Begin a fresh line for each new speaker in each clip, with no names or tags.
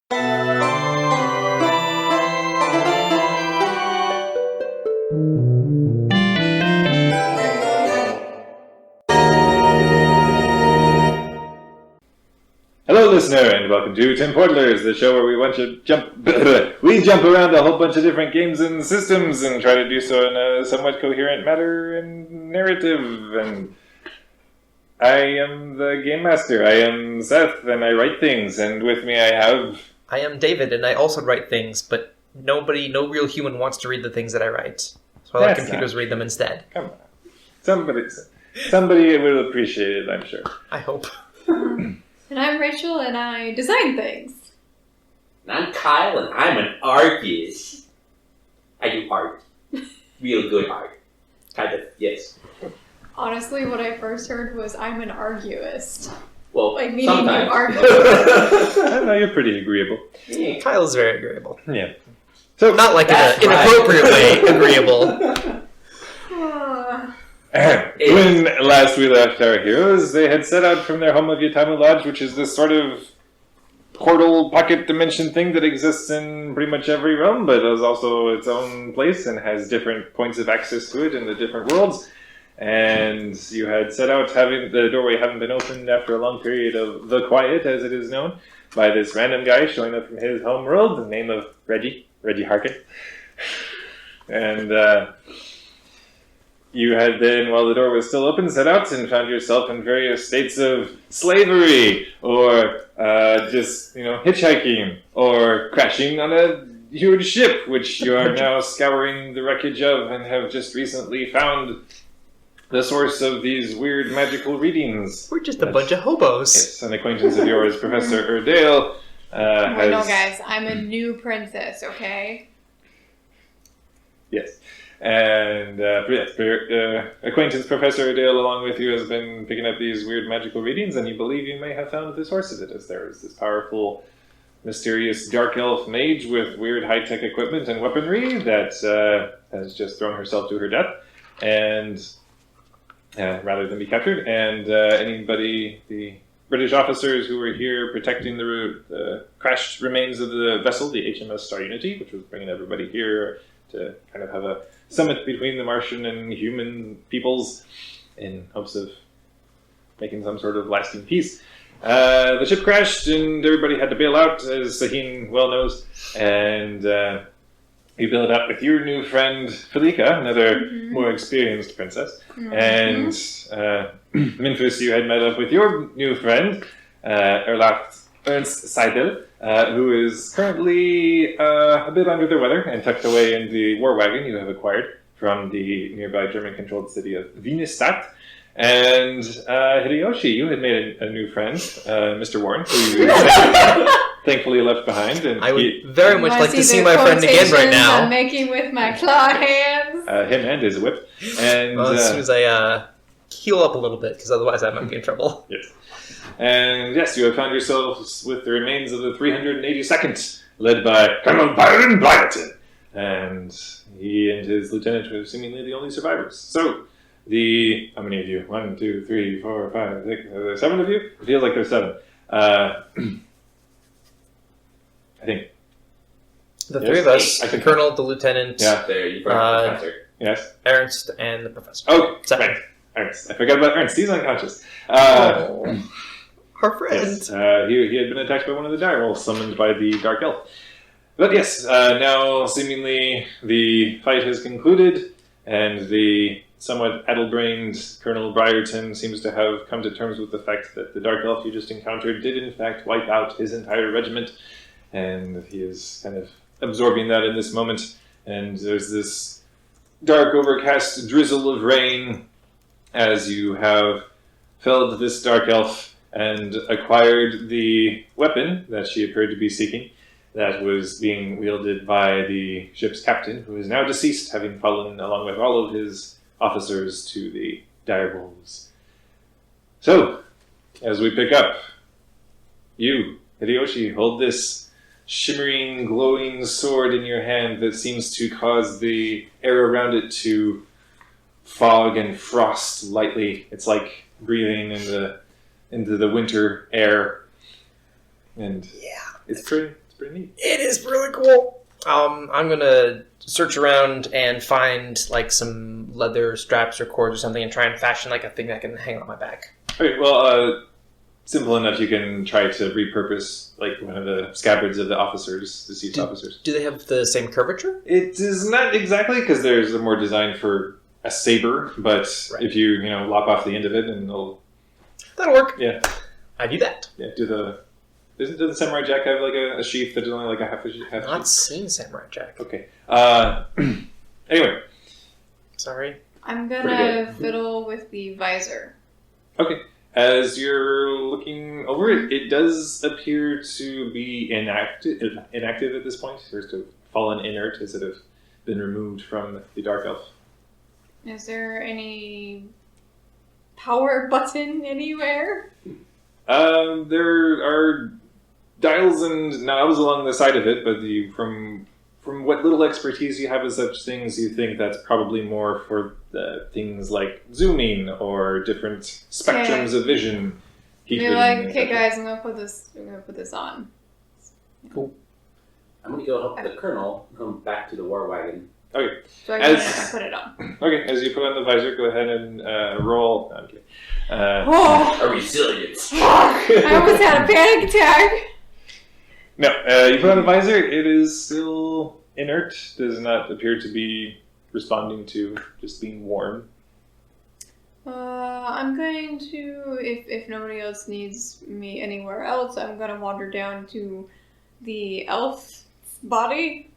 Hello, listener, and welcome to Tim Portlers, the show where we jump around a whole bunch of different games and systems and try to do so in a somewhat coherent matter and narrative. And I am the game master. I am Seth, and I write things. And with me, I
am David, and I also write things, but no real human wants to read the things that I write, so I let computers read them instead.
Come on, somebody will appreciate it, I'm sure.
I hope.
And I'm Rachel, and I design things.
And I'm Kyle, and I'm an artist. I do art. Real good art. Kind of, yes.
Honestly, what I first heard was I'm an arguist.
Well,
like meaning
sometimes.
you argue.
I know you're pretty agreeable.
Yeah.
Kyle is very agreeable.
Yeah. So
not like inappropriately agreeable.
When last we left our heroes, they had set out from their home of Yatamu Lodge, which is this sort of portal pocket dimension thing that exists in pretty much every realm, but is also its own place and has different points of access to it in the different worlds. And you had set out having the doorway having been opened after a long period of the quiet, as it is known, by this random guy showing up from his home world, the name of Reggie Harkin. And you had then, while the door was still open, set out and found yourself in various states of slavery, or just, hitchhiking, or crashing on a huge ship, which you are now scouring the wreckage of and have just recently found the source of these weird magical readings.
We're just a bunch of hobos.
Yes, an acquaintance of yours, Professor Erdale,
No, guys, I'm a new princess, okay?
Yes. And acquaintance Professor Erdale, along with you, has been picking up these weird magical readings, and you believe you may have found the source of it, as there is this powerful, mysterious dark elf mage with weird high-tech equipment and weaponry that has just thrown herself to her death, and rather than be captured. And the British officers who were here protecting the crashed remains of the vessel, the HMS Star Unity, which was bringing everybody here to kind of have a summit between the Martian and human peoples in hopes of making some sort of lasting peace. The ship crashed and everybody had to bail out, as Sahin well knows, and you bailed out with your new friend Felika, another more experienced princess, and Minfus, you had met up with your new friend, Ernst Seidel, who is currently a bit under the weather and tucked away in the war wagon you have acquired from the nearby German-controlled city of Wienerstadt. And Hideyoshi, you had made a new friend, Mr. Warren, who you thankfully left behind. And
I would very much like to see my friend again right now.
I'm making with my claw hands.
Him and his whip. And
as soon as I heal up a little bit, because otherwise I might be in trouble.
Yes. And yes, you have found yourselves with the remains of the 382nd, led by Colonel Byron Blyton. And he and his lieutenant were seemingly the only survivors. So, how many of you? 1, 2, 3, 4, 5, 6, are there 7 of you? It feels like there's 7. I think.
The three of us, the colonel, the lieutenant,
there, you forgot the professor.
Yes.
Ernst, and the professor.
Oh, right. Ernst. I forgot about Ernst. He's unconscious.
Our friend.
Yes, he had been attacked by one of the direwolves summoned by the Dark Elf. But yes, now seemingly the fight has concluded, and the somewhat addle-brained Colonel Briarton seems to have come to terms with the fact that the Dark Elf you just encountered did in fact wipe out his entire regiment, and he is kind of absorbing that in this moment, and there's this dark overcast drizzle of rain as you have felled this Dark Elf and acquired the weapon that she appeared to be seeking, that was being wielded by the ship's captain, who is now deceased, having fallen along with all of his officers to the direwolves. So, as we pick up, you, Hideyoshi, hold this shimmering, glowing sword in your hand that seems to cause the air around it to fog and frost lightly. It's like breathing into the winter air. And
yeah,
it's pretty pretty neat.
It is really cool. I'm gonna search around and find like some leather straps or cords or something and try and fashion like a thing that can hang on my back.
Okay, well, simple enough. You can try to repurpose like one of the scabbards of the officers, deceased officers.
Do they have the same curvature?
It is not exactly because there's a more design for a saber, but
Right.
if you lop off the end of it and it'll
That'll work.
Yeah.
I do that.
do the. Does the samurai jack have like a sheath that is only like a half a sheath?
I've not seen Samurai Jack.
Okay. Anyway,
Sorry.
I'm
Pretty
gonna fiddle with the visor.
okay. As you're looking over it, it does appear to be inactive at this point. It appears to have fallen inert as it have been removed from the dark elf.
Is there any power button anywhere?
There are dials and knobs along the side of it, but from what little expertise you have with such things, you think that's probably more for things like zooming or different spectrums of vision.
Be like, okay, guys, I'm gonna put this on.
Cool.
I'm gonna go help the colonel come back to the war wagon.
Okay.
So I put it on.
Okay, as you put on the visor, go ahead and roll. No, I'm kidding.
Oh,
A resilience.
fuck! I almost had a panic attack.
No, you put on the visor. It is still inert. Does not appear to be responding to just being warm.
I'm going to, if nobody else needs me anywhere else, I'm gonna wander down to the elf body.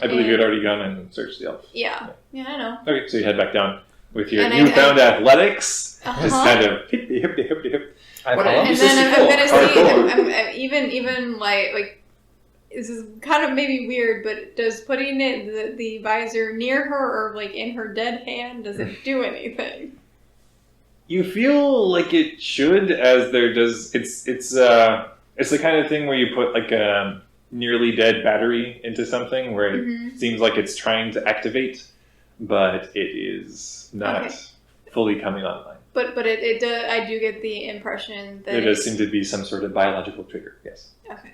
I believe you had already gone and searched the elf.
Yeah, I know.
Okay, so you head back down with your
And
newfound athletics.
Uh-huh.
Just kind of hippy.
I
What
follow.
a-
And then I'm gonna
Hardcore.
see, even like, this is kind of maybe weird, but does putting the visor near her or like in her dead hand, does it do anything?
You feel like it should, as there does. It's the kind of thing where you put like a nearly dead battery into something where it
Mhm.
seems like it's trying to activate, but it is not
Okay.
fully coming online.
But it does. I do get the impression that
There does seem to be some sort of biological trigger. Yes.
Okay.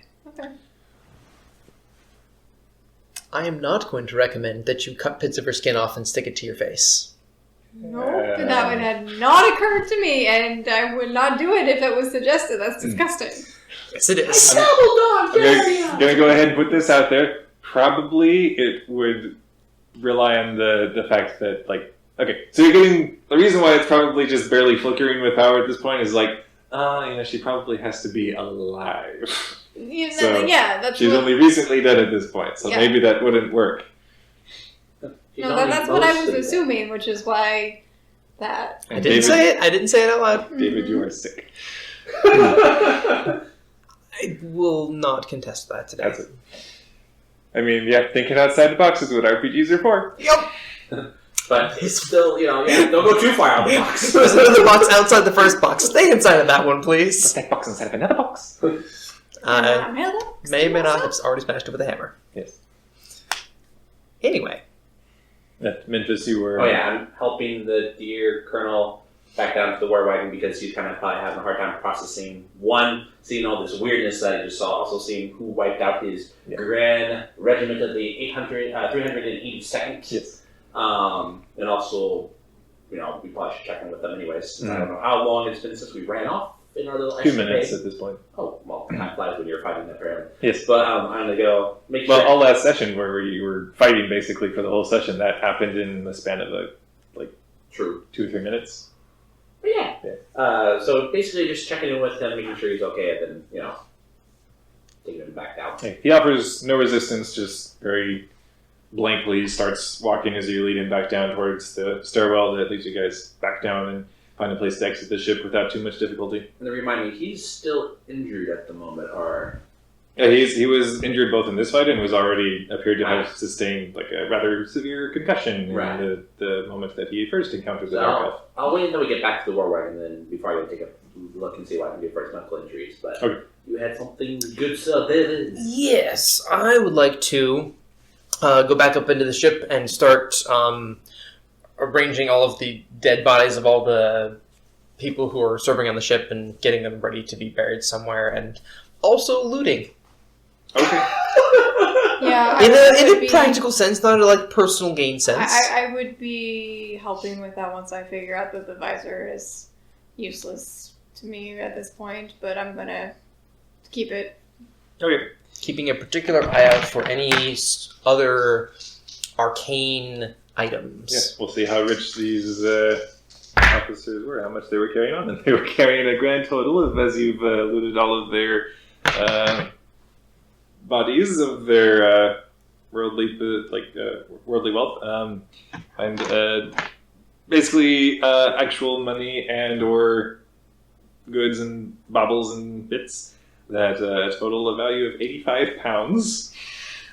I am not going to recommend that you cut bits of her skin off and stick it to your face.
Nope, that would have not occurred to me, and I would not do it if it was suggested. That's disgusting.
Yes, it is.
I'm gonna go ahead and put this out there. Probably it would rely on the fact that, like, okay, so you're getting the reason why it's probably just barely flickering with power at this point is like, she probably has to be alive. So,
Yeah, that's
She's
what,
only recently dead at this point, so
Yeah.
maybe that wouldn't work.
that's what I was assuming, which is why that.
I didn't say it. I didn't say it out loud.
David, you are sick.
I will not contest that today.
That's it. I mean, yeah, thinking outside the box is what RPGs are for.
Yep.
But it's still, don't go too far out of the box.
There's another box outside the first box. Stay inside of that one, please.
That box inside of another box.
May or may not have already smashed it with a hammer.
Yes.
Anyway.
Memphis, you were.
Oh yeah, I'm helping the dear colonel back down to the war wagon because he's kind of probably having a hard time processing, one, seeing all this weirdness that I just saw, also seeing who wiped out his grand regiment of the 382nd.
Yes.
And also, we probably should check in with them anyways. Since I don't know how long it's been since we ran off in our little
2
extra
minutes
day.
at this point.
Oh, well, time flies when you're fighting apparently.
Yes.
But I'm going to go make sure.
Well, all that session where you were fighting basically for the whole session, that happened in the span of
True.
2 or 3 minutes.
But yeah. So basically just checking in with him, making sure he's okay, and then, taking him back down.
Okay. He offers no resistance, just very blankly starts walking as you lead him back down towards the stairwell that leads you guys back down and find a place to exit the ship without too much difficulty.
And then remind me, he's still injured at the moment, or...
Yeah, he was injured both in this fight and was already appeared to have sustained like a rather severe concussion
Right.
in the moment that he first encountered the
So
Dark Elf.
I'll wait until we get back to the war wagon then before I go take a look and see what I can do for his medical injuries. But
Okay.
you had something good to say.
Yes, I would like to go back up into the ship and start arranging all of the dead bodies of all the people who are serving on the ship and getting them ready to be buried somewhere, and also looting.
Okay.
Yeah.
In
I would
a
be-
practical sense, not a like personal gain sense.
I would be helping with that once I figure out that the visor is useless to me at this point, but I'm gonna keep it.
Okay.
Keeping a particular eye out for any other arcane items.
Yes, we'll see how rich these officers were, how much they were carrying on. And they were carrying a grand total of, as you've alluded, all of their bodies of their worldly wealth, and basically actual money and or goods and baubles and bits that a total of value of £85.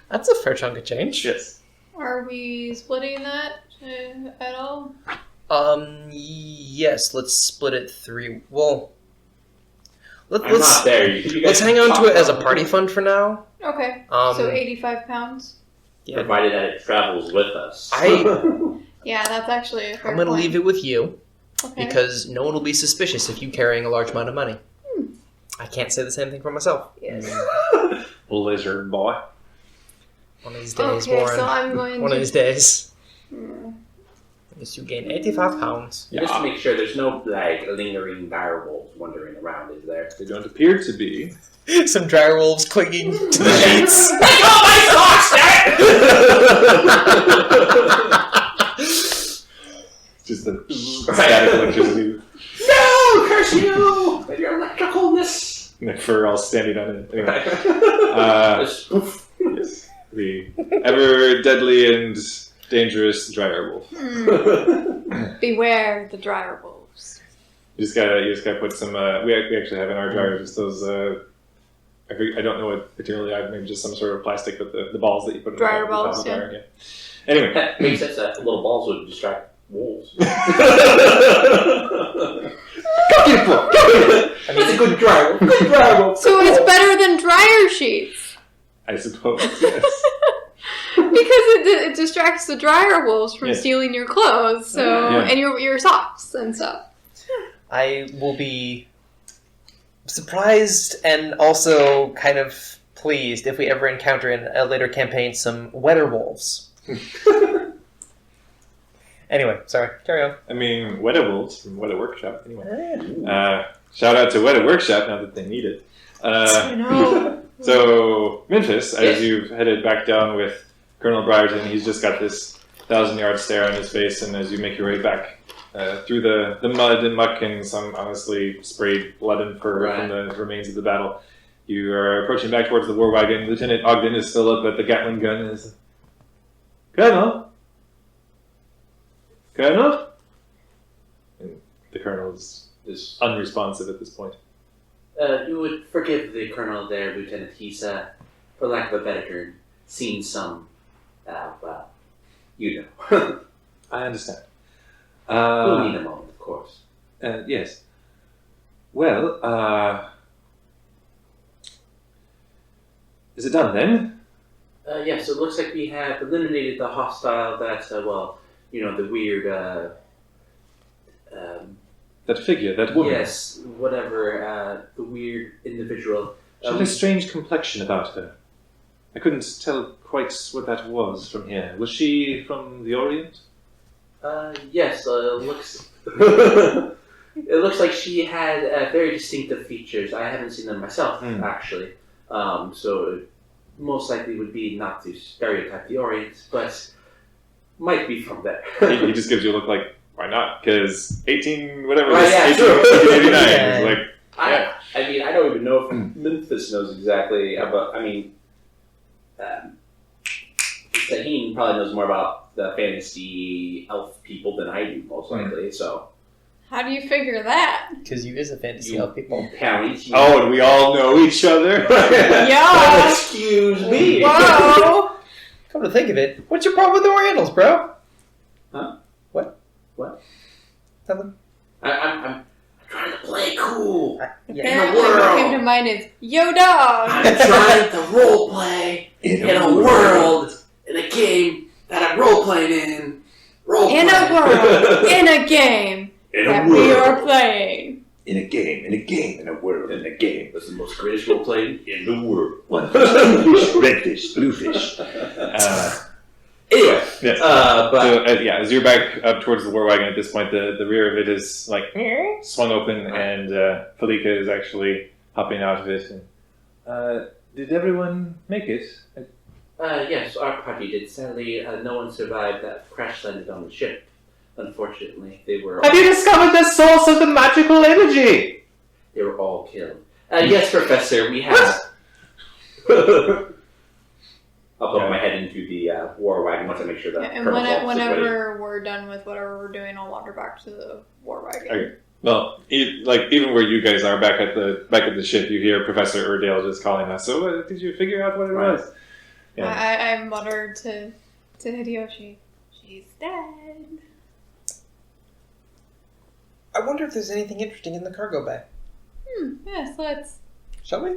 That's a fair chunk of change.
Yes.
Are we splitting that at all?
Yes, let's split it 3. Well,
I'm not there. You
let's
guys
hang on
talk
to it as a
about
party fund for now.
Okay.
Um,
So 85 pounds?
yeah,
Provided that it travels with us.
Yeah, that's actually a fair
I'm going to
point.
leave it with you
Okay.
because no one will be suspicious if you carrying a large amount of money. I can't say the same thing for myself.
Yes.
Lizard boy.
One of these days,
Okay,
Warren.
so I'm going
One
to...
of these days.
Hmm.
I guess you gain 85 pounds.
Just to make sure there's no like lingering dire wolves wandering around, is there?
They don't appear to be.
Some dire wolves clinging to the sheets.
Just the static electricity.
No! Curse you! With your electricalness!
And fur all standing on it. Anyway,
Just poof.
yes. The ever deadly and dangerous dryer wolf.
Beware the dryer wolves.
You just gotta put some. We actually have in our dryer just those. I don't know what material they have. Maybe just some sort of plastic, but the balls that you put in
Dryer
the top
balls,
of the
yeah.
dryer. Yeah. Anyway,
That makes sense that little balls would distract wolves. That's a good dryer wolf. Good dryer wolf.
So it's better than dryer sheets.
I suppose. Yes.
Because it distracts the dryer wolves from
Yes.
stealing your clothes, so
Yeah.
and your socks and stuff.
I will be surprised and also kind of pleased if we ever encounter in a later campaign some wetter wolves. Anyway, sorry, carry on.
I mean, Weta Wolves from Weta Workshop. Anyway, shout out to Weta Workshop now that they need it.
I know.
So, Memphis, as
Yes.
you've headed back down with Colonel Briarton, he's just got this 1,000-yard stare on his face, and as you make your way back through the mud and muck and some honestly sprayed blood and fur from the remains of the battle, you are approaching back towards the war wagon. Lieutenant Ogden is still up at the Gatling gun and is, Colonel? Colonel? And the Colonel is unresponsive at this point.
You would forgive the colonel there, Lieutenant. He's, for lack of a better term, seen some, well, you know.
I understand.
We'll need a moment, of course.
Yes. Well, is it done then?
Yes, it looks like we have eliminated the hostile that, well, you know, the weird,
That figure, that woman.
yes, whatever, the weird individual.
She had a strange complexion about her. I couldn't tell quite what that was from here. Was she from the Orient?
Yes, looks. It looks like she had very distinctive features. I haven't seen them myself, actually. So it most likely would be not to stereotype the Orient, but might be from there.
He just gives you a look like, why not? Because 18, whatever,
Right, yeah,
18,
true.
1889.
Yeah.
It's like,
I mean, I don't even know if Memphis knows exactly about. I mean, Taheen probably knows more about the fantasy elf people than I do, most likely. So,
How do you figure that?
Because you is a fantasy
You-
elf people.
parents.
oh, and we all know each other.
Yeah.
Excuse me.
Whoa!
Come to think of it, what's your problem with the Orientals, bro?
Huh?
What?
What?
Nothing.
I'm trying to play cool.
Yeah.
Apparently,
world.
what came to mind is Yo Dog.
I'm trying to role play in a world, in a game that I'm role playing in. Role
In a world, in a game
in
that we are playing.
In a game, in a world, in a game.
That's the most greatest role playing in the world.
One fish, redfish, bluefish.
Anyway,
Yes.
but
So, as you're back up towards the war wagon at this point, the rear of it is like swung open, and Felika is actually hopping out of it. And, did everyone make it?
yes, our party did. Sadly, no one survived that crash landed on the ship. Unfortunately, they were all,
discovered the source of the magical energy?
they were all killed. Yes, Professor, we have. I'll put my head into the war wagon once I make sure that.
And
Colonel's all situated.
whenever we're done with whatever we're doing, I'll wander back to the war wagon.
Okay. Well, even where you guys are back at the ship, you hear Professor Urdale just calling us. So, did you figure out what it
Right.
was? Yeah.
I muttered to Hideyoshi, she's dead.
I wonder if there's anything interesting in the cargo bay.
Yes, let's.
Shall we?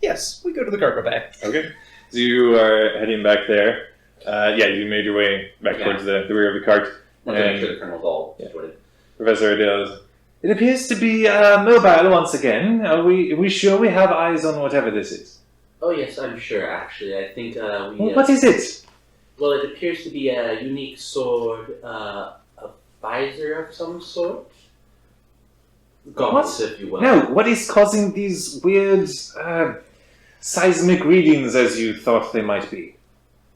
Yes, we go to the cargo bay.
Okay. So you are heading back there. You made your way back
Yeah.
towards the rear of the cart.
Once I make
And
sure the Colonel's all
Yeah.
situated.
Professor Urdale, it appears to be mobile once again. Are we sure we have eyes on whatever this is?
Oh yes, I'm sure. Actually, I think we.
Well, what is it?
Well, it appears to be a unique sword, a visor of some sort. Gauntlets, if you will.
No, what is causing these weird seismic readings as you thought they might be?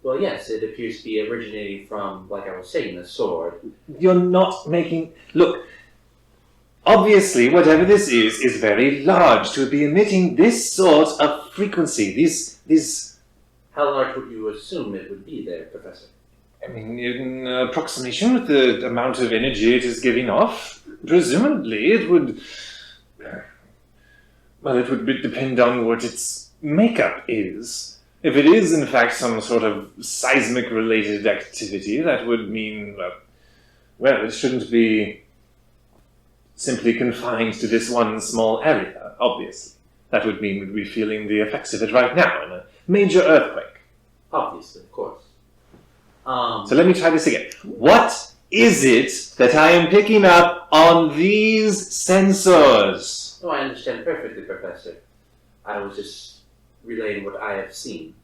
Well, yes, it appears to be originating from, like I was saying, the sword.
You're not making... Look, obviously whatever this is very large to be emitting this sort of frequency. These
How large would you assume it would be there, Professor?
I mean, in approximation with the amount of energy it is giving off, presumably it would... Well, it would depend on what its makeup is. If it is, in fact, some sort of seismic-related activity, that would mean, well, it shouldn't be simply confined to this one small area, obviously. That would mean we'd be feeling the effects of it right now in a major earthquake.
Obviously, of course.
So let me try this again. What is it that I am picking up on these sensors?
No, I understand perfectly, Professor. I was just relaying what I have seen.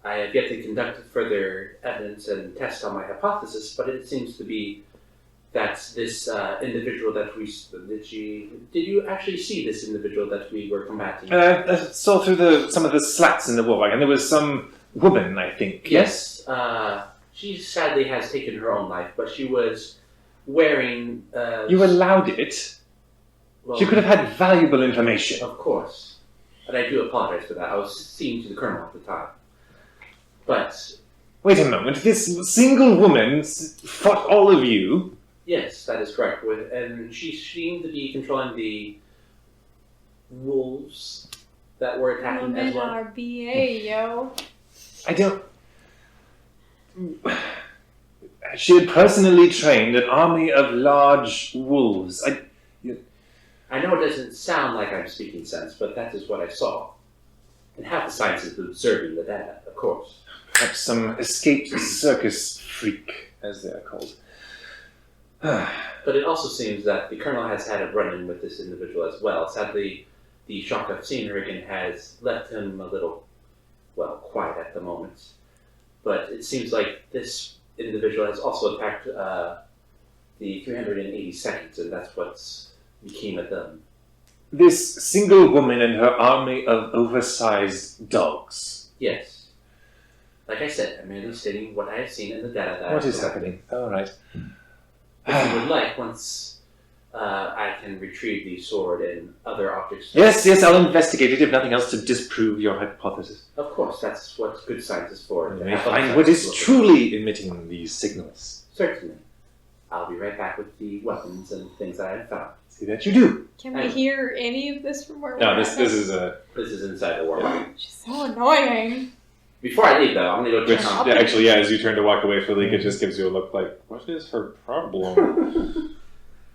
I have yet to conduct further evidence and tests on my hypothesis, but it seems to be that this individual that we... Did you actually see this individual that we were combating?
I saw through some of the slats in the wall wagon. There was some woman, I think.
Yes. She sadly has taken her own life, but she was wearing...
You allowed it.
well,
She could have had valuable information.
Of course. And I do apologize for that. I was seeing to the Colonel at the time. But,
Wait a moment. This single woman fought all of you.
yes, that is correct. And she seemed to be controlling the wolves that were attacking as
Women
well.
are BA, yo.
I don't... She had personally trained an army of large wolves.
I know it doesn't sound like I'm speaking sense, but that is what I saw. And half the science is observing the data, of course.
Perhaps some escaped circus freak, as they are called.
But it also seems that the Colonel has had a run-in with this individual as well. Sadly, the shock of seeing her again has left him a little, well, quiet at the moment. But it seems like this individual has also attacked the 382nd, and that's what's became of them.
This single woman and her army of oversized dogs.
Yes. Like I said, I'm merely stating what I have seen in the data that
What
I've
is
collected.
happening? All right.
If you would like, once I can retrieve the sword and other objects.
Yes, I'll investigate it, if nothing else, to disprove your hypothesis.
Of course, that's what good science is for.
And
to
may
have
find
other
what is
science look.
truly emitting these signals.
Certainly. I'll be right back with the weapons and things that I have found.
See that you do.
Can we hear any of this from where
No,
we're
this
at?
is a...
This is inside the war wagon.
She's so annoying.
Before I leave, though, I'm going to go
Which,
check on...
actually, as you turn to walk away, Felika just gives you a look like, what is her problem?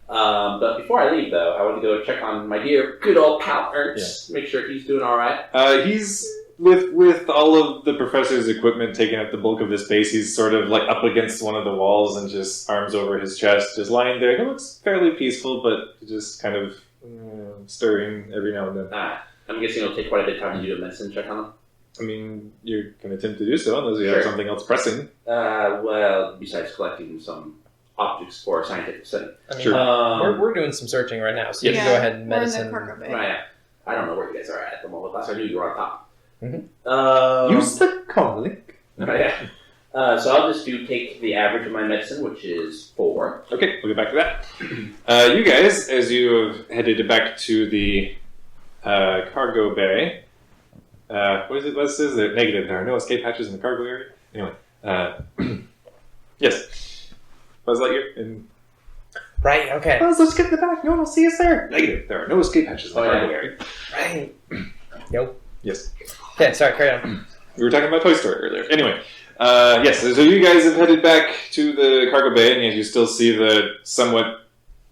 But before I leave, though, I want to go check on my dear, good old pal Ernst. Make sure he's doing all right.
He's, with all of the professor's equipment taking up the bulk of the space, he's sort of like up against one of the walls and just arms over his chest, just lying there. He looks fairly peaceful, but just kind of stirring every now and then.
I'm guessing it'll take quite a bit of time to do a medicine check on them.
I mean, you can attempt to do so unless you have
Sure.
something else pressing.
Well, besides collecting some objects for scientific study.
I mean,
Sure.
we're doing some searching right now, so you
Yeah,
can go ahead and
we're in the
medicine.
cargo bay.
Right. I don't know where you guys are at the moment. Last I knew you were on top.
Mhm.
Use the comlink.
Yeah. So I'll just take the average of my medicine, which is 4.
Okay, we'll get back to that. You guys, as you have headed back to the cargo bay, what is it? What says there? Negative. There are no escape hatches in the cargo area. Anyway, yes, Buzz Lightyear. And
Right, okay.
Buzz, let's get in the back. No one will see us there. Negative. There are no escape hatches in the
Oh, yeah.
cargo area.
Right. Nope.
Yes,
Okay, sorry, carry on.
we were talking about Toy Story earlier. Anyway. Yes, so you guys have headed back to the cargo bay, and yet you still see the somewhat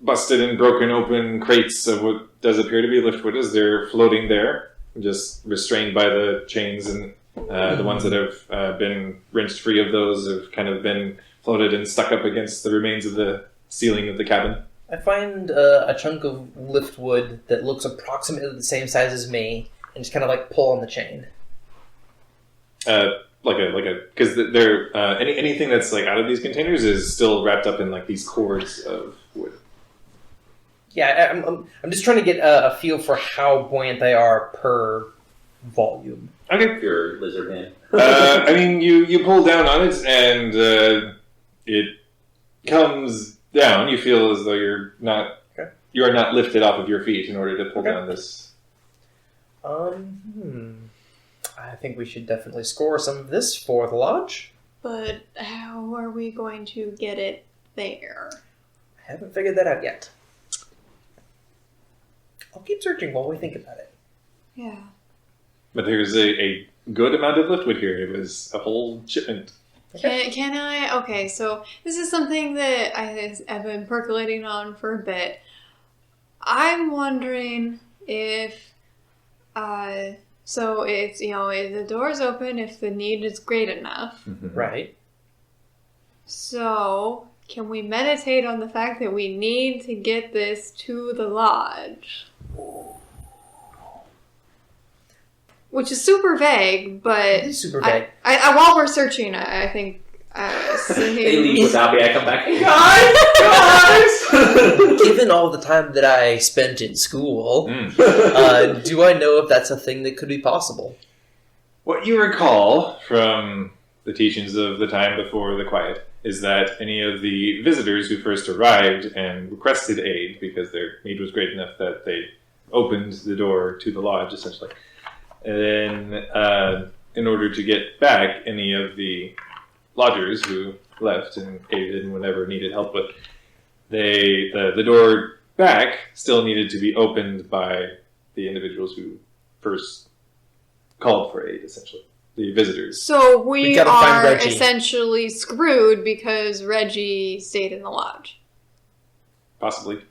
busted and broken open crates of what does appear to be liftwood as they're floating there, just restrained by the chains, and the ones that have been wrenched free of those have kind of been floated and stuck up against the remains of the ceiling of the cabin.
I find a chunk of liftwood that looks approximately the same size as me, and just kind of like pull on the chain.
Because they're anything that's like out of these containers is still wrapped up in like these cords of wood.
Yeah, I'm just trying to get a feel for how buoyant they are per volume.
Okay.
Your lizard man.
I mean, you pull down on it, and it comes down. You feel as though you are not lifted off of your feet in order to pull
Okay.
down this.
I think we should definitely score some of this for the lodge.
But how are we going to get it there?
I haven't figured that out yet. I'll keep searching while we think about it.
Yeah.
But there's a good amount of liftwood here. It was a whole shipment.
Can I? Okay, so this is something that I've been percolating on for a bit. I'm wondering if, so it's, if the door's open if the need is great enough.
Right.
So, can we meditate on the fact that we need to get this to the lodge? Which is super vague, but
It is super vague.
I while we're searching, I think
They leave without me. I come back. Hey guys,
Given all the time that I spent in school,
Mm.
do I know if that's a thing that could be possible?
What you recall from the teachings of the time before the quiet is that any of the visitors who first arrived and requested aid, because their need was great enough that they opened the door to the lodge, essentially. And then, in order to get back any of the lodgers who left and aided in whatever needed help with, the door back still needed to be opened by the individuals who first called for aid, essentially. The visitors.
So
We
we
gotta find
are
Reggie.
essentially screwed because Reggie stayed in the lodge.
Possibly.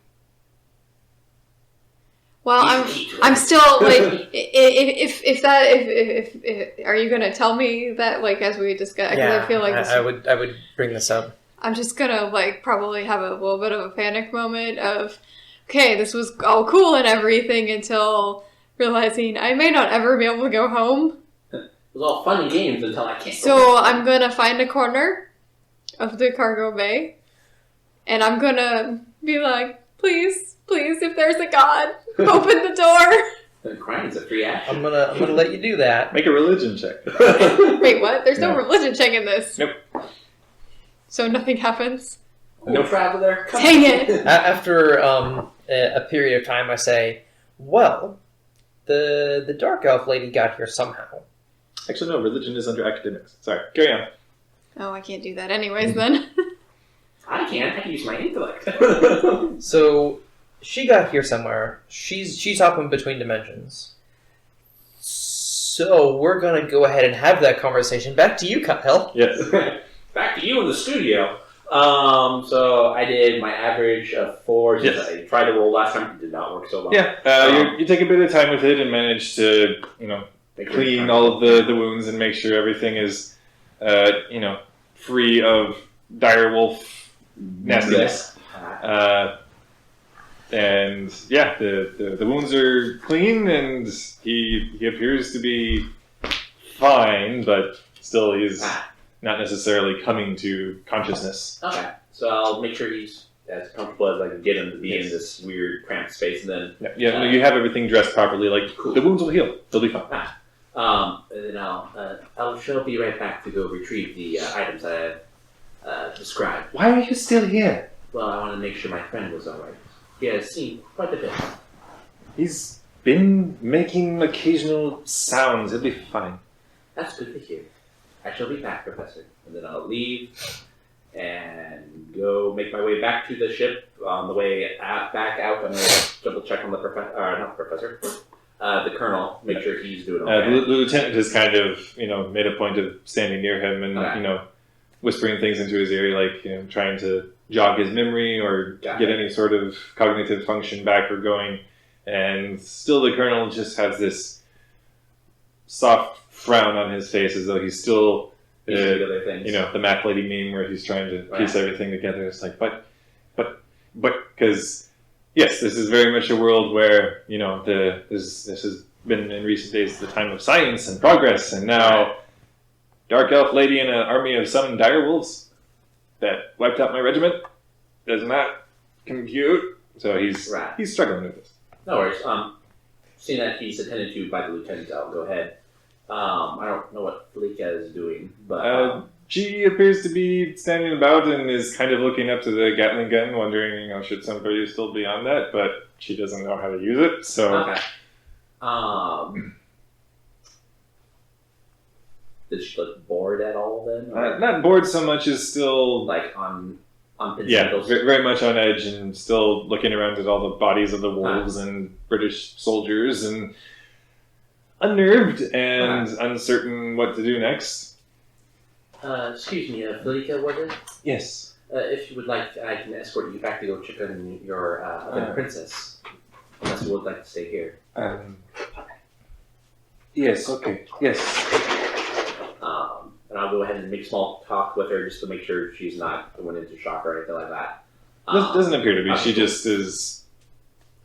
Well, I'm still like, if are you gonna tell me that, like, as we discuss? Because I feel like this,
I would bring this up.
I'm just gonna like probably have a little bit of a panic moment of, okay, this was all cool and everything until realizing I may not ever be able to go home.
It was all fun and games until I can't.
So I'm gonna find a corner of the cargo bay, and I'm gonna be like, please, if there's a god, open the door.
Then crying is a free action.
I'm gonna let you do that.
Make a religion check.
Wait, what? There's no
No.
religion check in this.
Nope.
So nothing happens.
No traveler. Come
Dang it.
After a period of time, I say, well, the dark elf lady got here somehow.
Actually, no. Religion is under academics. Sorry. Carry on.
Oh, I can't do that anyways then.
I can't. I can use my intellect.
So she got here somewhere. She's hopping between dimensions. So we're gonna go ahead and have that conversation. Back to you, Kyle.
Yes.
Back to you in the studio. So I did my average of 4.
Yes.
I tried to roll last time. It did not work so well.
Yeah. You take a bit of time with it and manage to, clean all of the wounds and make sure everything is, free of dire wolf nastiness. And yeah, the wounds are clean, and he appears to be fine, but still he's not necessarily coming to consciousness.
Okay, so I'll make sure he's as comfortable as I can get him to be in this weird cramped space, and then
You have everything dressed properly. Like
Cool.
the wounds will heal; they'll be fine.
and then I'll be right back to go retrieve the items I have described.
Why are you still here?
Well, I want to make sure my friend was all right. He has seen quite a bit.
He's been making occasional sounds. He'll be fine.
That's good to hear. I shall be back, Professor. And then I'll leave and go make my way back to the ship. On the way back out, I'm going to double check on the the colonel, make sure he's doing okay.
The lieutenant has kind of, made a point of standing near him and,
Okay.
Whispering things into his ear, like, trying to jog his memory or
Got
get
it.
any sort of cognitive function back or going. And still the colonel just has this soft frown on his face as though he's still,
These are the other things.
the Mac Lady meme where he's trying to piece everything together. It's like, but, because, yes, this is very much a world where, this has been in recent days the time of science and progress, and now Dark Elf Lady and an army of some dire wolves that wiped out my regiment does not compute. So he's struggling with this.
No worries. Seeing that he's attended to by the lieutenant, I'll go ahead. I don't know what Felica is doing, but
She appears to be standing about and is kind of looking up to the Gatling gun, wondering, should somebody still be on that, but she doesn't know how to use it, so...
okay. Did she look bored at all then? Or,
not bored so much as still...
like on pins
Yeah,
and needles?
very much on edge and still looking around at all the bodies of the wolves and British soldiers and unnerved and uncertain what to do next.
Excuse me, Felica, was it?
Yes.
If you would like, I can escort you back to go check on your other princess. Unless you would like to stay here.
Yes, okay. Yes.
And I'll go ahead and make small talk with her just to make sure she's not going into shock or anything like that.
Doesn't appear to be. She just is...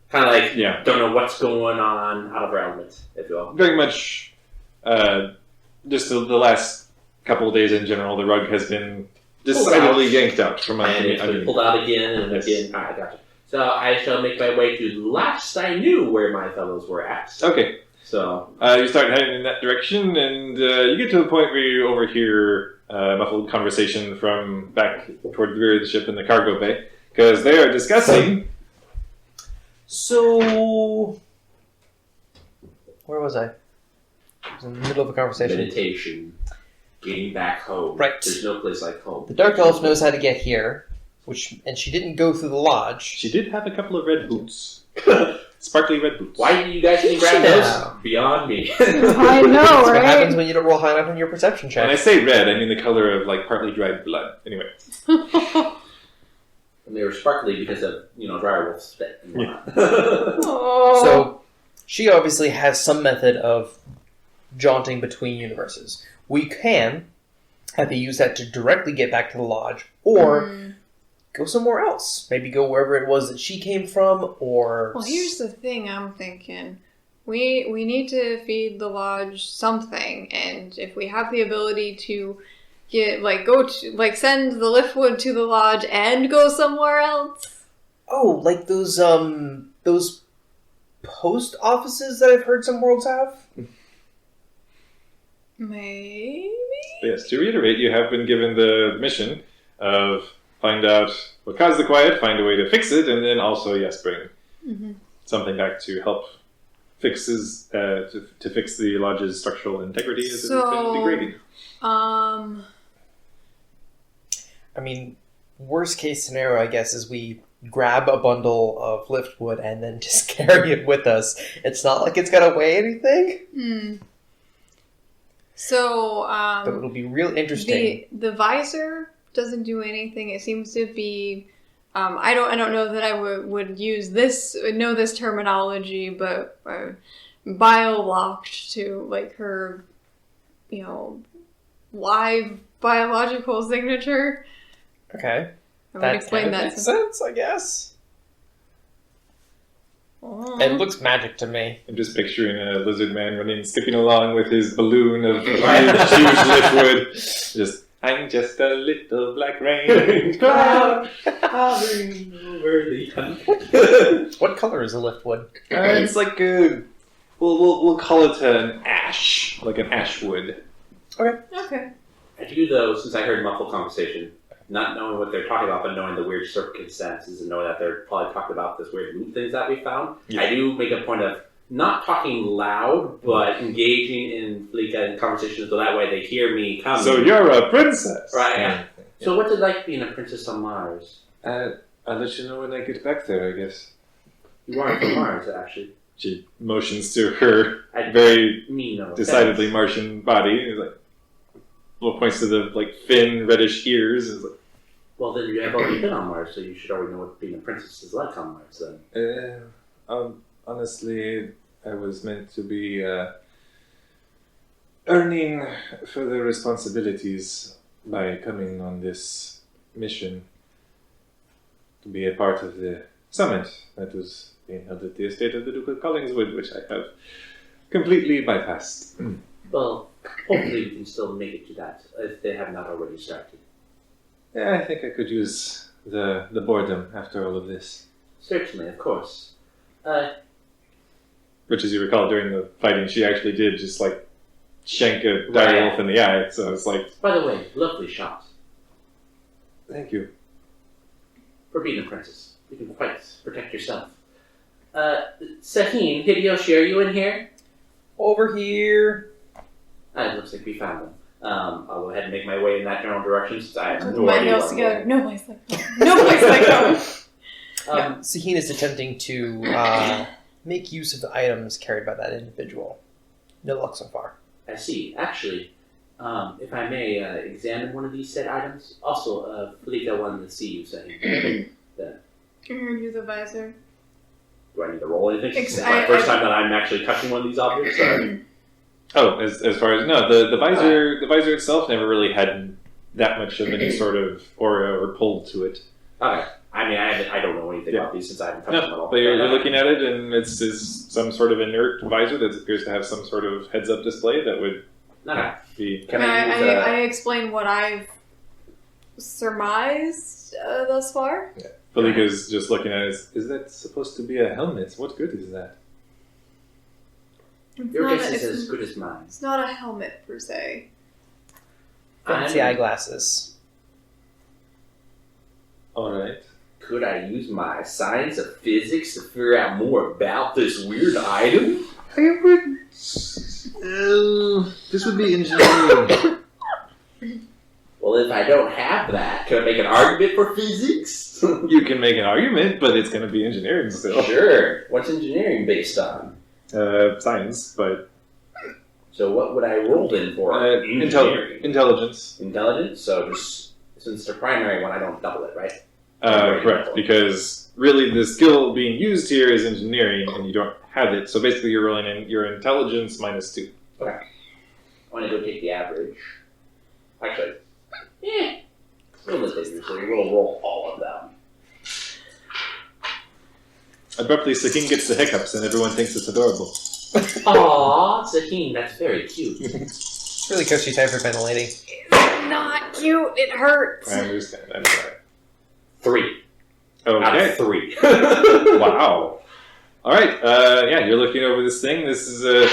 Kind of like,
Yeah.
don't know what's going on, out of her element, if you will.
Very much, just the last couple of days in general, the rug has been decidedly yanked out from
And it's been
underneath.
pulled out again and
Yes.
again. Alright, gotcha. So I shall make my way to last I knew where my fellows were at.
Okay.
So,
You start heading in that direction, and you get to a point where you overhear muffled conversation from back toward the rear of the ship in the cargo bay, because they are discussing...
So, where was I? I was in the middle of a conversation.
meditation, getting back home.
Right.
There's no place like home.
The Dark Elf knows how to get here, and she didn't go through the lodge.
She did have a couple of red boots. Sparkly red boots.
Why didn't you guys didn't grab
Yeah.
those? Beyond me.
I know,
That's what
right?
happens when you don't roll high enough on your perception
When I
check.
say red, I mean the color of partly dried blood. Anyway.
And they were sparkly because of, Drywolf spit and whatnot.
Oh.
So, she obviously has some method of jaunting between universes. We can either use that to directly get back to the lodge, or go somewhere else. Maybe go wherever it was that she came from, or...
Well, here's the thing I'm thinking. We need to feed the lodge something, and if we have the ability to send the liftwood to the lodge and go somewhere else.
Oh, like those post offices that I've heard some worlds have?
Maybe?
Yes, to reiterate, you have been given the mission of find out what caused the quiet, find a way to fix it, and then also, bring something back to help fixes to fix the lodge's structural integrity as it has been degrading.
I mean, worst case scenario, I guess, is we grab a bundle of liftwood and then just carry it with us. It's not like it's gotta weigh anything.
So,
But it'll be real interesting.
the visor doesn't do anything. It seems to be. I don't know that I would use this terminology, but bio-locked to her, live biological signature.
Okay.
I would explain that.
Makes sense, I guess.
Oh.
It looks magic to me.
I'm just picturing a lizard man skipping along with his balloon of huge liquid. Just, I'm just a little black rain cloud.
hovering over the
What color is the liftwood?
It's like a, we'll call it an ash, like an ash wood.
Okay.
I do, though, since I heard muffled conversation, not knowing what they're talking about, but knowing the weird circumstances and knowing that they're probably talking about this weird loot things that we found,
Yeah.
I do make a point of not talking loud, but engaging in in conversations so that way they hear me coming.
So you're a princess.
Right.
Yeah.
So what's it like being a princess on Mars?
I'll let you know when I get back there, I guess.
You aren't from Mars, actually.
She motions to her
I
very
mean no
decidedly
offense.
Martian body. He's like, little points to the like thin reddish ears. Is like,
Well, then you have already been on Mars, so you should already know what being a princess is like on Mars, then.
honestly, I was meant to be earning further responsibilities by coming on this mission to be a part of the summit that was being held at the estate of the Duke of Collingswood, which I have completely bypassed.
Well, hopefully we can still make it to that, if they have not already started.
Yeah, I think I could use the boredom after all of this.
Certainly, of course.
Which, as you recall, during the fighting, she actually did just like shank a dire wolf in the eye. So it's like,
By the way, lovely shot.
thank you.
For being a princess. You can quite protect yourself. Sahin, Hideyoshi, are you in here?
Over here.
It looks like we found them. I'll go ahead and make my way in that general direction since I have
Put
no
my
idea
nails
what I'm
together.
doing.
No place like home. No place like home.
Sahin is attempting to make use of the items carried by that individual. No luck so far.
I see. Actually, if I may examine one of these said items, also, Felica wanted to see you, Sahin.
I heard you the visor.
Do I need to roll anything?
Ex-
This is my
I-
first
I-
time that I'm actually touching one of these objects.
Oh, as far as no, the visor itself never really had that much of any sort of aura or pull to it.
Okay. I mean, I don't know anything about these since I haven't touched them at
No,
all.
but you're looking at it, and it's some sort of inert visor that appears to have some sort of heads-up display that would
Okay.
be.
Can I use
I explain what I've surmised thus far.
Felika's just looking at it. Is that supposed to be a helmet? What good is that?
It's
Your
not
guess
a-
is
it's-
as good as mine.
It's not a helmet per se.
Fancy eyeglasses.
All right.
Could I use my science of physics to figure out more about this weird item?
I would. This would be engineering.
Well, if I don't have that, can I make an argument for physics?
You can make an argument, but it's going to be engineering still.
Sure. What's engineering based on?
Science, but
So what would I roll then for? Engineering.
intelligence.
Intelligence? So just, since the primary one, I don't double it, right?
Correct, because really the skill being used here is engineering, and you don't have it. So basically, you're rolling in your intelligence -2.
I want to go take the average. Actually, we'll let this so we'll roll all of them.
Abruptly, Sakin gets the hiccups, and everyone thinks it's adorable.
Aww, Sahin, that's very cute.
It's really because she's hyperventilating.
It's not cute. It hurts.
I understand. I'm sorry.
3 out
Okay.
of 3.
Wow. All right. Yeah, you're looking over this thing. This is a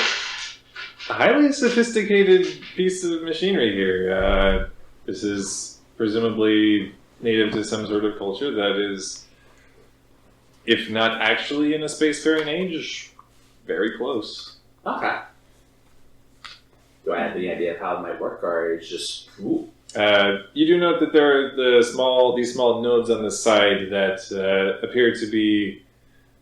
highly sophisticated piece of machinery here. This is presumably native to some sort of culture that is, if not actually in a spacefaring age, very close.
Okay. Do I have any idea of how it might work, or it's just ooh.
You do note that there are these small nodes on the side that appear to be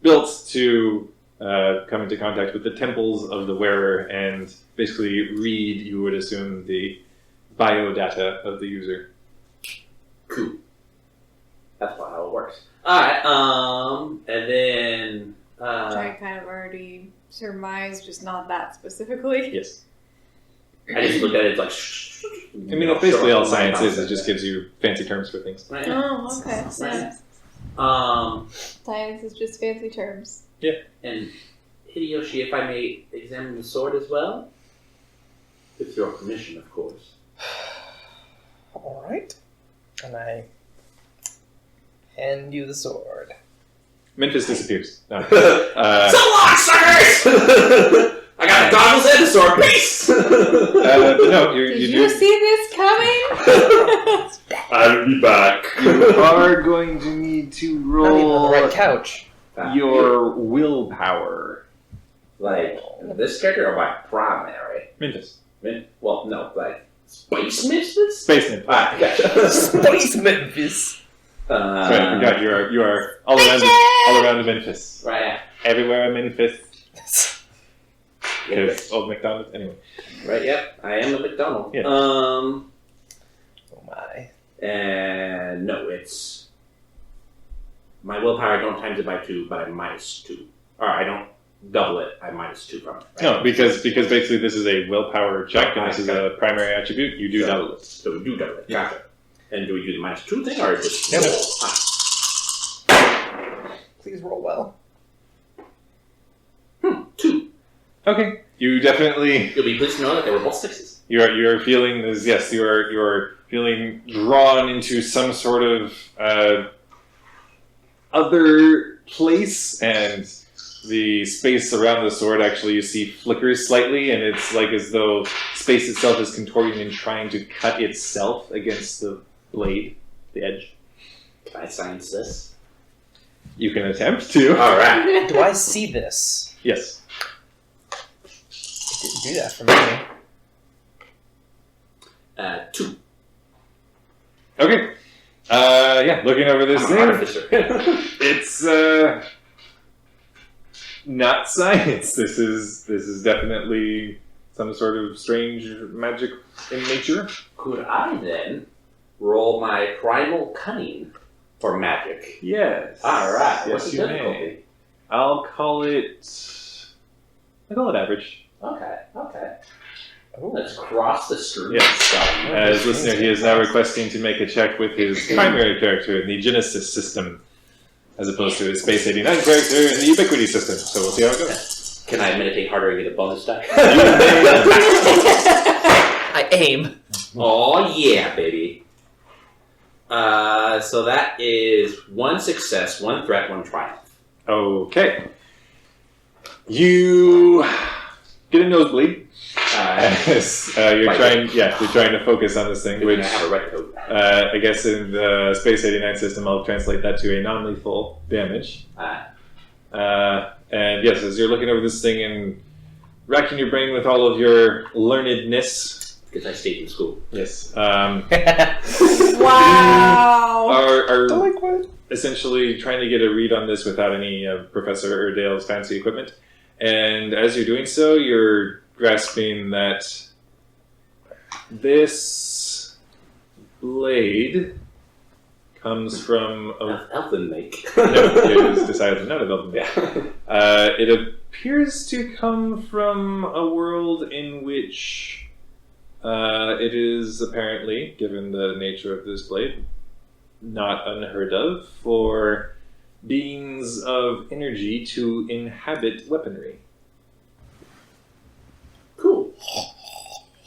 built to come into contact with the temples of the wearer and basically read, you would assume, the biodata of the user.
Cool. That's how it works. Alright, and then
Which I kind of already surmised, just not that specifically.
Yes.
I just looked at it, it's like
I mean, that's basically all science is. It just gives you fancy terms for things.
Right.
Oh, okay.
Right.
Science. Science is just fancy terms.
Yeah.
And Hideyoshi, if I may examine the sword as well? With your permission, of course.
All right. And I hand you the sword.
Memphis disappears. No.
So long, suckers! I got the goggles and the sword. Peace!
No,
Did you see this coming?
I'll be back.
You are going to need to
Not even on
roll
the right couch.
your willpower.
Like, this character or my primary?
Memphis.
Well, no, like, Space Mistress?
Space Memphis.
Ah, gotcha.
Space Memphis.
Right, I forgot you are all around Memphis.
Right,
Everywhere in Memphis.
yeah.
Because old McDonald's. Anyway.
Right, yep. I am a McDonald.
Yeah.
Oh my.
And no, it's my willpower. I don't times it by 2, but I minus 2. Or I don't double it. I minus 2 from it. Right?
No, because basically this is a willpower check, and this is a primary attribute. You do double it.
So we do double it. Gotcha. And do we do the minus 2 thing, or just
Nope.
roll?
Please roll well.
2.
Okay. You definitely
You'll be pleased to know that they were both 6s.
you're feeling this. Yes, you're feeling drawn into some sort of other place, and the space around the sword actually you see flickers slightly, and it's like as though space itself is contorting and trying to cut itself against the blade, the edge.
Can I science this?
You can attempt to.
All right.
Do I see this?
Yes.
It didn't do that for me.
2.
Okay. Yeah, looking over this
I'm an
thing,
artificer.
it's not science. This is definitely some sort of strange magic in nature.
Could I then roll my primal cunning for magic?
Yes.
All right.
Yes,
What's the
you
difficulty?
may. I'll call it average.
Okay.
Oh.
Let's cross the street.
Yes. As listener, he is now requesting to make a check with his primary character in the Genesis system, as opposed to his Space 89 character in the Ubiquity system. So we'll see how it goes.
Can I meditate harder and get a bonus die?
I aim.
Oh yeah, baby. So that is 1 success, 1 threat, 1 triumph.
Okay. You get a nosebleed. As, you're trying to focus on this thing, which
I have a red coat.
I guess in the Space 89 system, I'll translate that to a non-lethal damage. And yes, as you're looking over this thing and racking your brain with all of your learnedness,
Because I stayed in school.
yes,
Wow.
are
Delinquent.
essentially trying to get a read on this without any of Professor Erdale's fancy equipment. And as you're doing so, you're grasping that this blade comes from a...
Elfin make.
No, it is decidedly not a Velvet Blade.
Yeah.
It appears to come from a world in which it is apparently, given the nature of this blade, not unheard of for beings of energy to inhabit weaponry.
Cool.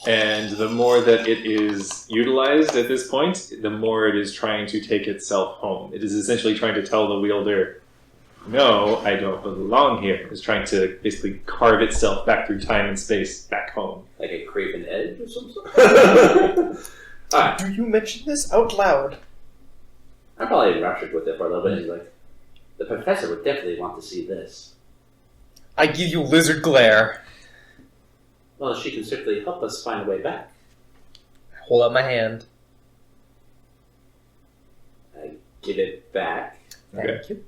And the more that it is utilized at this point, the more it is trying to take itself home. It is essentially trying to tell the wielder, no, I don't belong here. It's trying to basically carve itself back through time and space back home.
Like a craven edge or something? Alright.
Do you mention this out loud?
I'm probably enraptured with it for a little bit. He's like, the professor would definitely want to see this.
I give you lizard glare.
Well, she can certainly help us find a way back.
Hold out my hand.
I give it back.
Thank
Okay.
you.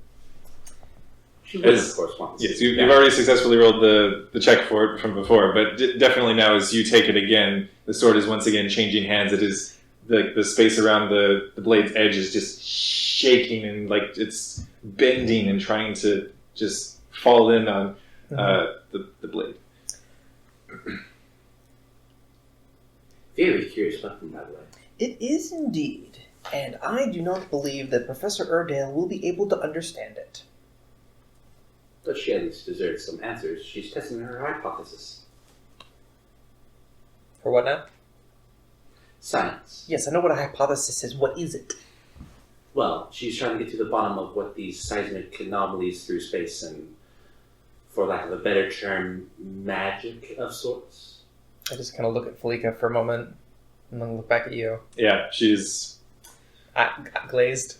She would,
As-
of course, want to
Yes,
see it
you've
back.
already successfully rolled the check for it from before, but definitely now as you take it again, the sword is once again changing hands. It is the space around the blade's edge is just shaking and like it's bending and trying to just fall in on the blade.
Very curious weapon, by the way.
It is indeed, and I do not believe that Professor Erdale will be able to understand it.
But she at least deserves some answers. She's testing her hypothesis.
For what now?
Science.
Yes, I know what a hypothesis is. What is it?
Well, she's trying to get to the bottom of what these seismic anomalies through space and, for lack of a better term, magic of sorts.
I just kind of look at Felica for a moment, and then look back at you.
Yeah, she's
Glazed.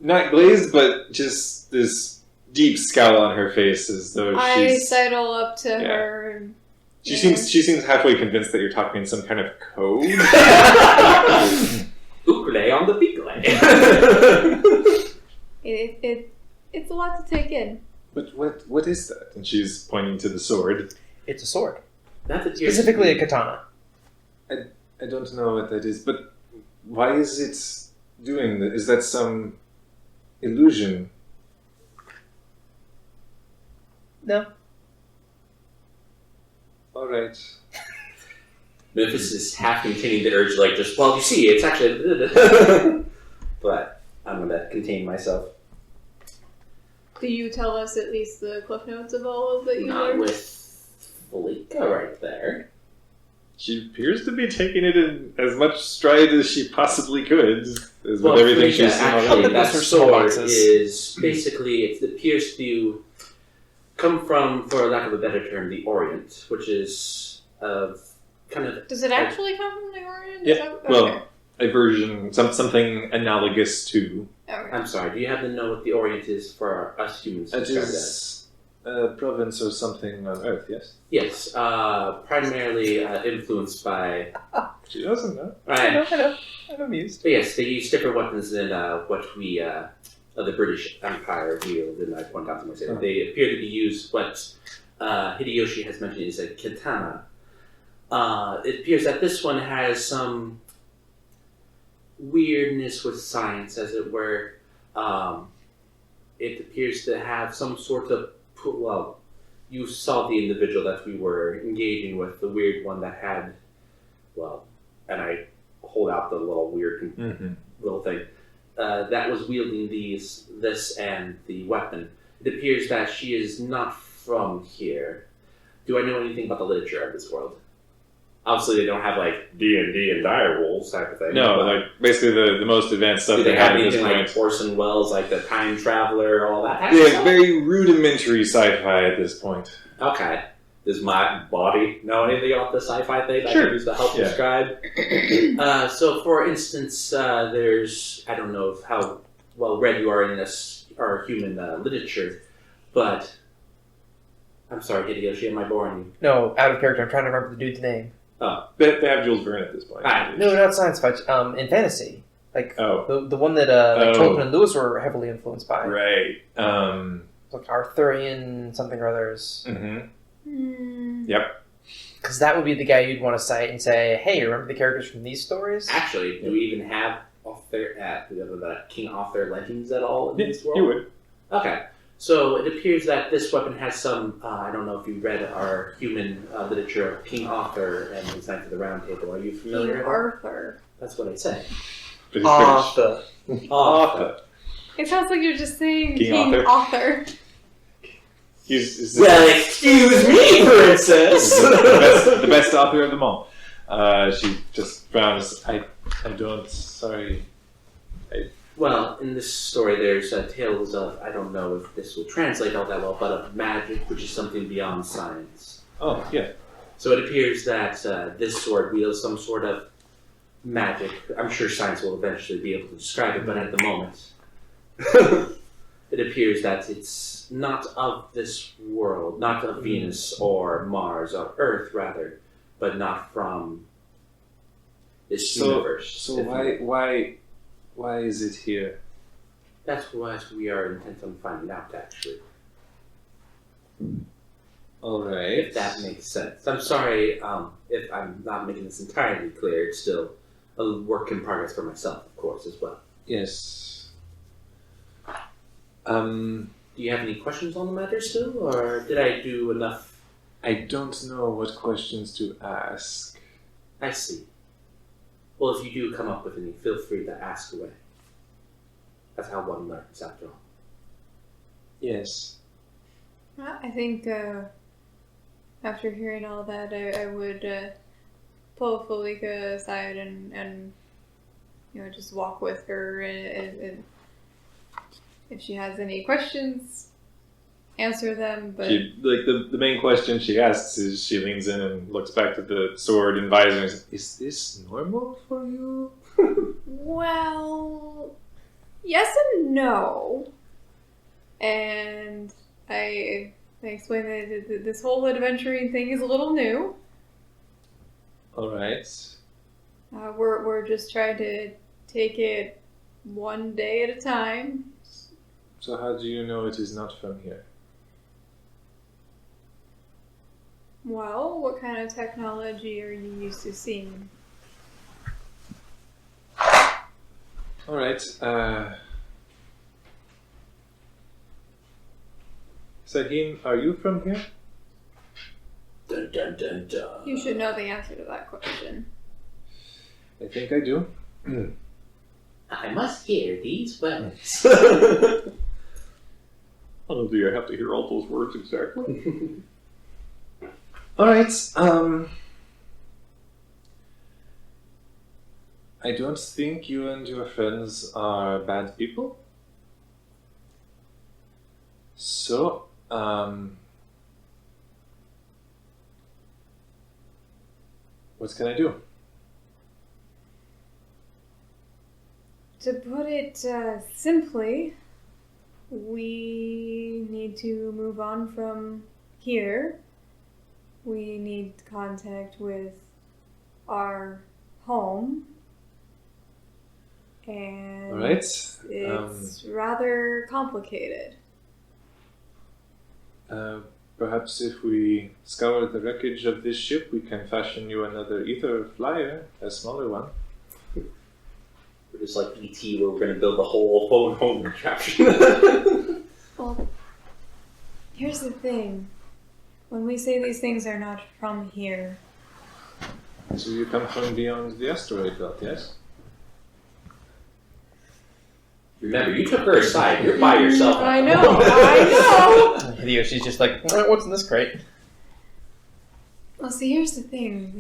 not glazed, but just this deep scowl on her face, as though
I
she's.
sidle up to her. And,
She seems halfway convinced that you're talking in some kind of code.
Ukule on the beagle.
It's a lot to take in.
But what is that? And she's pointing to the sword.
It's a sword.
That's a
Specifically a katana.
I don't know what that is, but why is it doing that? Is that some illusion?
No.
All right.
Memphis is half containing the urge, like, just, well, you see, it's actually. But I'm going to contain myself.
Do you tell us at least the cliff notes of all of that you
Not
learned?
with Felica right there.
She appears to be taking it in as much stride as she possibly could, as with
Well,
everything
Felica,
she's seen
actually,
already.
Those
that
are
sword
boxes.
is basically, it appears to come from, for lack of a better term, the Orient, which is kind of.
Does it actually come from the Orient?
Yeah,
Is that,
well-
okay.
A version, something analogous to.
Okay.
I'm sorry, do you happen to know what the Orient is for us humans? to
It
describe that?
is a province or something on Earth, yes?
Yes, primarily influenced by.
She doesn't know.
I
Right.
know. I'm amused.
But yes, they use different weapons than what we, the British Empire wield, and I point out to myself.
Oh.
They appear to be used what Hideyoshi has mentioned is a katana. It appears that this one has some weirdness with science, as it were. It appears to have some sort of, well, you saw the individual that we were engaging with, the weird one that had, well, and I hold out the little weird
Mm-hmm.
little thing, that was wielding this and the weapon. It appears that she is not from here. Do I know anything about the literature of this world? Obviously, they don't have like D&D and dire wolves type of thing.
No,
but
like basically the most advanced stuff
do they
they
have
have at this
anything like
point.
Orson Welles, like the Time Traveler, all that? Type of
Yeah,
stuff?
very rudimentary sci-fi at this point.
Okay. Does my body know anything about the sci-fi thing I
Sure.
can use to help
Yeah.
describe? So, for instance, there's, I don't know how well read you are in this or human literature, but I'm sorry, Hideyoshi, am I boring you?
No, out of character. I'm trying to remember the dude's name.
They have Jules Verne at this point.
Ah,
No, not science fiction. In fantasy. Like,
Oh,
the one that
Oh.
Tolkien and Lewis were heavily influenced by.
right.
Like Arthurian something or others.
Mm-hmm.
Hmm.
Because that would be the guy you'd want to cite and say, hey, remember the characters from these stories?
Actually, do we even have the King Arthur legends at all in
Yeah,
this world?
you would.
Okay. So it appears that this weapon has some, I don't know if you read our human literature of King Arthur and his Knights of the Round Table. Are you familiar
King
with that?
Arthur.
That's what I say.
But he's British.
Arthur.
It sounds like you're just saying
King
King
Arthur.
Arthur.
He's
Well, excuse me, princess!
the best author of them all. She just frowns. I don't. Sorry.
Well, in this story, there's tales of, I don't know if this will translate all that well, but of magic, which is something beyond science.
Oh yeah.
So it appears that this sword wields some sort of magic. I'm sure science will eventually be able to describe it, but at the moment, it appears that it's not of this world, not of Venus or Mars or Earth, rather, but not from this universe.
So
if you-
why is it here?
That's what we are intent on finding out, actually.
All right.
If that makes sense. I'm sorry if I'm not making this entirely clear. It's still a work in progress for myself, of course, as well.
Yes.
Do you have any questions on the matter still, or did I do enough?
I don't know what questions to ask.
I see. Well, if you do come up with any, feel free to ask away. That's how one learns, after all.
Yes.
I think after hearing all that, I would pull Felika aside and just walk with her, and if she has any questions, answer them. But
The main question she asks is, she leans in and looks back at the sword and visor and says, "Is this normal for you?"
well, yes and no. And I explain that this whole adventuring thing is a little new.
All right.
We're just trying to take it one day at a time.
So how do you know it is not from here?
Well, what kind of technology are you used to seeing?
All right. Sahin, are you from here?
Dun dun dun dun.
You should know the answer to that question.
I think I do.
I must hear these words.
Oh, do I have to hear all those words exactly? All right. I don't think you and your friends are bad people. So, what can I do?
To put it simply, we need to move on from here. We need contact with our home. And
All right.
it's rather complicated.
Perhaps if we scour the wreckage of this ship, we can fashion you another ether flyer, a smaller one.
We're just like E.T. where we're going to build the whole phone home contraption.
Well, here's the thing. When we say these things are not from here,
So you come from beyond the asteroid belt, yes?
Remember, you took her aside. You're by yourself.
I know.
Hideyoshi's just like, what's in this crate?
Well, see, here's the thing.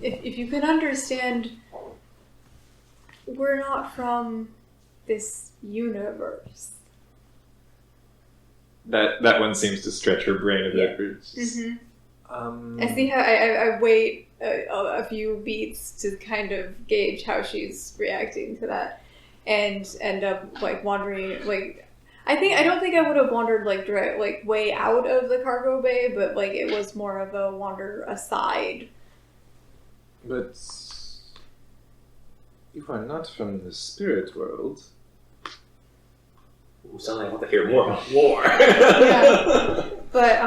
If you can understand, we're not from this universe.
That one seems to stretch her brain a bit.
I see how I wait a few beats to kind of gauge how she's reacting to that, and end up like wandering. Like, I don't think I would have wandered like direct, like way out of the cargo bay, but like it was more of a wander aside.
But you are not from the spirit world.
Ooh, sound like I want to hear more about war.
Yeah. But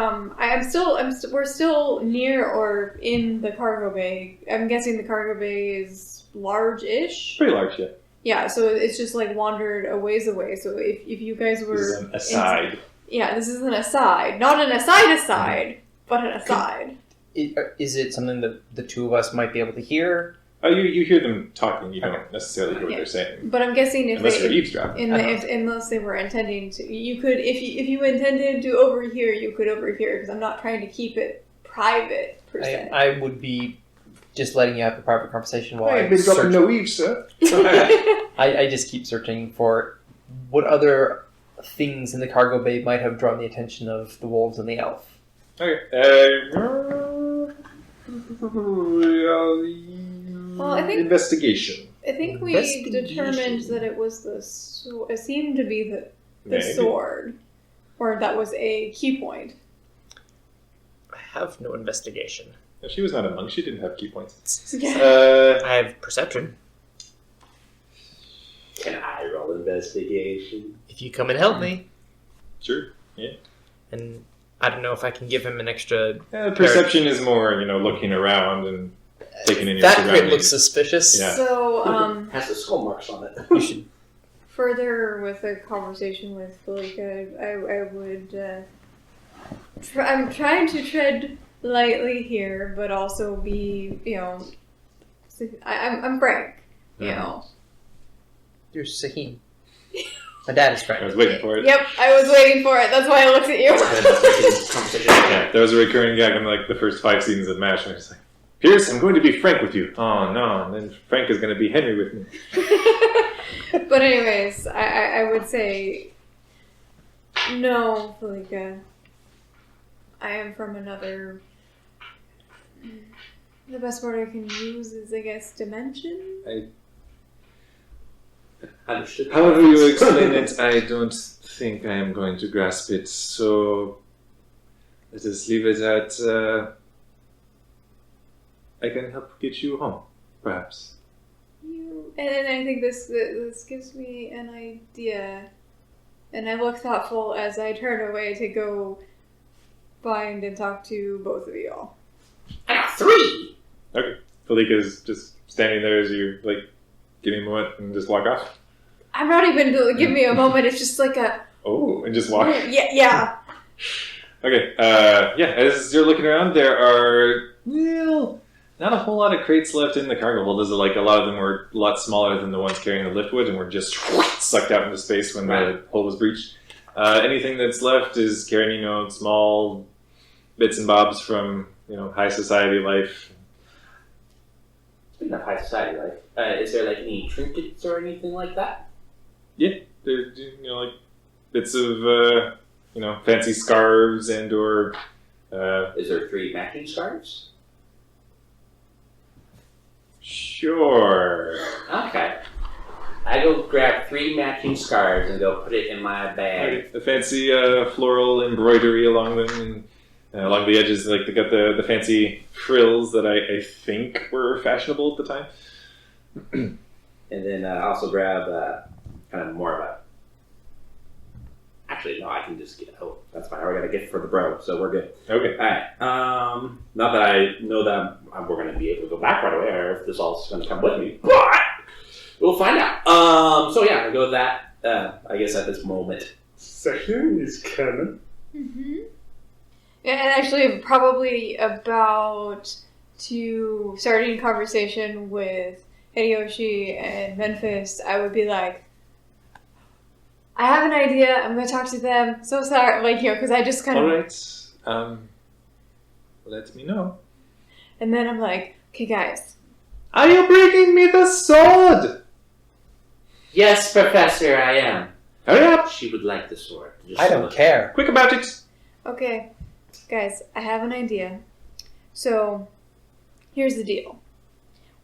we're still near or in the cargo bay. I'm guessing the cargo bay is large-ish.
Pretty large, yeah.
Yeah, so it's just like wandered a ways away. So if you guys were
This is an aside.
this is an aside, not an aside, but an aside.
Is it something that the two of us might be able to hear?
Oh, you hear them talking. You
Okay.
don't necessarily hear what
Yeah.
they're saying.
But I'm guessing
Unless you're eavesdropping.
unless they were intending to, you could if you intended to overhear, you could overhear because I'm not trying to keep it private per se.
I would be just letting you have a private conversation while
I've
I
been dropping
search.
no eaves, sir.
I just keep searching for what other things in the cargo bay might have drawn the attention of the wolves and the elf.
Okay.
Well, I think-
investigation.
I think we
Investigation.
determined that it was it seemed to be the
Maybe.
sword, or that was a key point.
I have no investigation.
She was not a monk. She didn't have key points.
Yeah.
I have perception.
Can I roll investigation?
If you come and help me,
Sure.
and I don't know if I can give him an extra.
Perception is more, looking around and taking in your
That crit
surroundings.
looks suspicious.
Yeah.
So,
Has the skull marks on it.
You should.
further with a conversation with Felika, I would. I'm trying to tread lightly here, but also be, I'm frank,
Mhm.
know.
You're Sahin. My dad is
I
Frank.
was waiting for it.
Yep, I was waiting for it. That's why I looked at you.
Go ahead and break this conversation.
Yeah, there was a recurring gag in like the first 5 seasons of MASH, and it's like, Pierce, I'm going to be Frank with you. Oh no, and then Frank is going to be Henry with me.
But anyways, I would say no, Felica. I am from another. The best word I can use is, I guess, dimension.
Understood.
However you explain it, I don't think I am going to grasp it. So let us leave it at. I can help get you home, perhaps.
And I think this gives me an idea. And I look thoughtful as I turn away to go find and talk to both of you all.
I got 3!
Okay. Felika's just standing there as you like give me a moment and just walk off.
I'm not even give me a moment. It's just like a
Oh, and just walk.
yeah.
Okay. Yeah. As you're looking around, there are not a whole lot of crates left in the cargo hold. There's like a lot of them were a lot smaller than the ones carrying the liftwood, and were just sucked out into space when the hole was breached. Anything that's left is carrying small bits and bobs from high society life.
Speaking of high society life, is there like any trinkets or anything like that?
Yeah, there's like bits of fancy scarves and or.
Is there 3 matching scarves?
Sure.
Okay. I go grab 3 matching scarves and go put it in my bag.
Okay. The fancy floral embroidery along them, and along the edges, like they got the fancy frills that I think were fashionable at the time.
And then I also grab kind of more of a. Actually, no, I can just get. Oh, that's fine. I already got a gift for the bro, so we're good.
Okay.
All right. Not that I know that we're going to be able to go back right away, or if this all's going to come with me, but we'll find out. So yeah, I go with that. I guess at this moment, session is coming.
Mm-hmm. Yeah, and actually, probably about to starting a conversation with Hideyoshi and Memphis, I would be like, I have an idea. I'm going to talk to them. So sorry, because I just kind of.
All right. Let me know.
And then I'm like, okay, guys.
Are you bringing me the sword?
Yes, Professor, I am.
Hurry up!
She would like the sword. Just
I don't care.
Quick about it.
Okay, guys, I have an idea. So, here's the deal.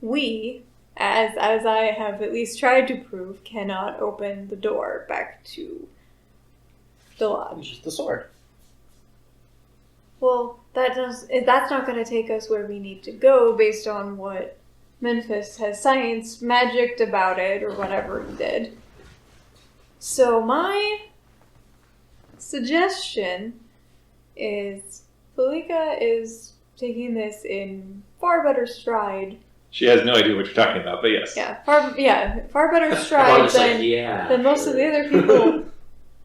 We, as I have at least tried to prove, cannot open the door back to the lodge.
Just the sword.
Well, that's not going to take us where we need to go based on what Memphis has science magicked about it or whatever he did. So my suggestion is Felica is taking this in far better stride.
She has no idea what you're talking about, but yes.
Far better stride than most of the other people.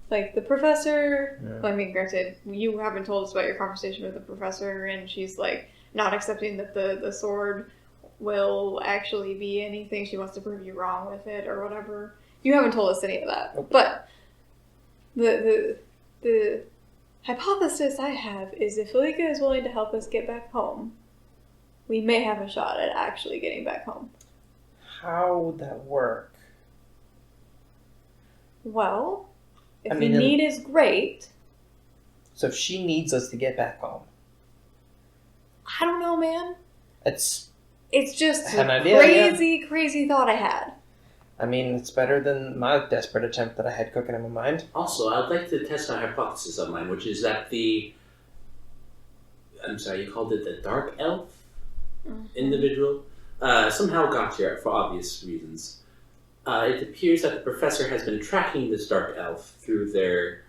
Like the professor,
Yeah.
well, I mean, granted, you haven't told us about your conversation with the professor, and she's like not accepting that the sword will actually be anything. She wants to prove you wrong with it or whatever. You haven't told us any of that.
Nope.
But the hypothesis I have is if Felica is willing to help us get back home, we may have a shot at actually getting back home.
How would that work?
Well, if
I mean,
the need is great,
So if she needs us to get back home,
I don't know, man.
it's
Just
An
a
idea,
crazy thought I had.
I mean, it's better than my desperate attempt that I had cooking in my mind.
Also, I'd like to test a hypothesis of mine, which is that I'm sorry, you called it the Dark Elf individual? Somehow got here for obvious reasons. It appears that the professor has been tracking this Dark Elf through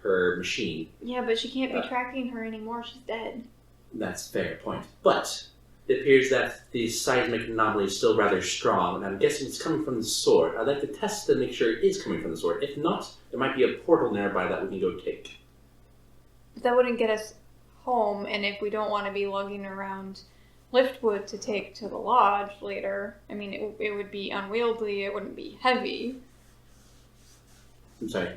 her machine.
Yeah, but she can't be tracking her anymore. She's dead.
That's a fair point. But it appears that the seismic anomaly is still rather strong, and I'm guessing it's coming from the sword. I'd like to test to make sure it is coming from the sword. If not, there might be a portal nearby that we can go take.
But that wouldn't get us home, and if we don't want to be lugging around liftwood to take to the lodge later, I mean, it would be unwieldy, it wouldn't be heavy.
I'm sorry,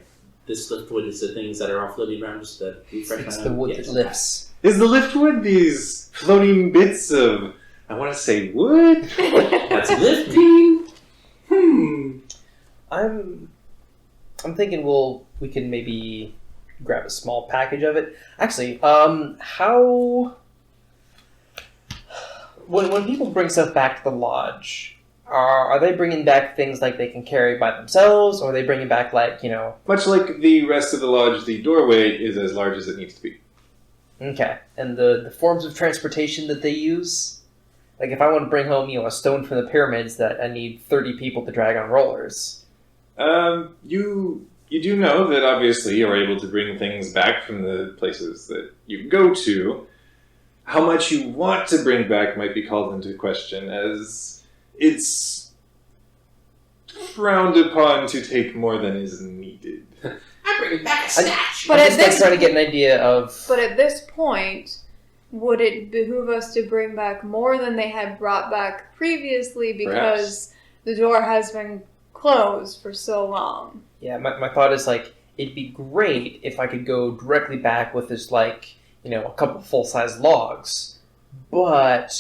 this liftwood is the things that are all floating around just to refresh
It's
my
the
mind?
wood
Yes.
that lifts.
Is the liftwood these floating bits of, I want to say wood?
That's lifting.
I'm thinking we can maybe grab a small package of it. Actually, how when people bring stuff back to the lodge, are they bringing back things like they can carry by themselves, or are they bringing back
Much like the rest of the lodge, the doorway is as large as it needs to be.
Okay, and the forms of transportation that they use? Like if I want to bring home, a stone from the pyramids that I need 30 people to drag on rollers.
You do know that obviously you're able to bring things back from the places that you go to. How much you want to bring back might be called into question, as it's frowned upon to take more than is needed.
I'm bringing back a statue.
But
I'm
at
just
this-
trying to get an idea of...
But at this point, would it behoove us to bring back more than they had brought back previously because the door has been closed for so long?
Yeah, my thought is it'd be great if I could go directly back with this a couple full-size logs, but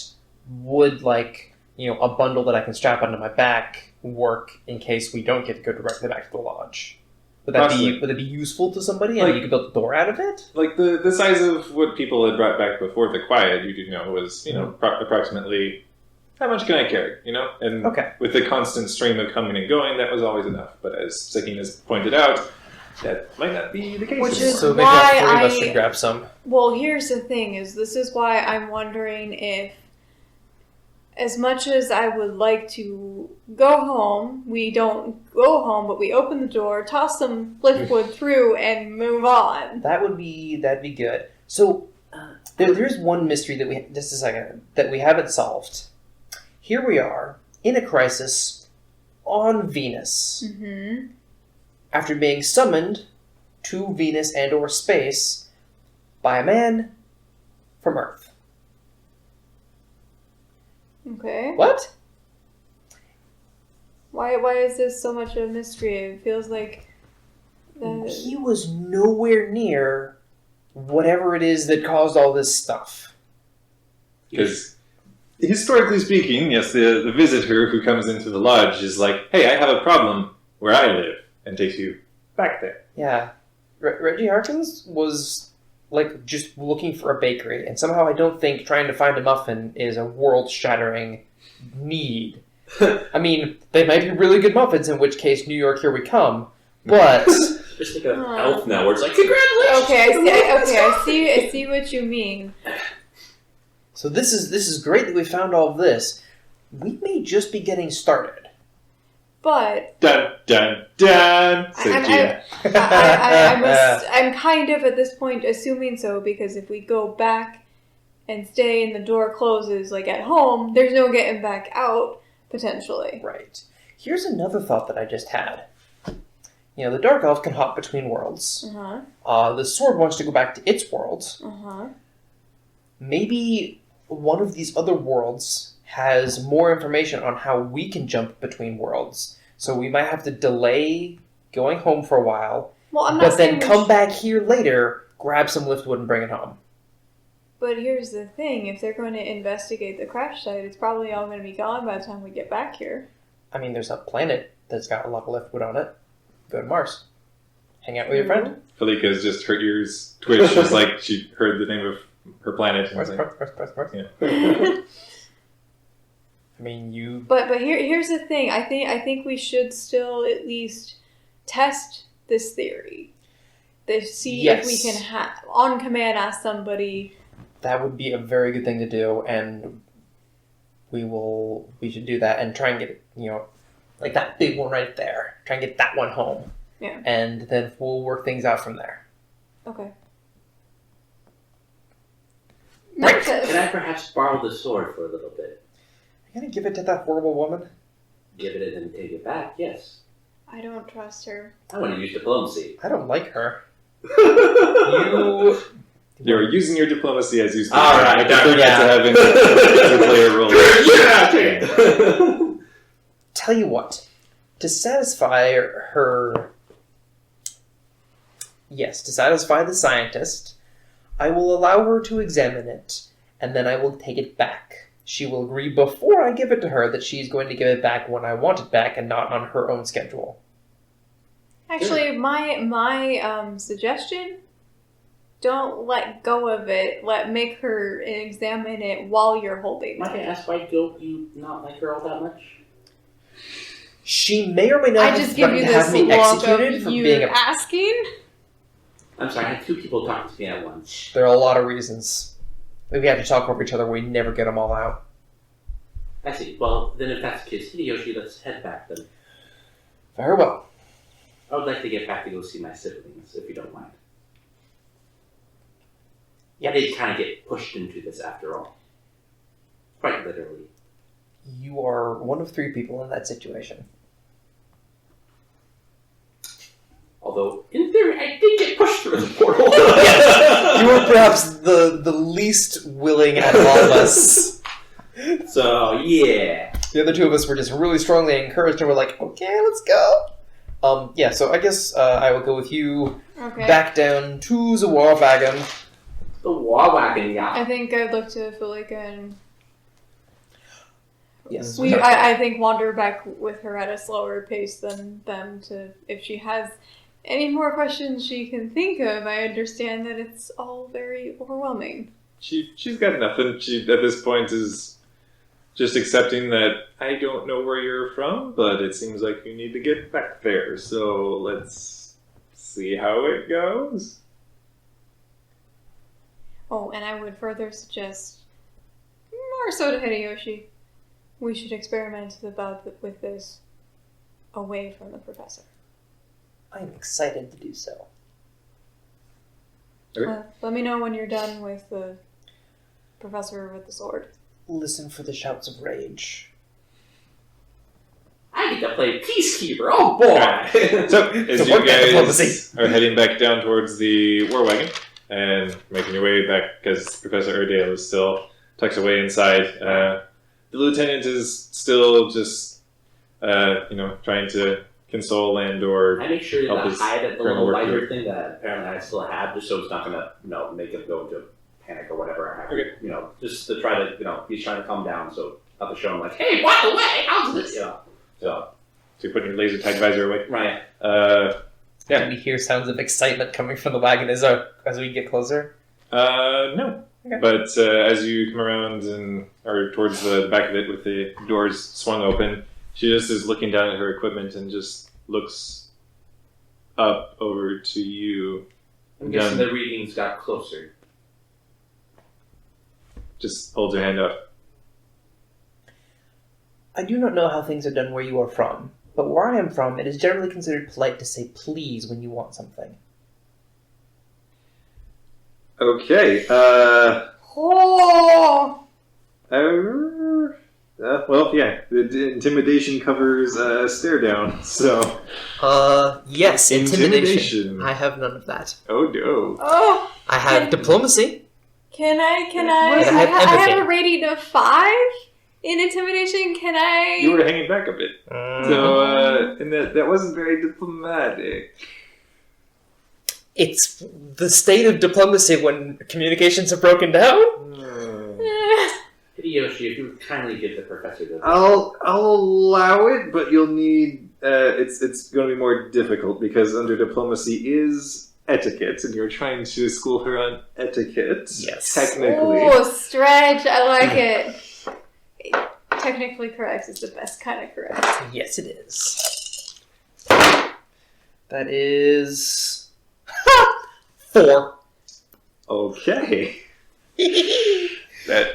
would a bundle that I can strap onto my back work in case we don't get to go directly back to the lodge? Would that be useful to somebody and you could build a door out of it?
Like the size of what people had brought back before the quiet, you do know, was approximately how much can I carry, And
Okay.
with the constant stream of coming and going, that was always enough. But as Sakina's pointed out, that might not be the case.
Which
anymore.
is
So maybe
why
all three of us
I-
should grab some.
Well, here's the thing: this is why I'm wondering if, as much as I would like to go home, we don't go home, but we open the door, toss some liftwood through, and move on.
That'd be good. So there's one mystery that we haven't solved. Here we are in a crisis on Venus
Mm-hmm.
after being summoned to Venus and/or space by a man from Earth.
Okay.
What?
Why is this so much of a mystery? It feels like
He was nowhere near whatever it is that caused all this stuff.
Because historically speaking, yes, the visitor who comes into the lodge is like, hey, I have a problem where I live, and takes you back there.
Yeah. Reggie Harkins was just looking for a bakery, and somehow I don't think trying to find a muffin is a world-shattering need. I mean, they might be really good muffins, in which case, New York, here we come, but...
Just think of Elf now, where it's like, congratulations!
Okay, I see what you mean.
So this is great that we found all of this. We may just be getting started.
But
Dun, dun, dun, said Gina.
I'm kind of at this point assuming so, because if we go back and stay and the door closes at home, there's no getting back out, potentially.
Right. Here's another thought that I just had. The Dark Elf can hop between worlds.
Uh-huh.
The Sword wants to go back to its world.
Uh-huh.
Maybe one of these other worlds has more information on how we can jump between worlds. So we might have to delay going home for a while,
Well, I'm not
but then
saying
come back here later, grab some liftwood and bring it home.
But here's the thing, if they're going to investigate the crash site, it's probably all going to be gone by the time we get back here.
I mean, there's a planet that's got a lot of liftwood on it. Go to Mars. Hang out with your friend.
Felika's just her ears twitched, just like she heard the name of her planet. And was
Mars,
like,
Mars, Mars, Mars.
yeah.
I mean, you...
But here's the thing. I think we should still at least test this theory. To see if we
Yes.
can on command ask somebody.
That would be a very good thing to do, and we should do that and try and get, that big one right there. Try and get that one home.
Yeah.
And then we'll work things out from there.
Okay.
Right.
Can I perhaps borrow the sword for a little bit?
You gonna give it to that horrible woman?
Give it and then take it back, yes.
I don't trust her.
I want to use diplomacy.
I don't like her.
you...
You're using your diplomacy as you speak.
All right,
I prefer
yeah.
not to have any player role.
Yeah,
Tell you what, to satisfy her Yes, to satisfy the scientist, I will allow her to examine it, and then I will take it back. She will agree before I give it to her that she's going to give it back when I want it back and not on her own schedule.
Actually, my suggestion: don't let go of it. Make her examine it while you're holding
Might I
it.
ask why don't you not like her all that much?
She may or may not
I
have
just give
threatened
you
to have
this
me
look
executed
of
for
you
being a...
asking.
I'm sorry, I had two people talking to me at once.
There are a lot of reasons. We have to talk over each other. We never get them all out.
I see. Well, then if that's the case, Hideyoshi, let's head back then.
Very well.
I would like to get back to go see my siblings, if you don't mind. Yeah, they kind of get pushed into this after all. Quite literally.
You are one of 3 people in that situation.
Although, in theory, I did get pushed through the portal.
You were perhaps the least willing out of all of us.
So, yeah.
The other 2 of us were just really strongly encouraged and we're like, okay, let's go. So I guess I will go with you
Okay.
back down to Zawarwagon.
The Wawagon
I
yacht.
think I'd look to Philika and
Yes.
I think wander back with her at a slower pace than them to if she has any more questions she can think of. I understand that it's all very overwhelming.
She's got nothing. She at this point is just accepting that I don't know where you're from, but it seems like you need to get back there. So let's see how it goes.
Oh, and I would further suggest, more so to Hideyoshi, we should experiment with this away from the professor.
I'm excited to do so.
Okay.
Let me know when you're done with the professor with the sword.
Listen for the shouts of rage.
I get to play Peacekeeper. Oh, boy.
So as
So
you
what kind of
guys
diplomacy?
are heading back down towards the war wagon and making your way back because Professor Erdale is still tucked away inside, the lieutenant is still just trying to console and or
I make sure
help
to
his
hide at the
colonel
little
work
lighter
through.
thing that apparently I still have, just so it's not gonna, make him go into panic or whatever.
Okay.
Just to try to, he's trying to calm down, so not to show him like, hey, by the way, how's this? So
So you're putting your laser tag visor away.
right.
Yeah.
Do we hear sounds of excitement coming from the wagon as we get closer?
No.
Okay.
But as you come around and or towards the back of it with the doors swung open, she just is looking down at her equipment and just looks up over to you.
I'm guessing
Done.
the readings got closer.
Just holds her hand up.
I do not know how things are done where you are from, but where I am from, it is generally considered polite to say please when you want something.
Okay.
Oh!
Well, yeah. The intimidation covers stare down. So
Yes, intimidation.
Intimidation.
I have none of that.
oh no.
Oh!
I have diplomacy.
Can I?
I have
I have
empathy.
a rating of 5 in intimidation. Can I?
You were hanging back a bit.
Mm.
So and that wasn't very diplomatic.
It's the state of diplomacy when communications have broken down.
Hideyoshi, if you would kindly give the professor the...
I'll allow it, but you'll need. It's going to be more difficult because under diplomacy is etiquette, and you're trying to school her on etiquette.
Yes.
Technically.
Oh, stretch! I like it. Technically correct is the best kind of correct.
Yes, it is. That is 4.
Okay. That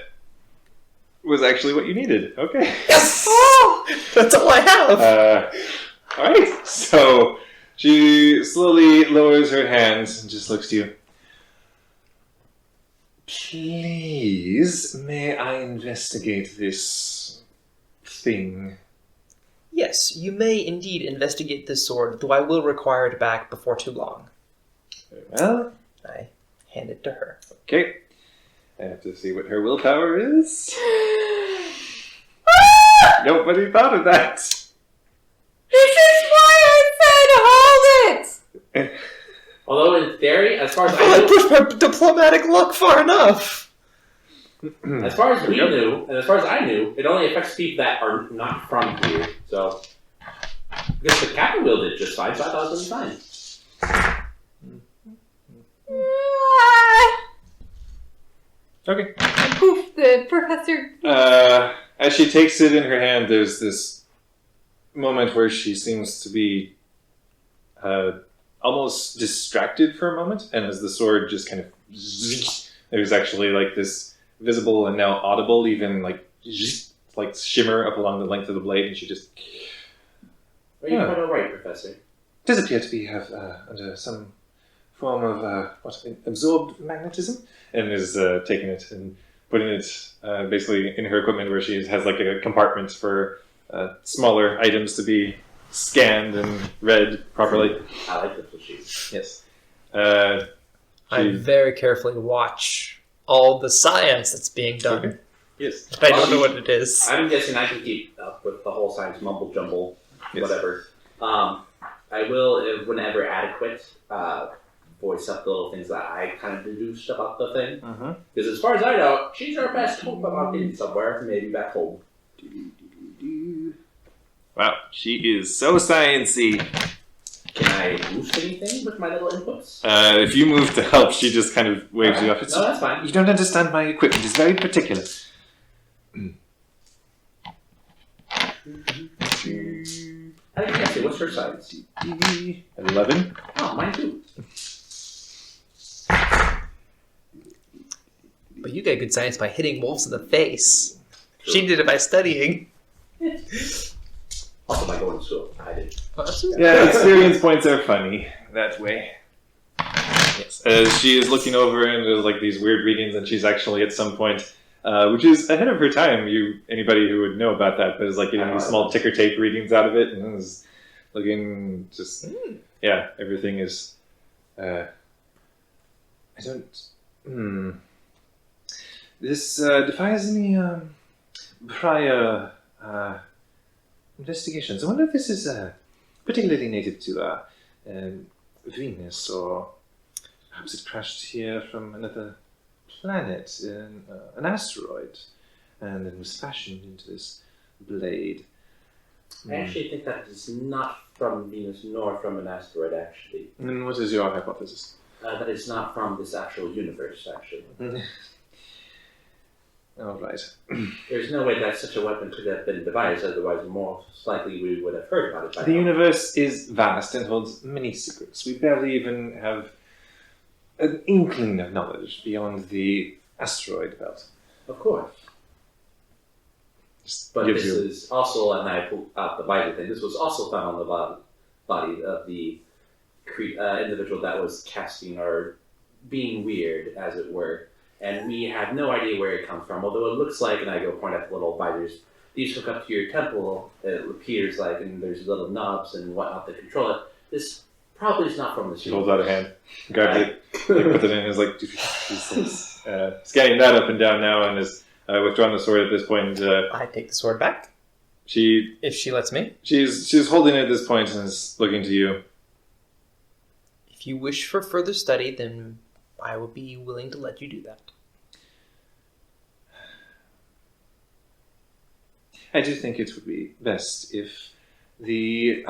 was actually what you needed. Okay.
Yes!
Oh!
That's all I have.
All right. So she slowly lowers her hands and just looks to you. Please, may I investigate this thing?
Yes, you may indeed investigate this sword, though I will require it back before too long.
Very well.
I hand it to her.
Okay. I have to see what her willpower is. Nobody thought of that.
This is why I said hold it!
Although in theory, as far as
I feel like
I
push my diplomatic luck far enough.
knew, as far as we knew, and as far as I knew, it only affects people that are not from here. So, I guess the captain wielded it just fine, so I thought it was fine.
Okay.
And poof, the professor.
As she takes it in her hand, there's this moment where she seems to be almost distracted for a moment, and as the sword just kind of, there's actually like this visible and now audible, even like shimmer up along the length of the blade, and she just
Are you quite alright, Professor?
does appear to be under some form of absorbed magnetism, and is taking it and putting it basically in her equipment, where she has like a compartment for smaller items to be scanned and read properly.
I like this machine.
Yes.
I very carefully watch all the science that's being done.
Okay. Yes.
But I don't know what it is.
I'm guessing I can keep up with the whole science mumble jumble,
Yes.
whatever. I will, whenever adequate, voice up the little things that I kind of deduced about the thing.
Uh-huh.
Because as far as I know, she's our best hope about getting somewhere, maybe back home.
Wow, she is so sciencey.
Can I boost anything with my little inputs?
If you move to help, she just kind of waves you off.
No, that's fine.
You don't understand my equipment. It's very particular.
I can't say, what's her size?
11.
Oh, mine too.
But you get good science by hitting wolves in the face. She did it by studying.
Also by going to school. I did.
Yeah, experience points are funny that way. Yes. As she is looking over and there's like these weird readings, and she's actually at some point, which is ahead of her time. Anybody who would know about that, but is like getting these small ticker tape readings out of it, and is looking just everything is. I don't. This defies any prior investigations. I wonder if this is particularly native to Venus, or perhaps it crashed here from another planet, an asteroid, and then was fashioned into this blade.
I actually think that is not from Venus nor from an asteroid, actually.
And what is your hypothesis?
That is not from this actual universe, actually.
All right.
There's no way that such a weapon could have been devised, otherwise most likely we would have heard about it by
The
now.
universe is vast and holds many secrets. We barely even have an inkling of knowledge beyond the asteroid belt.
Of course.
Just
But
gives
this
you-
is also, and I pulled out the Bible thing, this was also found on the body of the individual that was casting or being weird, as it were. And we have no idea where it comes from, although it looks like, and I go point at the little visors, these hook up to your temple, it appears like, and there's little knobs and whatnot that control it. This probably is not from this
She holds out a hand, grabs it, like, puts it in, and is like, he's scanning that up and down now, and is withdrawing the sword at this point.
I take the sword back,
She
if she lets me.
she's holding it at this point and is looking to you.
If you wish for further study, then I would be willing to let you do that.
I do think it would be best if the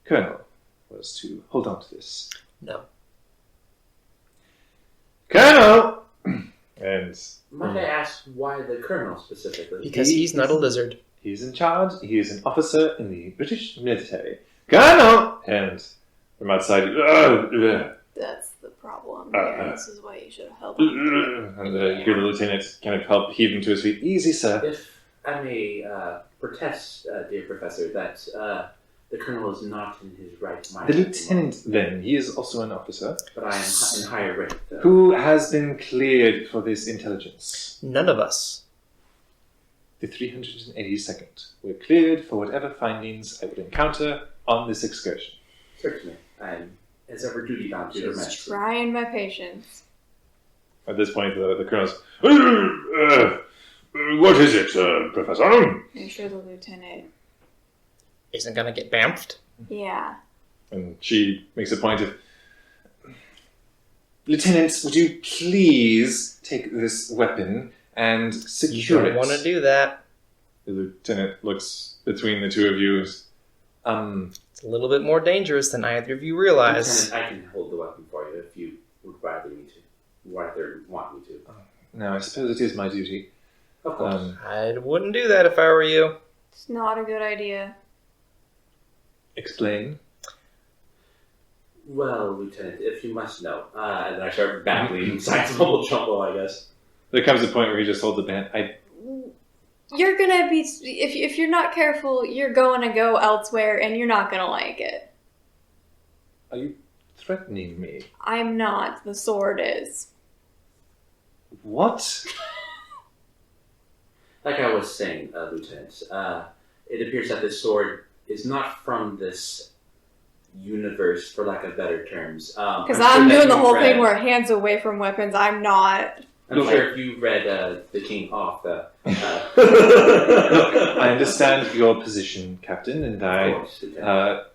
Colonel was to hold on to this.
No.
Colonel! And
Might I ask why the Colonel specifically?
Because he's not a lizard.
he's in charge. He is an officer in the British military. Colonel! And from outside,
That's the problem.
Uh,
Yeah, this is why you should have held on.
and you hear the lieutenant kind of help heave him to his feet. Easy, sir.
If I may protest, dear Professor, that the Colonel is not in his right mind.
The lieutenant, then, he is also an officer
But I am in higher rank, though.
who has been cleared for this intelligence.
None of us.
The 382nd were cleared for whatever findings I would encounter on this excursion.
Certainly. I am, as ever, duty bound to your
Just
majesty.
trying my patience.
At this point, the colonel's, what is it, Professor?
I'm sure the lieutenant.
Isn't gonna get bamfed.
Yeah.
And she makes a point of, Lieutenant, would you please take this weapon and
You
secure
don't
it?
want to do that.
The lieutenant looks between the two of you.
It's a little bit more dangerous than either of you realize.
Lieutenant, I can hold the weapon for you if you would rather want me to.
No, I suppose it is my duty.
Of course.
I wouldn't do that if I were you.
It's not a good idea.
Explain.
Well, Lieutenant, if you must know. And then I start battling science mumble jumble, I guess.
There comes a point where he just holds the band.
You're gonna be if you're not careful, you're going to go elsewhere, and you're not gonna like it.
Are you threatening me?
I'm not. The sword is.
What?
Like I was saying, Lieutenant, it appears that this sword is not from this universe, for lack of better terms.
Because I'm doing the whole thing where hands away from weapons. I'm not.
I'm sure if you read The King off,
I understand your position, Captain, and I
course, Lieutenant.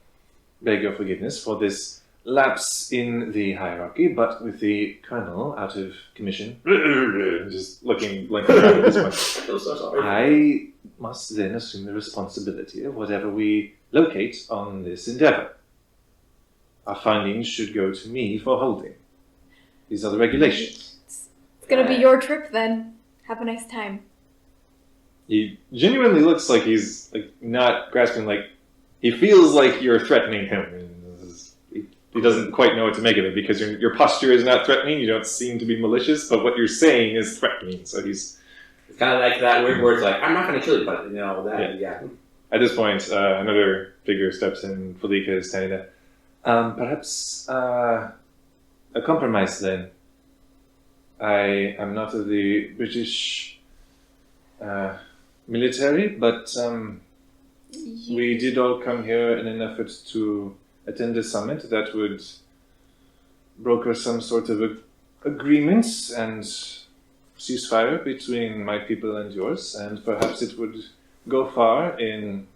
beg your forgiveness for this lapse in the hierarchy, but with the Colonel out of commission, just looking blankly around at this point,
I feel so sorry.
I must then assume the responsibility of whatever we locate on this endeavor. Our findings should go to me for holding. These are the regulations.
It's gonna be your trip then. Have a nice time.
He genuinely looks like he's not grasping. He feels like you're threatening him. He doesn't quite know what to make of it because your posture is not threatening. You don't seem to be malicious, but what you're saying is threatening. So he's
It's kind of like that weird words like, I'm not going to kill you, but, yeah.
at this point. Another figure steps in. Felica is standing there. Perhaps a compromise then. I am not of the British military, but we did all come here in an effort to attend a summit that would broker some sort of agreement and ceasefire between my people and yours, and perhaps it would go far in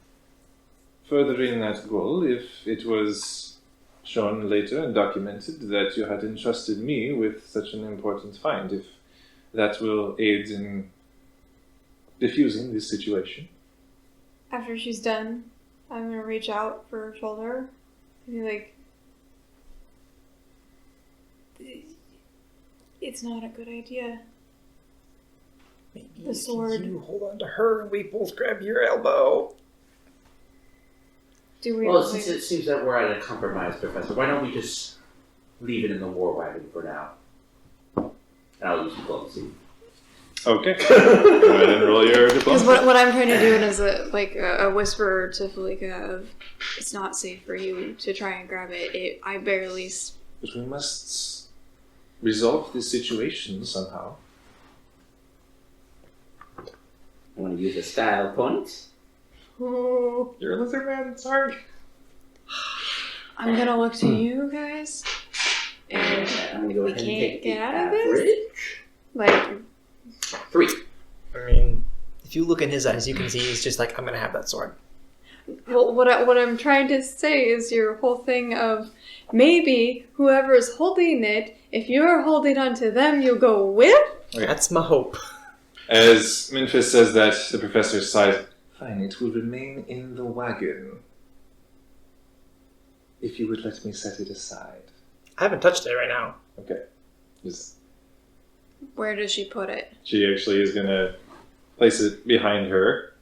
furthering that goal if it was shown later and documented that you had entrusted me with such an important find, if that will aid in diffusing this situation.
After she's done, I'm gonna reach out for her shoulder and be like, it's not a good idea. The sword.
You hold on to her and we both grab your elbow.
Do we
Well,
really-
since it seems that we're at a compromise, Professor, why don't we just leave it in the war wagon for now? And I'll use diplomacy.
Okay. Go ahead and roll your
Because
diplomacy.
what I'm trying to do is a whisper to Felica of, it's not safe for you to try and grab it. I barely...
But we must resolve this situation somehow.
I want to use a style point.
Oh,
You're a lizard man, sorry.
I'm gonna look to you guys.
And I'm going to go
We
ahead and
can't
take
get
the
out of this?
average.
Like,
3.
I mean, if you look in his eyes, you can see he's just like, I'm gonna have that sword.
well, what I'm trying to say is your whole thing of maybe whoever is holding it, if you're holding onto them, you'll go with.
Okay.
That's my hope.
As Memphis says that, the professor sighs. Fine, it will remain in the wagon. If you would let me set it aside.
I haven't touched it right now.
Okay. Just,
Where does she put it?
she actually is going to place it behind her,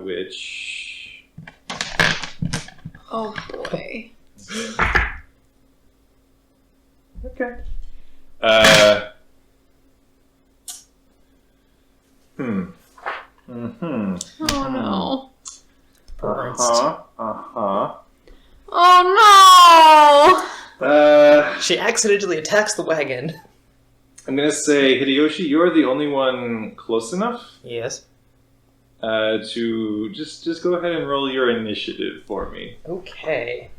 which...
Oh boy.
Okay. Mm-hmm.
Oh no.
Uh-huh.
Oh no!
She accidentally attacks the wagon.
I'm going to say, Hideyoshi, you're the only one close enough
Yes.
to just go ahead and roll your initiative for me.
Okay.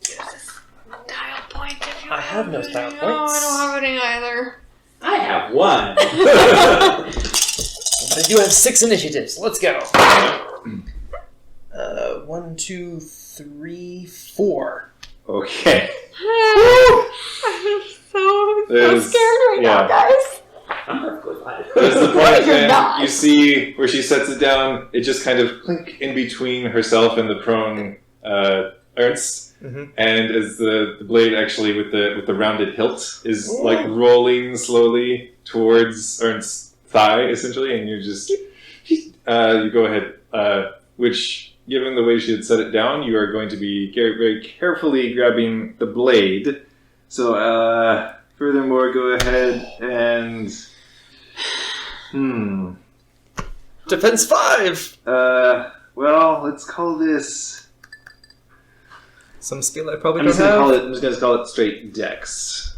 Style point if you
I have no style
No,
points.
I don't have any either.
I have 1.
But I do have 6 initiatives. Let's go. 1, 2, 3, 4.
Okay.
I'm so
There's-
scared right
yeah.
now, guys.
I'm perfectly fine.
There's the point
You're
when
not.
you see where she sets it down, it just kind of clink in between herself and the prone Ernst.
Mhm.
And as the blade actually with the rounded hilt is
Ooh.
like rolling slowly towards Ernst's thigh, essentially, and you just you go ahead. Which, given the way she had set it down, you are going to be very, very carefully grabbing the blade. So, furthermore, go ahead and
Defense 5!
well, let's call this.
Some skill I probably
I'm
don't
just gonna
have.
call it. I'm just gonna call it straight Dex.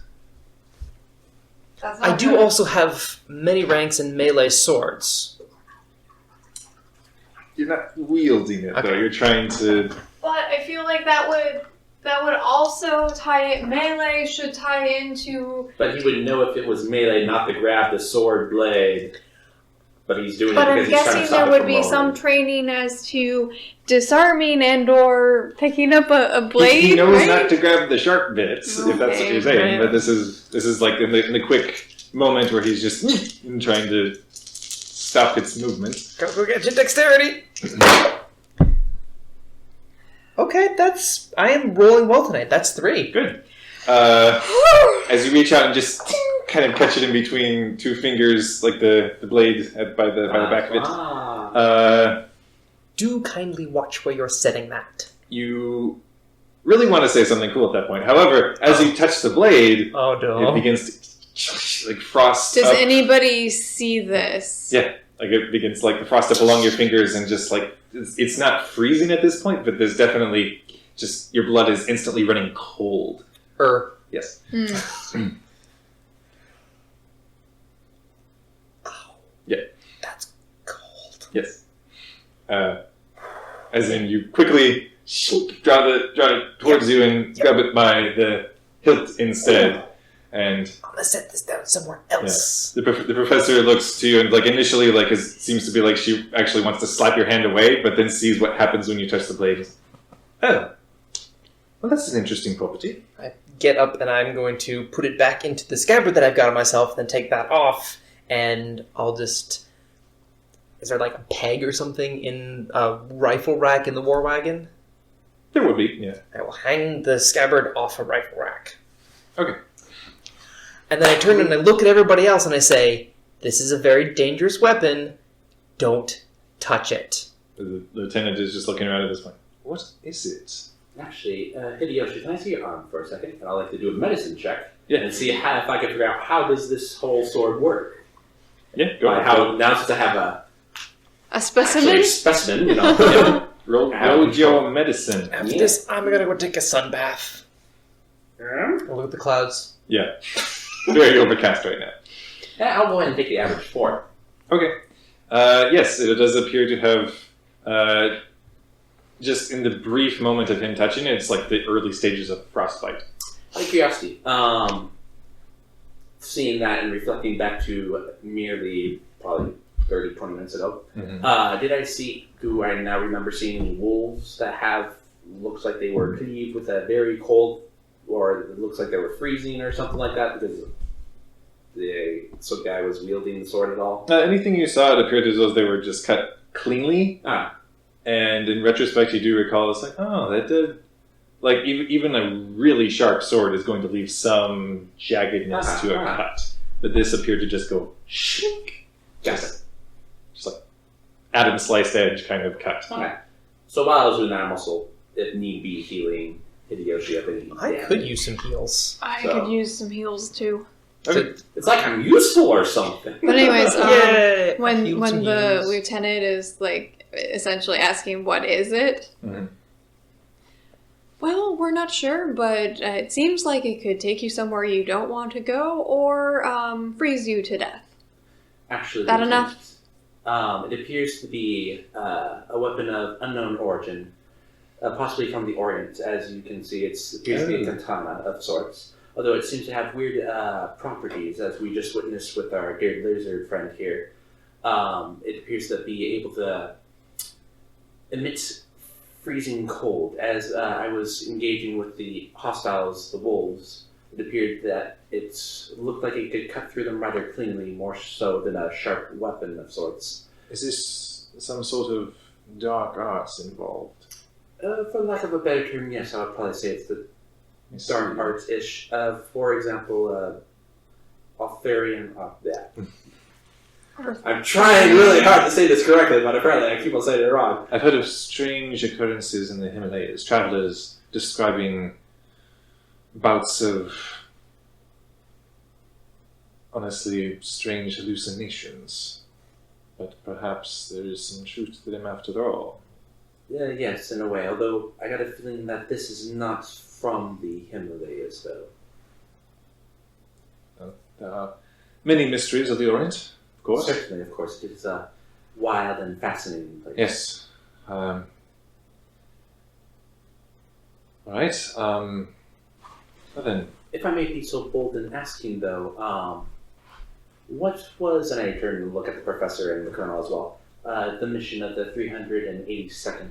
That's
I
not
do
good.
also have many ranks in melee swords.
You're not wielding it though.
Okay.
You're trying to.
But I feel like that would also tie melee should tie into.
But he would know if it was melee not to grab the sword blade. But he's doing
But
it
I'm
because he's trying to
guessing
stop
there
it
would
from
be
rolling.
some training as to disarming and/or picking up a blade.
He knows
right?
not to grab the sharp bits, if that's what
Okay.
you're saying.
Right.
But this is like in the quick moment where he's just trying to stop its movement.
Go get your dexterity! Okay, I am rolling well tonight. That's 3.
Good. As you reach out and just kind of catch it in between two fingers, like the blade by the back of it.
Ah.
Do kindly watch where you're setting that.
You really want to say something cool at that point. However, as you touch the blade,
Oh
it begins to like frost
Does
up.
anybody see this?
Yeah, like it begins like to frost up along your fingers and just like it's not freezing at this point, but there's definitely just your blood is instantly running cold. Yes.
Hmm.
That's cold.
Yes. As in, you quickly draw it towards you and grab it by the hilt instead. And
I'm gonna set this down somewhere else.
the professor looks to you and, like, initially, like, seems to be like she actually wants to slap your hand away, but then sees what happens when you touch the blade. Oh. Well, that's an interesting property.
I get up and I'm going to put it back into the scabbard that I've got on myself, then take that off, and I'll just... Is there like a peg or something in a rifle rack in the war wagon?
There would be, yeah.
I will hang the scabbard off a rifle rack.
Okay.
And then I turn and I look at everybody else and I say, this is a very dangerous weapon. Don't touch it.
The lieutenant is just looking around at this point. What is it?
Actually, Hideyoshi, can I see your arm for a second? And I'd like to do a medicine check.
Yeah.
And see if I can figure out how does this whole sword work.
Yeah, go ahead.
How now since I have
A
actually
specimen?
a specimen, you know.
Roll
Ow.
your medicine.
After
Yeah.
this, I'm gonna go take a sun bath. I'll look at the clouds.
Yeah. Very overcast right now.
Yeah, I'll go ahead and take the average 4.
Okay. Yes, it does appear to have, just in the brief moment of him touching it, it's like the early stages of frostbite.
Out of curiosity, seeing that and reflecting back to merely probably 30, 20 minutes ago, do I now remember seeing wolves that looks like they were cleaved with a very cold, or it looks like they were freezing or something like that because some guy was wielding the sword at all?
Anything you saw, it appeared as though they were just cut cleanly.
Ah.
And in retrospect, you do recall, it's like, oh, that did... Like, even a really sharp sword is going to leave some jaggedness to a cut. But this appeared to just go, shink. Just like atom sliced edge kind of cut.
Okay. So while I was doing that, I'm also, if need be, healing Hideyoshi up any
I
damage.
could use some heals.
I
So-
could use some heals too.
Okay.
It's like I'm useful or something.
But anyways,
Yay!
when
Heals
when
and
the
heals.
lieutenant is like essentially asking what is it,
Mhm.
well, we're not sure, but it seems like it could take you somewhere you don't want to go or freeze you to death.
Actually,
That
Lieutenant, it appears to be a weapon of unknown origin, possibly from the Orient. As you can see, it appears to be a katana of sorts, although it seems to have weird properties, as we just witnessed with our dear lizard friend here. It appears to be able to emit freezing cold. As I was engaging with the hostiles, the wolves, it appeared that it looked like it could cut through them rather cleanly, more so than a sharp weapon of sorts.
Is this some sort of dark arts involved?
For lack of a better term, yes, I would probably say it's the dark arts-ish. For example, Arthurian... I'm trying really hard to say this correctly, but apparently I keep on saying it wrong.
I've heard of strange occurrences in the Himalayas, travelers describing bouts of, honestly, strange hallucinations. But perhaps there is some truth to them after all.
Yes, in a way, although I got a feeling that this is not from the Himalayas, though.
There are many mysteries of the Orient, of course.
Certainly, of course. It is a wild and fascinating place.
Yes. All right. Well then,
If I may be so bold in asking, though, what was, and I turn and look at the professor and the colonel as well, the mission of the 382nd?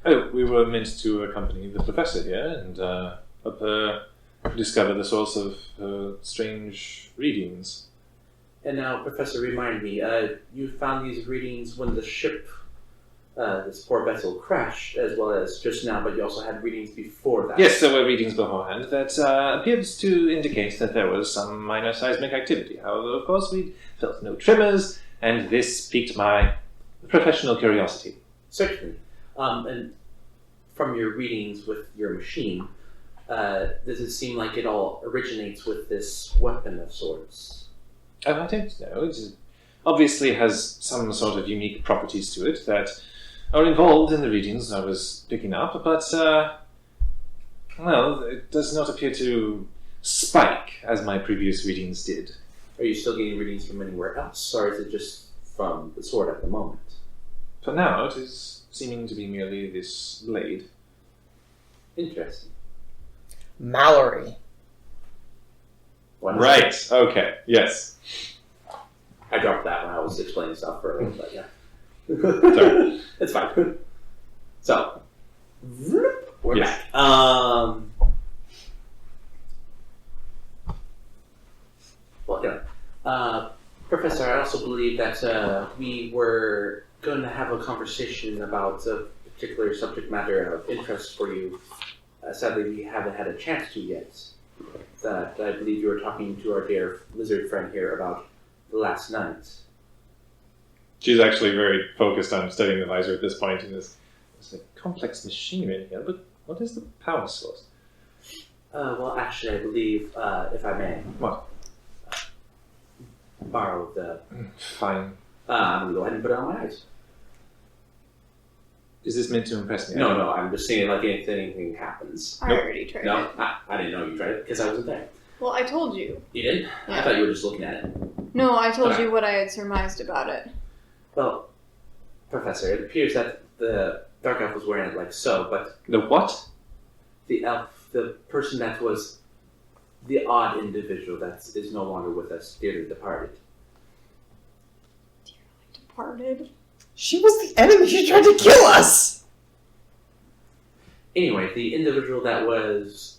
oh, we were meant to accompany the professor here and help her discover the source of strange readings.
And now, Professor, remind me, you found these readings when the ship, this poor vessel, crashed, as well as just now, but you also had readings before that.
Yes, there were readings beforehand that appeared to indicate that there was some minor seismic activity. However, of course, we felt no tremors, and this piqued my professional curiosity.
Certainly. And from your readings with your machine, does it seem like it all originates with this weapon of sorts?
Oh, I don't know. It obviously has some sort of unique properties to it that are involved in the readings I was picking up, but, well, it does not appear to spike as my previous readings did.
Are you still getting readings from anywhere else, or is it just from the sword at the moment?
For now, it is seeming to be merely this blade.
Interesting.
Mallory.
Right, okay, yes.
I dropped that when I was explaining stuff earlier, but yeah.
Sorry.
It's fine. So, we're
Yes.
back. Well, yeah. Professor, I also believe that we were going to have a conversation about a particular subject matter of interest for you. Sadly, we haven't had a chance to yet. That I believe you were talking to our dear lizard friend here about last night.
She's actually very focused on studying the visor at this point, and there's a complex machinery in here, but what is the power source?
Well, actually, I believe, if I may.
What?
Borrow the...
Fine.
I'm going to go ahead and put it on my eyes.
Is this meant to impress me?
No, I'm just saying like if anything happens.
I
Nope.
already tried
No,
it.
I didn't know you tried it because I wasn't there.
Well, I told you.
You did? I
Yeah.
thought you were just looking at it.
No, I told
Okay.
you what I had surmised about it.
Well, Professor, it appears that the Dark Elf was wearing it like so, but
The what?
the elf, the person that was the odd individual that is no longer with us, dearly departed.
Departed.
She was the enemy. She tried to kill us.
Anyway, the individual that was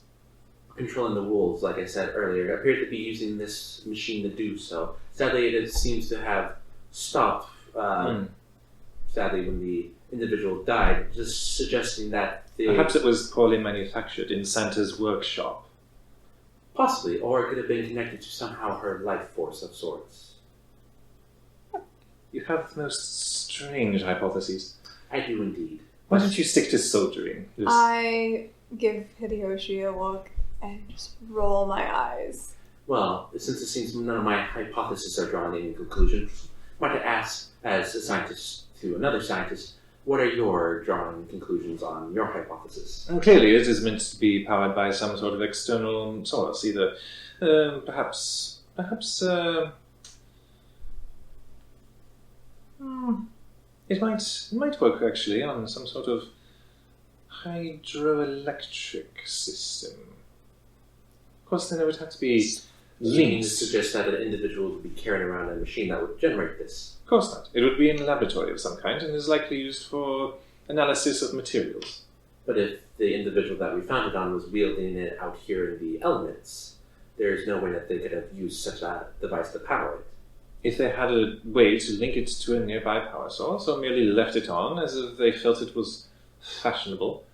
controlling the wolves, like I said earlier, appeared to be using this machine to do so. Sadly, it seems to have stopped, sadly, when the individual died, just suggesting that the...
Perhaps it was poorly manufactured in Santa's workshop.
Possibly, or it could have been connected to somehow her life force of sorts.
You have the most strange hypotheses.
I do indeed.
Why don't you stick to soldiering? Just-
I give Hideyoshi a look and just roll my eyes.
Well, since it seems none of my hypotheses are drawing any conclusion, I want to ask, as a scientist to another scientist, what are your drawing conclusions on your hypothesis?
And clearly, it is meant to be powered by some sort of external source, either perhaps. It might work actually on some sort of hydroelectric system. Of course, then it would have to be
Meaning to
linked.
suggest that an individual would be carrying around a machine that would generate this.
Of course not. It would be in a laboratory of some kind and is likely used for analysis of materials.
But if the individual that we found it on was wielding it out here in the elements, there's no way that they could have used such a device to power it.
If they had a way to link it to a nearby power source, or merely left it on as if they felt it was fashionable.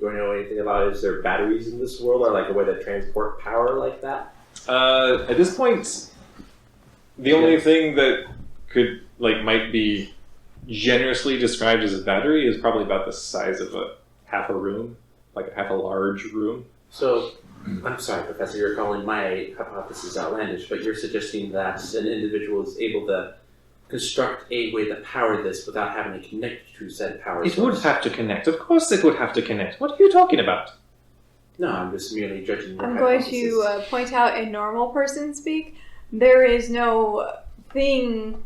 Do I know anything about, is there batteries in this world, or like a way to transport power like that?
At this point, the only thing that might be generously described as a battery is probably about the size of half a room, like half a large room.
So, I'm sorry, Professor, you're calling my hypothesis outlandish, but you're suggesting that an individual is able to construct a way to power this without having to connect to said power
It
source.
would have to connect. Of course it would have to connect. What are you talking about?
No, I'm just merely judging your
I'm going
hypothesis.
to point out in normal person speak, there is no thing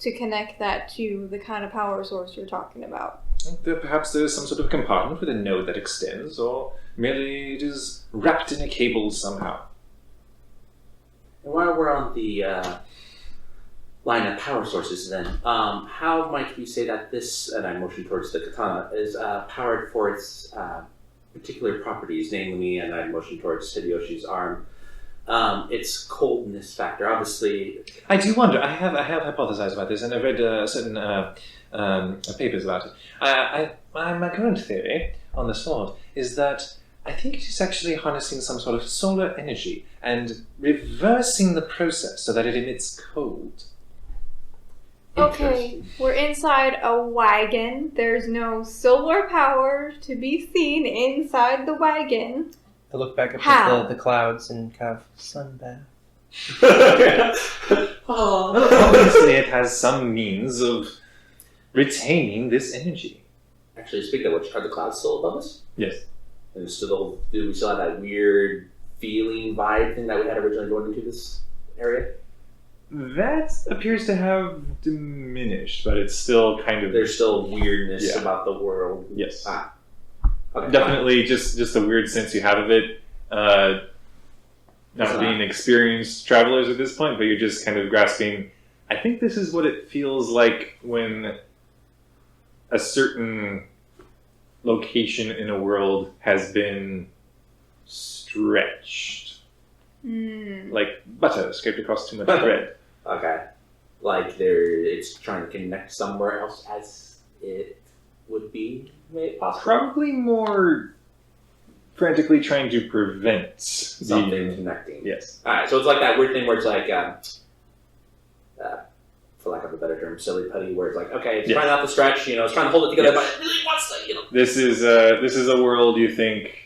to connect that to the kind of power source you're talking about.
Perhaps there is some sort of compartment with a node that extends, or merely it is wrapped in a cable somehow.
And while we're on the line of power sources then, how might we say that this, and I motion towards the katana, is powered for its particular properties, namely, and I motion towards Hideyoshi's arm, its coldness factor. Obviously,
I do wonder. I have hypothesized about this, and I've read certain papers about it. My current theory on the sword is that I think it is actually harnessing some sort of solar energy and reversing the process so that it emits cold.
Okay, we're inside a wagon. There's no solar power to be seen inside the wagon.
I look back up
How?
at the clouds and kind of sunbath.
Obviously, it has some means of retaining this energy.
Actually, speaking of which, are the clouds still above us?
Yes.
And still, do we still have that weird feeling vibe thing that we had originally going into this area?
That appears to have diminished, but it's still kind of...
There's still weirdness
Yeah.
about the world.
Yes.
Okay,
Definitely just a weird sense you have of it. Not being experienced travelers at this point, but you're just kind of grasping, I think this is what it feels like when a certain location in a world has been stretched. Like butter scraped across too much bread.
Okay. Like it's trying to connect somewhere else as it would be made possible.
Probably more frantically trying to prevent
Something connecting.
Yes.
Alright, so it's like that weird thing where it's like, for lack of a better term, silly putty, where it's like, okay, it's trying not to stretch, it's trying to hold it together, but it really wants to,
This is a world you think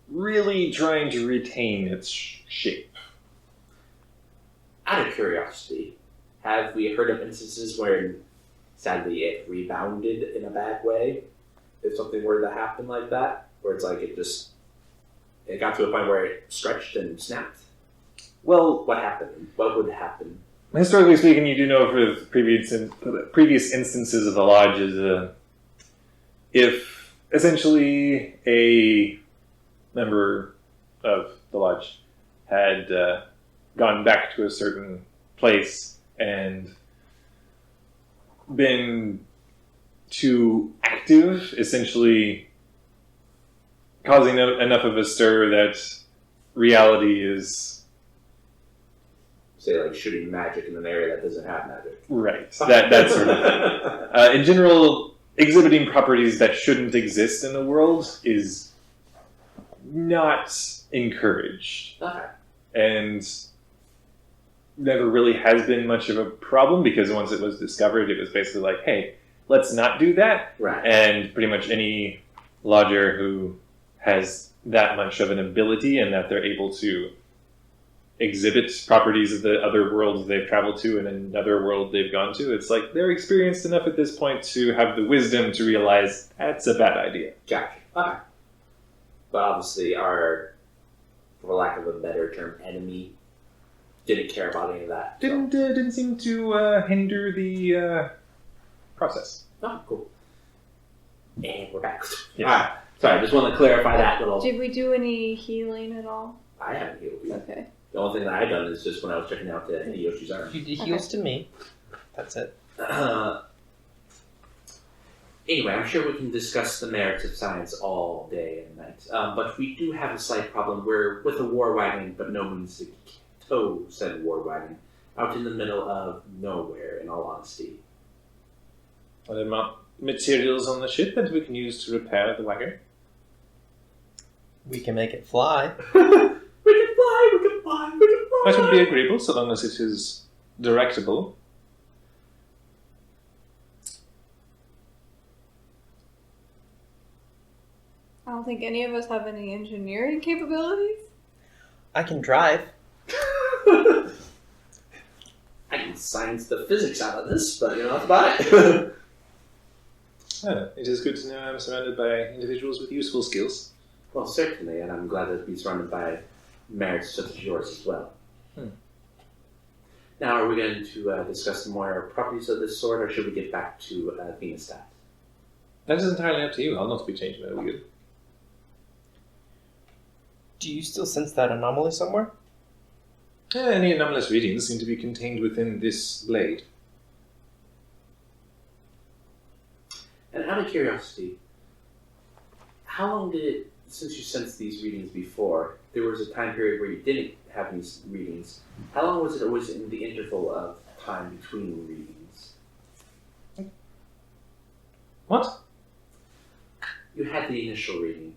really trying to retain its shape.
Out of curiosity, have we heard of instances where, sadly, it rebounded in a bad way? If something were to happen like that, where it's like it got to a point where it stretched and snapped?
Well,
What happened? What would happen?
historically speaking, you do know for the previous instances of the lodge is if essentially a member of the lodge had gone back to a certain place and been too active, essentially causing enough of a stir that reality is
Say, like, shooting magic in an area that doesn't have magic.
right. That sort of thing. In general, exhibiting properties that shouldn't exist in the world is not encouraged.
Okay.
And never really has been much of a problem because once it was discovered, it was basically like, hey, let's not do that.
Right.
And pretty much any lodger who has that much of an ability and that they're able to exhibit properties of the other worlds they've traveled to and another world they've gone to, it's like they're experienced enough at this point to have the wisdom to realize that's a bad idea.
Gotcha. Okay. But obviously our, for lack of a better term, enemy didn't care about any of that. So.
Didn't seem to hinder the process.
Oh, cool. And we're back.
Yes.
Alright. Sorry, just wanted to clarify that little...
Did we do any healing at all?
I haven't healed you.
Okay.
The only thing that I've done is just when I was checking out Yoshi's arm.
He heals to me. That's it.
Anyway, I'm sure we can discuss the merits of science all day and night. But we do have a slight problem. We're with a war wagon, but no means to tow said war wagon out in the middle of nowhere, in all honesty.
Are there materials on the ship that we can use to repair the wagon?
We can make it fly.
We can fly, we can fly, we can fly!
That would be agreeable, so long as it is directable.
I don't think any of us have any engineering capabilities.
I can drive.
I can science the physics out of this, but that's about it.
It is good to know I'm surrounded by individuals with useful skills.
Well, certainly, and I'm glad to be surrounded by merits such as yours as well. Now, are we going to discuss more properties of this sort, or should we get back to Venustat?
That is entirely up to you. I'll not be changing my wheel.
Do you still sense that anomaly somewhere?
Any anomalous readings seem to be contained within this blade.
And out of curiosity, how long did it, since you sensed these readings before, there was a time period where you didn't have these readings, how long was it in the interval of time between readings?
What?
You had the initial reading,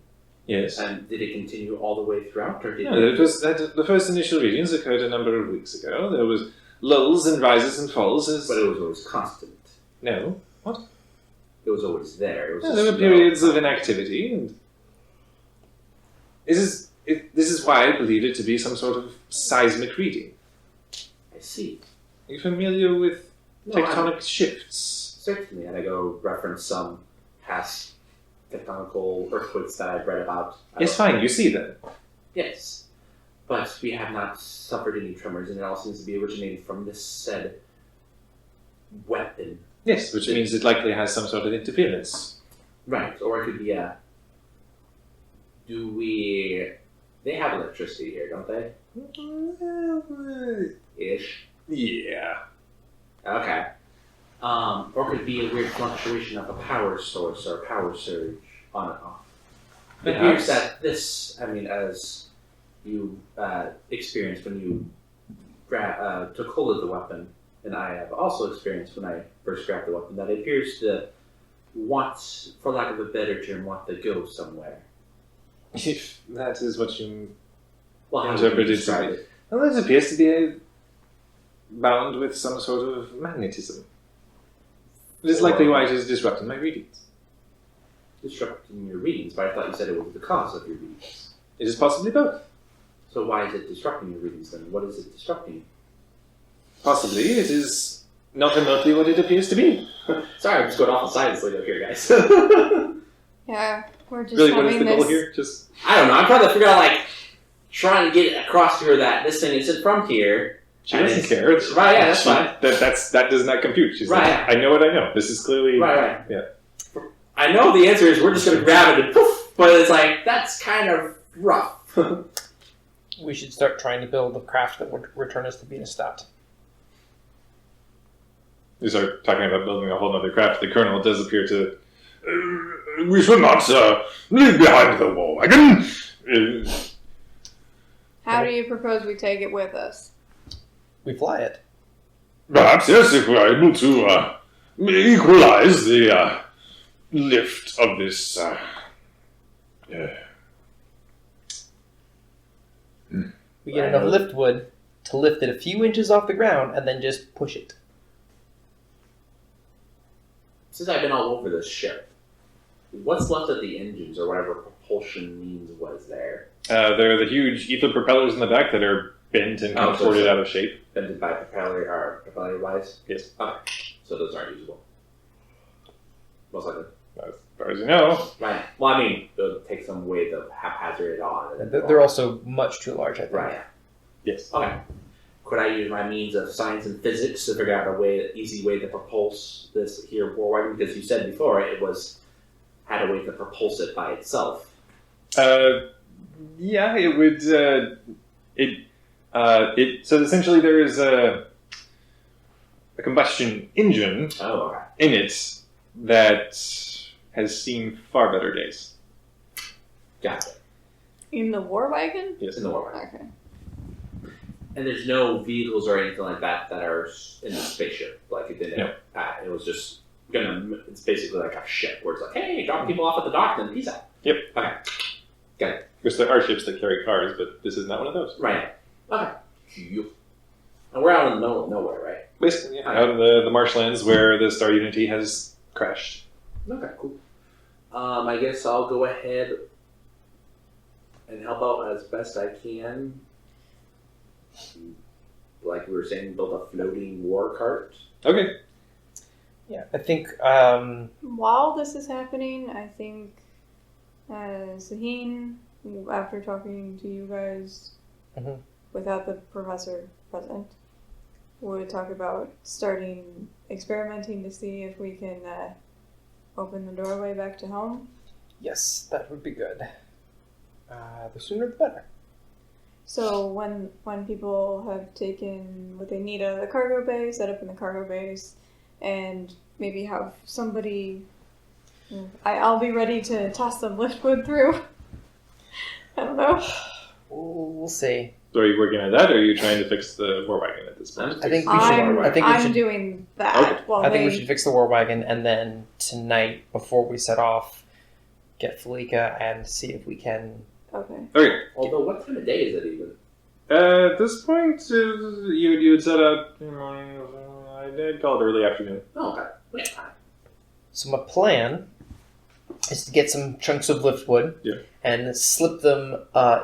Yes.
and did it continue all the way throughout, or did
No, the first initial readings occurred a number of weeks ago. There was lulls and rises and falls.
But it was always constant.
No.
It was always there. It was
There were periods of inactivity, and this is why I believe it to be some sort of seismic reading.
I see.
Are you familiar with
No,
tectonic shifts?
certainly, and I go reference some past tectonical earthquakes that I've read about.
Yes, fine. You see them.
Yes. But we have not suffered any tremors, and it all seems to be originating from this said weapon.
Yes, which means it likely has some sort of interference.
Right, or it could be a... They have electricity here, don't they? Ish.
Yeah.
Okay. Or it could be a weird fluctuation of a power source or a power surge on and off. It appears that this, as you experienced when you took hold of the weapon, and I have also experienced when I first grabbed the weapon, that it appears to want, for lack of a better term, want to go somewhere.
If that is what you
Well, how would you
interpreted to
describe
be.
it?
Well, it appears to be bound with some sort of magnetism. It is likely why it is disrupting my readings.
Disrupting your readings, but I thought you said it was the cause of your readings.
It is possibly both.
So why is it disrupting your readings then? What is it disrupting?
Possibly it is not remotely what it appears to be.
Sorry, I'm just going off the science lingo here, guys.
Yeah, we're just
Really, what is
having
the goal
this.
here? Just
I don't know. I'm trying to figure out, trying to get across here that this thing is in Frontier.
she
and
doesn't
it's-
care. It's,
Right, yeah, that's
she-
fine.
That does not compute. She's
Right,
like, I know what I know. This is clearly
Right.
Yeah.
I know the answer is we're just going to grab it and poof, but it's that's kind of rough.
We should start trying to build a craft that would return us to Venustat.
You start talking about building a whole other craft. The colonel does appear to. We should not leave behind the war wagon.
How do you propose we take it with us?
We fly it.
Perhaps, yes, if we're able to equalize the lift of this.
We get enough lift wood to lift it a few inches off the ground and then just push it.
Since I've been all over this ship, what's left of the engines or whatever propulsion means was there?
There are the huge ether propellers in the back that are bent and
Oh,
contorted
so-
out of shape.
Bended by propeller wise?
Yes.
Okay. So those aren't usable. Most likely.
As far as you know.
Right. Well, it'll take some way to haphazard it on. And
They're also much too large, I think.
Right.
Yes.
Okay. Could I use my means of science and physics to figure out easy way to propulse this here war wagon? Because you said before it had a way to propulse it by itself.
Yeah, it would. So essentially, there is a combustion engine
Oh, okay.
in it that has seen far better days.
Gotcha.
In the war wagon?
Yes.
In the war wagon.
Okay.
And there's no vehicles or anything like that that are in the spaceship. Like it didn't.
No.
It was just gonna. It's basically like a ship where it's like, hey, drop people off at the dock, then peace out.
Yep.
Okay. Got it.
Of course, there are ships that carry cars, but this is not one of those.
Right. Okay. Yep. And we're out in the middle of nowhere, right?
Basically, yeah, out in the marshlands where the Star Unity has crashed.
Okay, cool. I guess I'll go ahead and help out as best I can. Like we were saying, build a floating war cart.
Okay.
Yeah, I think
While this is happening, I think Sahin, after talking to you guys
Mhm.
without the professor present, would talk about starting experimenting to see if we can open the doorway back to home.
yes, that would be good. The sooner the better.
So when people have taken what they need out of the cargo bay, set up in the cargo bays, and maybe have somebody, I'll be ready to toss some liftwood through. I don't know.
We'll see.
So are you working on that, or are you trying to fix the war wagon at this point?
I think we should. I think we
I'm
should.
doing that.
Okay.
While
I think
they,
we should fix the war wagon, and then tonight, before we set off, get Felika and see if we can.
Okay.
Okay.
Although, what time of day is it even?
At this point, you had set out. I'd call it early afternoon.
Oh, okay. We have time.
So my plan is to get some chunks of liftwood and slip them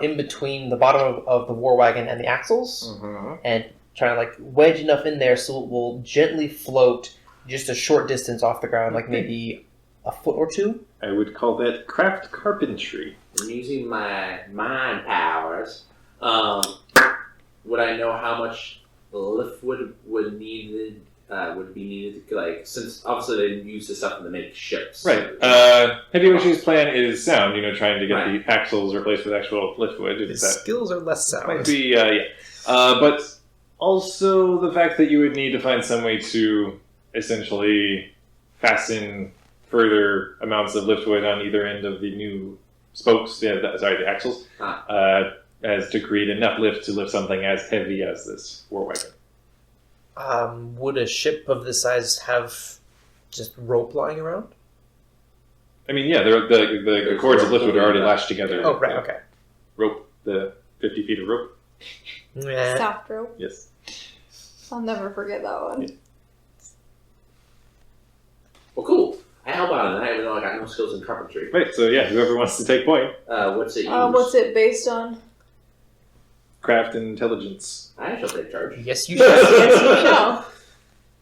in between the bottom of the war wagon and the axles, and try to like wedge enough in there so it will gently float just a short distance off the ground, like maybe a foot or two.
I would call that craft carpentry.
I'm using my mind powers. Would I know how much liftwood would be needed? Like, since obviously they use this stuff to make ships.
Right. Hideyoshi's plan is sound, trying to get the axles replaced with actual liftwood.
His skills are less
Might
sound.
be, but also the fact that you would need to find some way to essentially fasten further amounts of liftwood on either end of the new spokes, the axles, as to create enough lift to lift something as heavy as this war wagon.
Would a ship of this size have just rope lying around?
I mean, yeah, the cords of liftwood are already lashed together.
Oh, right, okay.
Rope, the 50 feet of rope.
Yeah.
Soft rope.
Yes.
I'll never forget that one.
Yeah.
Well, cool. I help out on that, even though I got no skills in carpentry.
Right, so yeah, whoever wants to take point.
What's it use?
What's it based on?
Craft and intelligence.
I shall take charge.
Yes, you should.
Yes, you shall.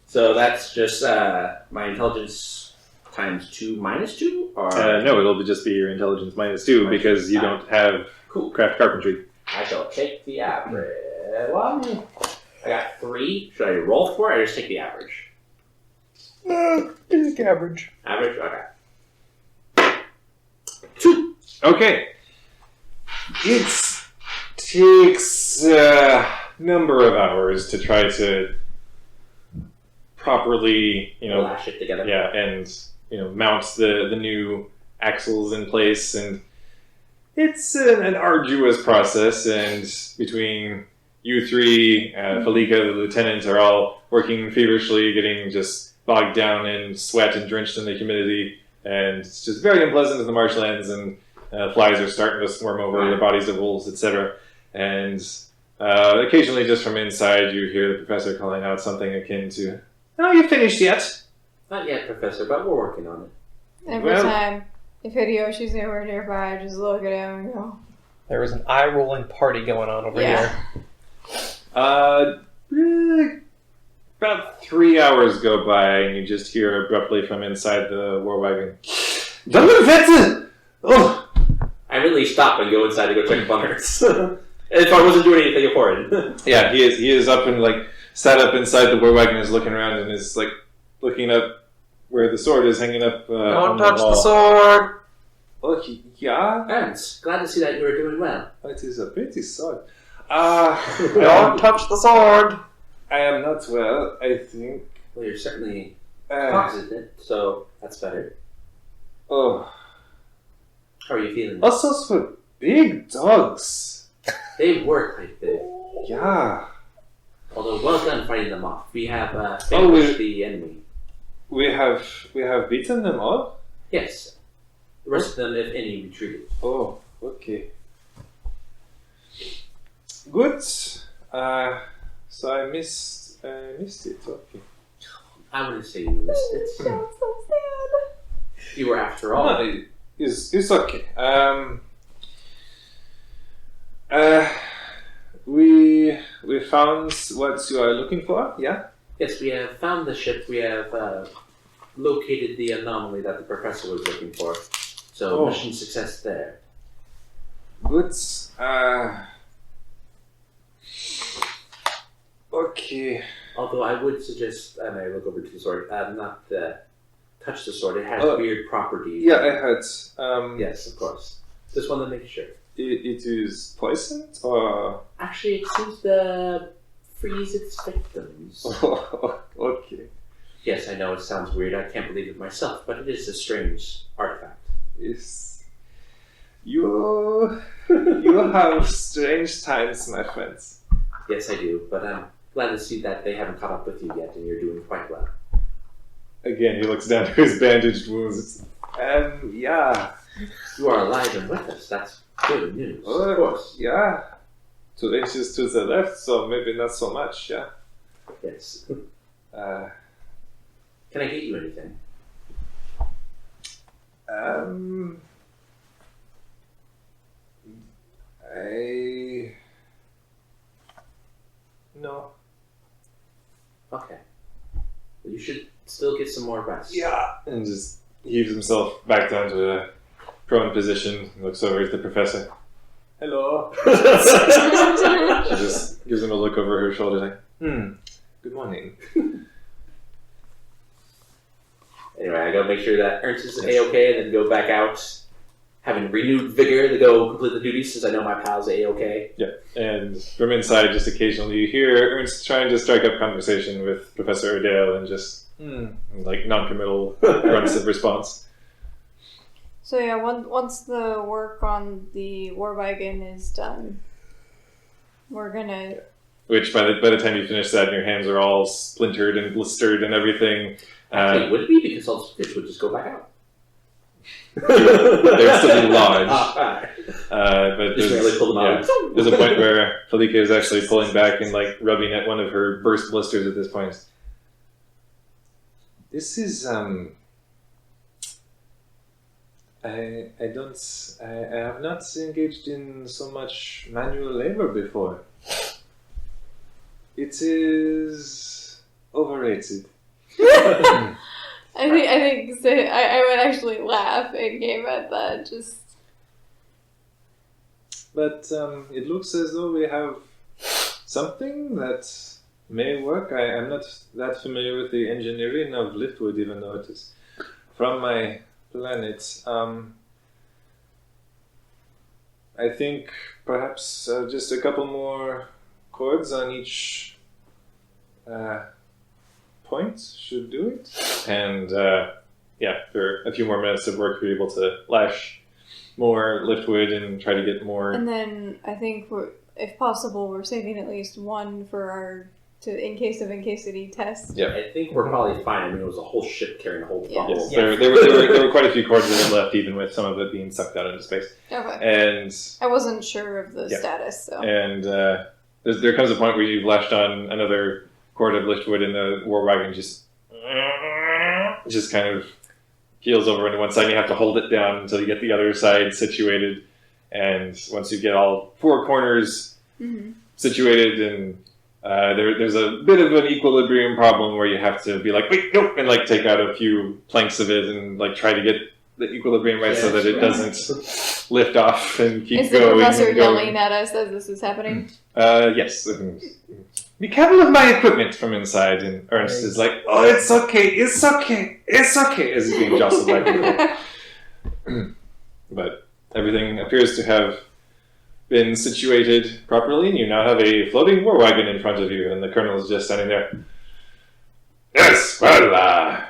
So that's just my intelligence times 2 minus 2? Or
No, it'll just be your intelligence minus 2 because you don't have
cool.
craft carpentry.
I shall take the average. Well, I got 3. Should I roll for it or just take the average?
Basic average.
Average? Okay. 2.
Okay. It takes a number of hours to try to properly,
Lash it together.
yeah, and mount the new axles in place, and it's an arduous process. And between you three, Felika, the lieutenant, are all working feverishly, getting just bogged down in sweat and drenched in the humidity, and it's just very unpleasant in the marshlands, and flies are starting to swarm over the bodies of wolves, etc. And occasionally, just from inside, you hear the professor calling out something akin to, "Oh, you finished yet?"
Not yet, Professor, but we're working on it.
Every
Well-
time, if Hideyoshi's anywhere nearby, I just look at him and go,
There was an eye-rolling party going on over
Yeah.
here.
About 3 hours go by, and you just hear abruptly from inside the war wagon, "Donnerwetter! Oh!"
I really stop and go inside to go check bunkers. If I wasn't doing anything important.
Yeah, he is up and sat up inside the war wagon, is looking around and is looking up where the sword is hanging up.
Don't
on
touch
the wall.
the sword!
Oh, yeah,
And glad to see that you were doing well.
it is a pretty sword.
Don't touch the sword!
I am not well, I think.
Well, you're certainly
Uh,
cognizant, so that's better.
Oh,
How are you feeling?
all sorts of big dogs.
They were quite big.
Yeah.
Although well done fighting them off. We have
Oh, we-
vanquished the enemy.
We have beaten them all?
Yes. The rest of them, if any, retreated.
Oh, okay. Good. So I missed it. Okay.
I wouldn't say you missed it.
Sounds so sad.
You were, after all.
No, it's okay. We found what you are looking for. Yeah.
Yes, we have found the ship. We have located the anomaly that the professor was looking for. So,
Oh.
mission success there.
Good. Okay.
Although I would suggest, and I look over to the sword, not touch the sword. It has
Oh.
weird properties.
Yeah, I heard.
Yes, of course. Just wanted to make sure.
It is poisoned or.
Actually, it seems to freeze its victims.
Okay.
Yes, I know it sounds weird. I can't believe it myself, but it is a strange artifact.
Yes. You have strange times, my friends.
Yes, I do, but I'm glad to see that they haven't caught up with you yet, and you're doing quite well.
Again, he looks down to his bandaged wounds. Yeah.
You are alive and with us. That's good news. Of course.
Yeah. 2 inches to the left, so maybe not so much, yeah.
Yes.
Uh,
Can I get you anything?
No.
Okay. Well, you should still get some more rest.
Yeah. And just heaves himself back down to a prone position and looks over at the professor. Hello. She just gives him a look over her shoulder like, good morning.
Anyway, I gotta make sure that Ernst is A-okay and then go back out having renewed vigor to go complete the duties since I know my pal's A-okay.
And from inside, just occasionally you hear Ernst trying to strike up conversation with Professor O'Dale and just, like, non-committal grunts of response.
So yeah, once the work on the war wagon is done, we're gonna.
Which, by the time you finish that, your hands are all splintered and blistered and everything.
It would be because all the fish would just go back out.
They're still in lodge. But
Just barely pull them out.
there's a point where Felica is actually pulling back and like rubbing at one of her burst blisters at this point. This is I have not engaged in so much manual labor before. It is overrated.
I think so. I would actually laugh in game at that. Just
But it looks as though we have something that may work. I'm not that familiar with the engineering of Liftwood, even though it is from my planet. I think perhaps just a couple more chords on each point should do it. And for a few more minutes of work, we're able to lash more liftwood and try to get more.
and then I think if possible, we're saving at least one for our in case of incasity test.
Yeah.
I think we're probably fine. I mean, it was a whole ship carrying a whole
Yeah.
bubble.
Yes, there were quite a few chords that were left, even with some of it being sucked out into space.
Okay.
And
I wasn't sure of the
Yeah.
status, so.
there comes a point where you've lashed on another cord of liftwood, and the war wagon just kind of keels over into one side. And you have to hold it down until you get the other side situated. And once you get all four corners
Mhm.
situated, and there's a bit of an equilibrium problem where you have to be like, wait, nope, and like take out a few planks of it and like try to get the equilibrium right so that it doesn't lift off and keep
Is the
going.
professor
and going.
yelling at us as this is happening?
Yes. Be careful of my equipment from inside, and Ernst is like, oh, it's okay, it's okay, it's okay, as he's being jostled back and forth. But everything appears to have been situated properly, and you now have a floating war wagon in front of you, and the colonel is just standing there. Yes, well,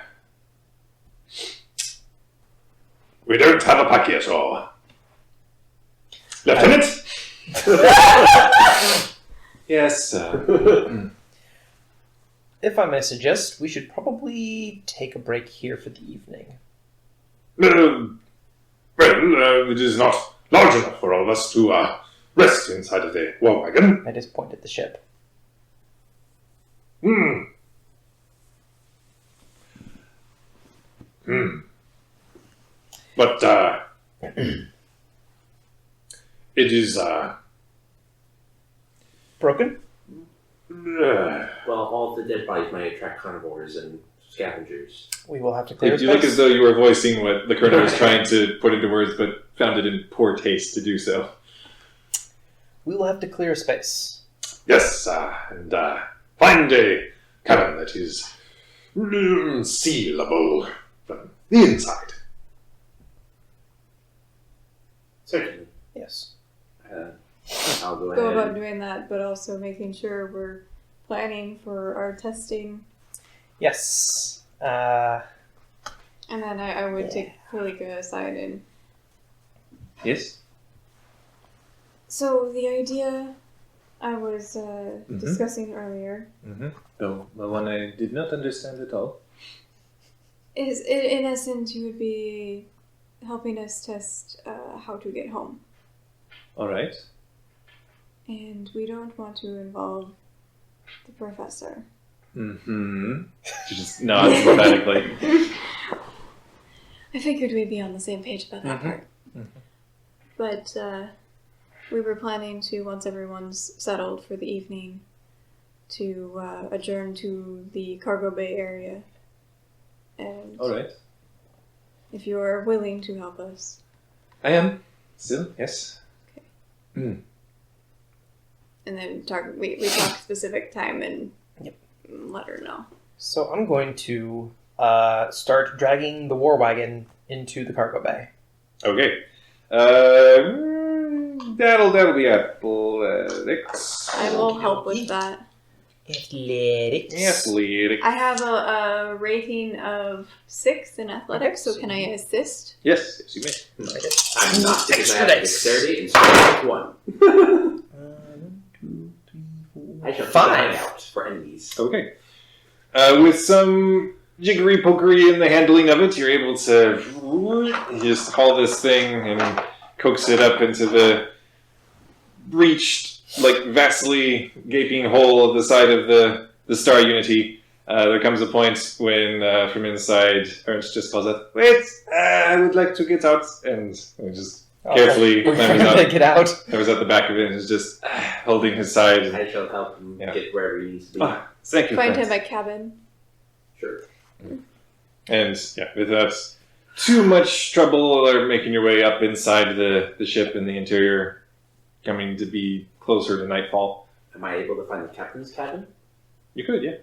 We don't have a pack yet, or... Lieutenant? Yes, sir.
If I may suggest, we should probably take a break here for the evening.
It is not large enough for all of us to rest inside of the war wagon.
I just pointed the ship.
But, it is,
Broken?
Well, all the dead bodies might attract carnivores and scavengers.
We will have to clear
you look
space.
as though you were voicing what the colonel was trying to put into words, but found it in poor taste to do so.
We will have to clear space.
Yes, and find a cabin that is sealable from the inside.
Certainly.
Yes.
I'll go
Go
ahead.
about doing that, but also making sure we're planning for our testing.
Yes.
And then I would take Kalika aside and...
Yes?
So the idea I was discussing earlier
The one I did not understand at all.
is, in essence, you would be helping us test how to get home.
All right.
And we don't want to involve the professor.
She just nods emphatically.
I figured we'd be on the same page about that part. But we were planning to, once everyone's settled for the evening, to adjourn to the cargo bay area. And
All right.
if you are willing to help us.
I am. Still, yes.
And then we talk specific time and
Yep.
let her know.
So I'm going to start dragging the war wagon into the cargo bay.
Okay. That'll be athletics.
I will help with that.
Athletics.
Athletics.
I have a rating of 6 in athletics, so can I assist?
Yes, you may.
I'm not because I have
Extra dice.
dexterity and strength 1.
1, 2, 3, 4,
I shall
5.
find out for enemies.
Okay. With some jiggery pokery in the handling of it, you're able to just haul this thing and coax it up into the breached, vastly gaping hole of the side of the Star Unity. There comes a point when, from inside, Ernst just calls out, "Wait, I would like to get out," and just carefully
We're
climbs
trying to
out.
get out.
Whoever's at the back of it is just holding his side. And,
I shall help him
Yeah.
get wherever he needs to be.
Thank you,
Find
friends.
him a cabin.
Sure.
And without too much trouble, or making your way up inside the ship in the interior, coming to be closer to nightfall.
Am I able to find the captain's cabin?
You could, yeah.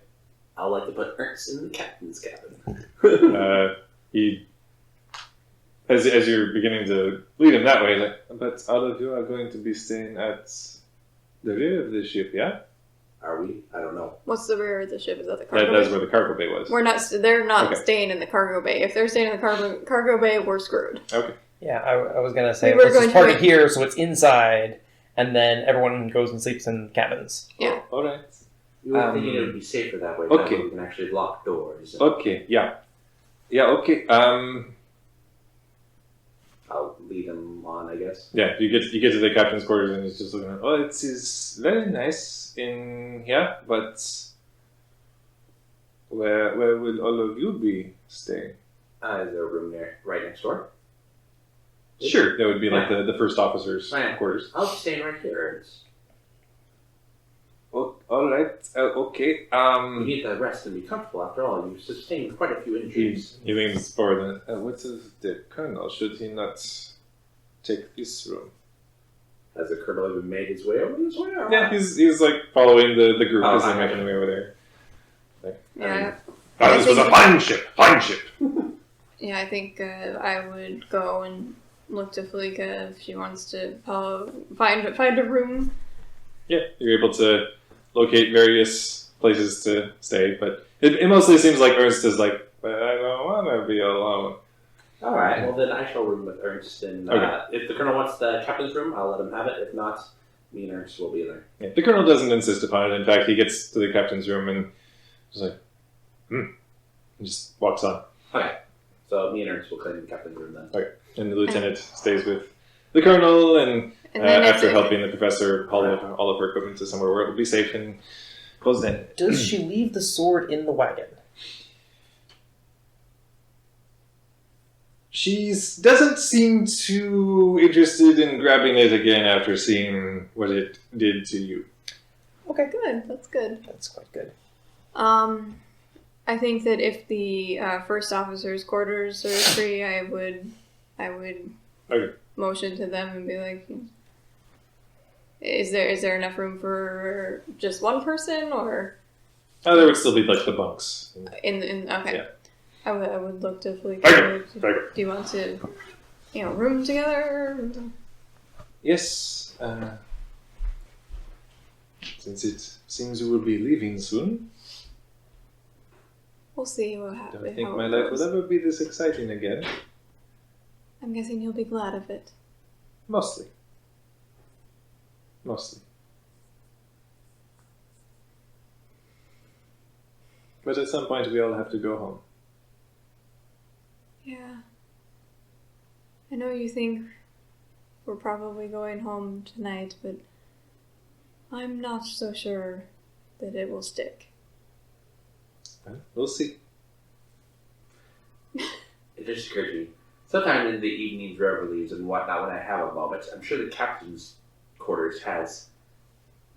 I'll like to put Ernst in the captain's cabin.
He, as you're beginning to lead him that way, he's like, "But all of you are going to be staying at the rear of the ship, yeah?
Are we? I don't know.
What's the rear of the ship? Is that the cargo
That's
bay?
where the cargo bay was."
We're not. They're not
Okay.
staying in the cargo bay. If they're staying in the cargo bay, we're screwed.
Okay.
Yeah, I was going to say,
We were
let's
going
just
to
party
do it-
here so it's inside, and then everyone goes and sleeps in cabins.
Yeah.
All right.
We were thinking it would be safer that way.
okay.
That way we can actually lock doors. And
Okay, yeah. Yeah, okay.
I'll lead them on, I guess.
Yeah, you get to the captain's quarters and he's just looking at, "Oh, it is very nice in here, but where will all of you be staying?"
Is there a room there right next door?
Sure, that would be like the first officer's
Fine.
quarters.
I'll be staying right here, Ernst.
Oh, all right, okay.
You need to rest and be comfortable. After all, you've sustained quite a few injuries.
He leans forward and, "What of the colonel? Should he not take this room?"
Has the colonel even made his way over this way? Or
Yeah,
what?
he's like following the group
Oh,
as they're
okay.
making their way over there.
Yeah.
This was a fine ship, fine ship.
Yeah, I think I would go and look to Felika if she wants to find a room.
Yeah, you're able to locate various places to stay, but it mostly seems like Ernst is like, "But I don't want to be alone."
All right. Well, then I shall room with Ernst, and if the Colonel wants the captain's room, I'll let him have it. If not, me and Ernst will be there.
Yeah, the Colonel doesn't insist upon it. In fact, he gets to the captain's room and just like, and just walks on.
Okay. So me and Ernst will clean the captain's room then.
Okay. And the lieutenant stays with the Colonel, and
then
after helping the professor haul all of her equipment to somewhere where it will be safe and closed in.
Does she leave the sword in the wagon?
She doesn't seem too interested in grabbing it again after seeing what it did to you.
Okay.
Good. That's good.
That's quite good.
I think that if the first officer's quarters are free, I would
Okay.
motion to them and be like, "Is there enough room for just one person, or
Oh, there would still be like the bunks.
in okay?"
Yeah.
I would look to Felipe.
Okay.
Do you want to, room together?
Yes. Since it seems we will be leaving soon,
We'll see what
I
happens.
don't think my life will ever be this exciting again.
I'm guessing you'll be glad of it.
Mostly. But at some point we all have to go home.
Yeah. I know you think we're probably going home tonight, but I'm not so sure that it will stick.
Well, we'll see.
It just occurred to me. Sometime in the evenings, reveries, and whatnot, when I have a moment, I'm sure the captain's quarters has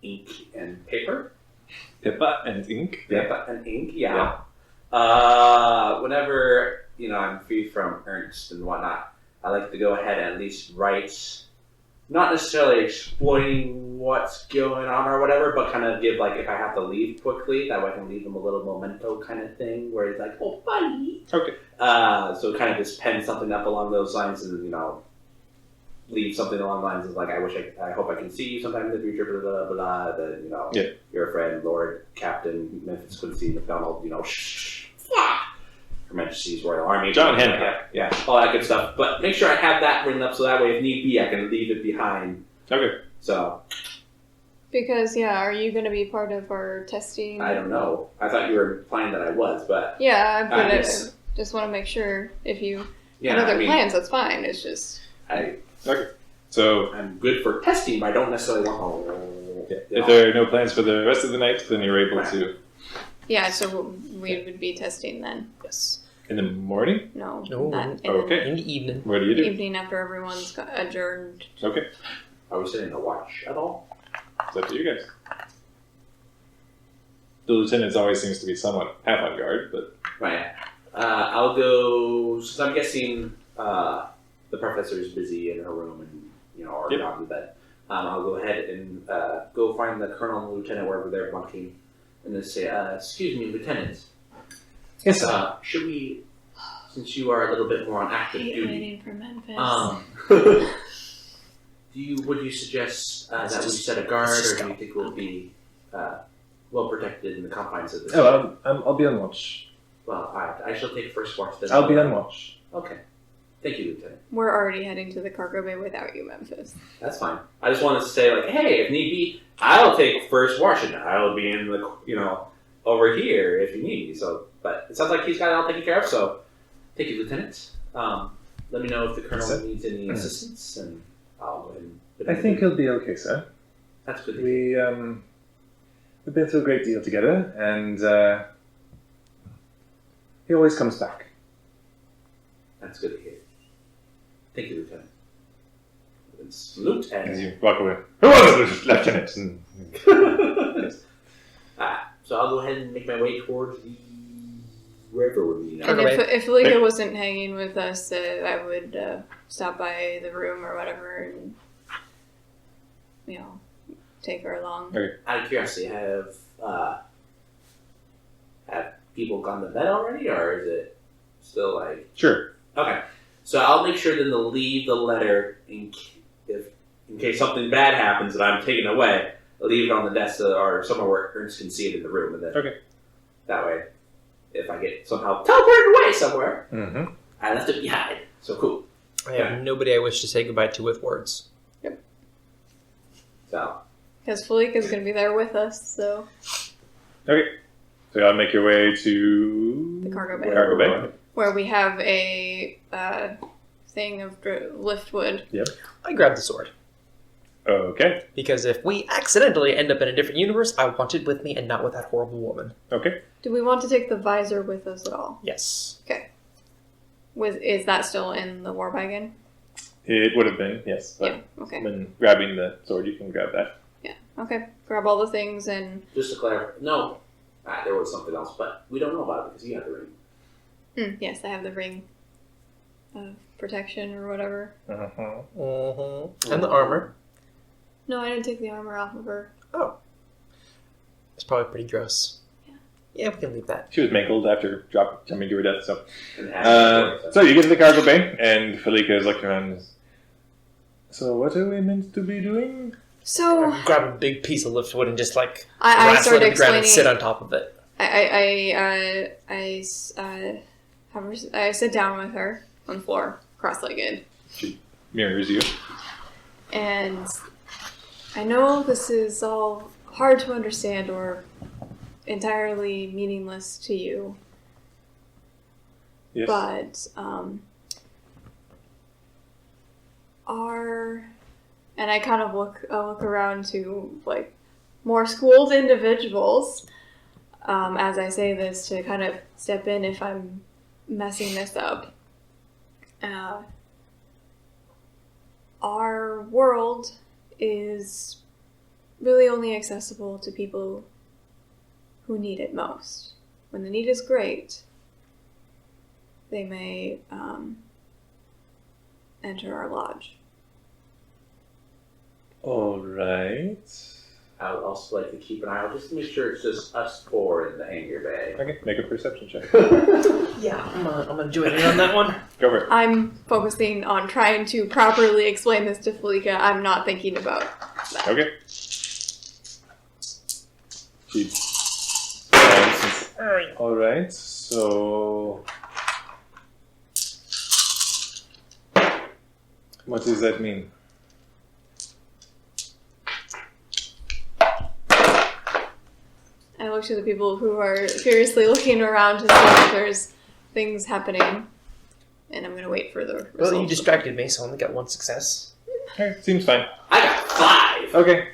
ink and paper.
Pippa and ink.
Paper and ink, yeah. Whenever, I'm free from Ernst and whatnot, I like to go ahead and at least write, not necessarily explaining what's going on or whatever, but kind of give, like, if I have to leave quickly, that way I can leave them a little memento kind of thing, where it's like, oh, buddy.
Okay.
So kind of just pen something up along those lines and, leave something along the lines of, like, I hope I can see you sometime in the future, blah, blah, blah, blah, then, your friend, Lord Captain Memphis Quincy McDonald, Her Majesty's Royal Army.
John Hancock.
Yeah, all that good stuff. But make sure I have that written up so that way, if need be, I can leave it behind.
Okay.
So.
Because, are you going to be part of our testing?
I don't know. I thought you were implying that I was, but.
Yeah, but I
yes.
just want to make sure if you
Yeah,
had other plans, that's fine. It's just.
Okay. So,
I'm good for testing, but I don't necessarily want to.
if there are no plans for the rest of the night, then you're able to.
Yeah, so we would be testing then.
Yes.
In the morning?
No.
No.
Not in
Okay.
In the evening.
What do you
the
do?
evening after everyone's adjourned.
Okay.
Are we sitting to watch at all?
It's up to you guys. The lieutenant always seems to be somewhat half on guard, but
Right. I'll go. Since I'm guessing the professor is busy in her room and or
Yep.
gone to bed. I'll go ahead and go find the colonel and lieutenant wherever they're bunking, and then say, "Excuse me, lieutenant.
yes,
Should we, since you are a little bit more on active duty,
waiting for Memphis.
would you suggest that we set a guard, or do you think we'll be well protected in the confines of this?
Oh, I'll be on watch.
Well, I shall take first watch then.
I'll be on watch.
Okay. Thank you, Lieutenant.
We're already heading to the cargo bay without you, Memphis.
That's fine. I just wanted to say, like, hey, if need be, I'll take first watch and I'll be in the, over here if you need me. So, but it sounds like he's got it all taken care of. So, thank you, Lieutenant. Let me know if the Colonel needs any assistance, and I'll go ahead and.
I think he'll be okay, sir.
That's good. To hear.
We've been through a great deal together, and he always comes back.
That's good to hear. Thank you, Lieutenant. And salute and.
As you walk away, who was it, Lieutenant?
So I'll go ahead and make my way towards the wherever we're meeting.
And
Cargo
if Felica wasn't hanging with us, I would stop by the room or whatever and, take her along.
Okay.
Out of curiosity, have people gone to bed already, or is it still like?
Sure.
Okay, so I'll make sure then to leave the letter in case something bad happens that I'm taking away. I'll leave it on the desk or somewhere where Ernst can see it in the room, and then that way, if I get somehow teleported away somewhere,
Mm-hmm.
I left it behind. So cool.
I have nobody I wish to say goodbye to with words.
So
Because Felika's going to be there with us, so
Okay. So y'all make your way to
the cargo bay.
Cargo Bay.
Where we have a thing of liftwood.
I grabbed the sword.
Okay.
Because if we accidentally end up in a different universe, I want it with me and not with that horrible woman.
Okay.
Do we want to take the visor with us at all?
Yes.
Is that still in the war wagon?
It would have been, yes. But
Yeah. Okay.
when grabbing the sword, you can grab that.
Okay. Grab all the things and.
just to clarify, no, there was something else, but we don't know about it because you have the ring.
Yes, I have the ring of protection or whatever.
Uh-huh.
Mm-hmm. And the armor.
No, I didn't take the armor off of her.
It's probably pretty gross. Yeah, we can leave that.
She was mangled after jumping to her death, so...
And has
So you get to the cargo bay, and Felika is looking around. So what are we meant to be doing?
So
I grab a big piece of liftwood and just like
I
wrestle
started
it to the ground and sit
explaining.
on top of it.
I sit down with her on the floor, cross-legged,
Mirrors you.
and I know this is all hard to understand or entirely meaningless to you,
Yes.
but and I kind of look around to like more schooled individuals as I say this to kind of step in if I'm messing this up. Our world is really only accessible to people who need it most. When the need is great, they may enter our lodge.
All right.
I would also like to keep an eye out just to make sure it's just us four in the hangar bay.
Okay, make a perception check.
Yeah, I'm gonna join in on that one.
Go for it.
I'm focusing on trying to properly explain this to Felika. I'm not thinking about that.
Okay. All right. So, what does that mean?
I look to the people who are curiously looking around to see if there's things happening, and I'm going to wait for the results.
Well, you distracted me, so I only got one success.
Okay, seems fine.
I got 5!
Okay.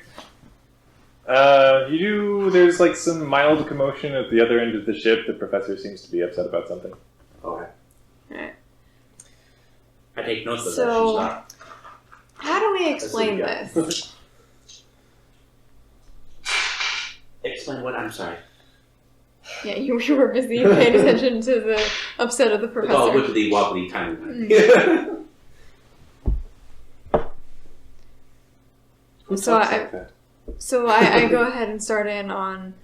You do. There's like some mild commotion at the other end of the ship. The professor seems to be upset about something.
Okay.
Alright.
I take notes of
So-
that. She's not.
How do we explain
That's
this?
Explain what? I'm sorry.
Yeah, you were busy paying attention to the upset of the
It's all
professor.
wibbly wobbly tiny.
Who
So
talks
I-
like that?
So I go ahead and start in on.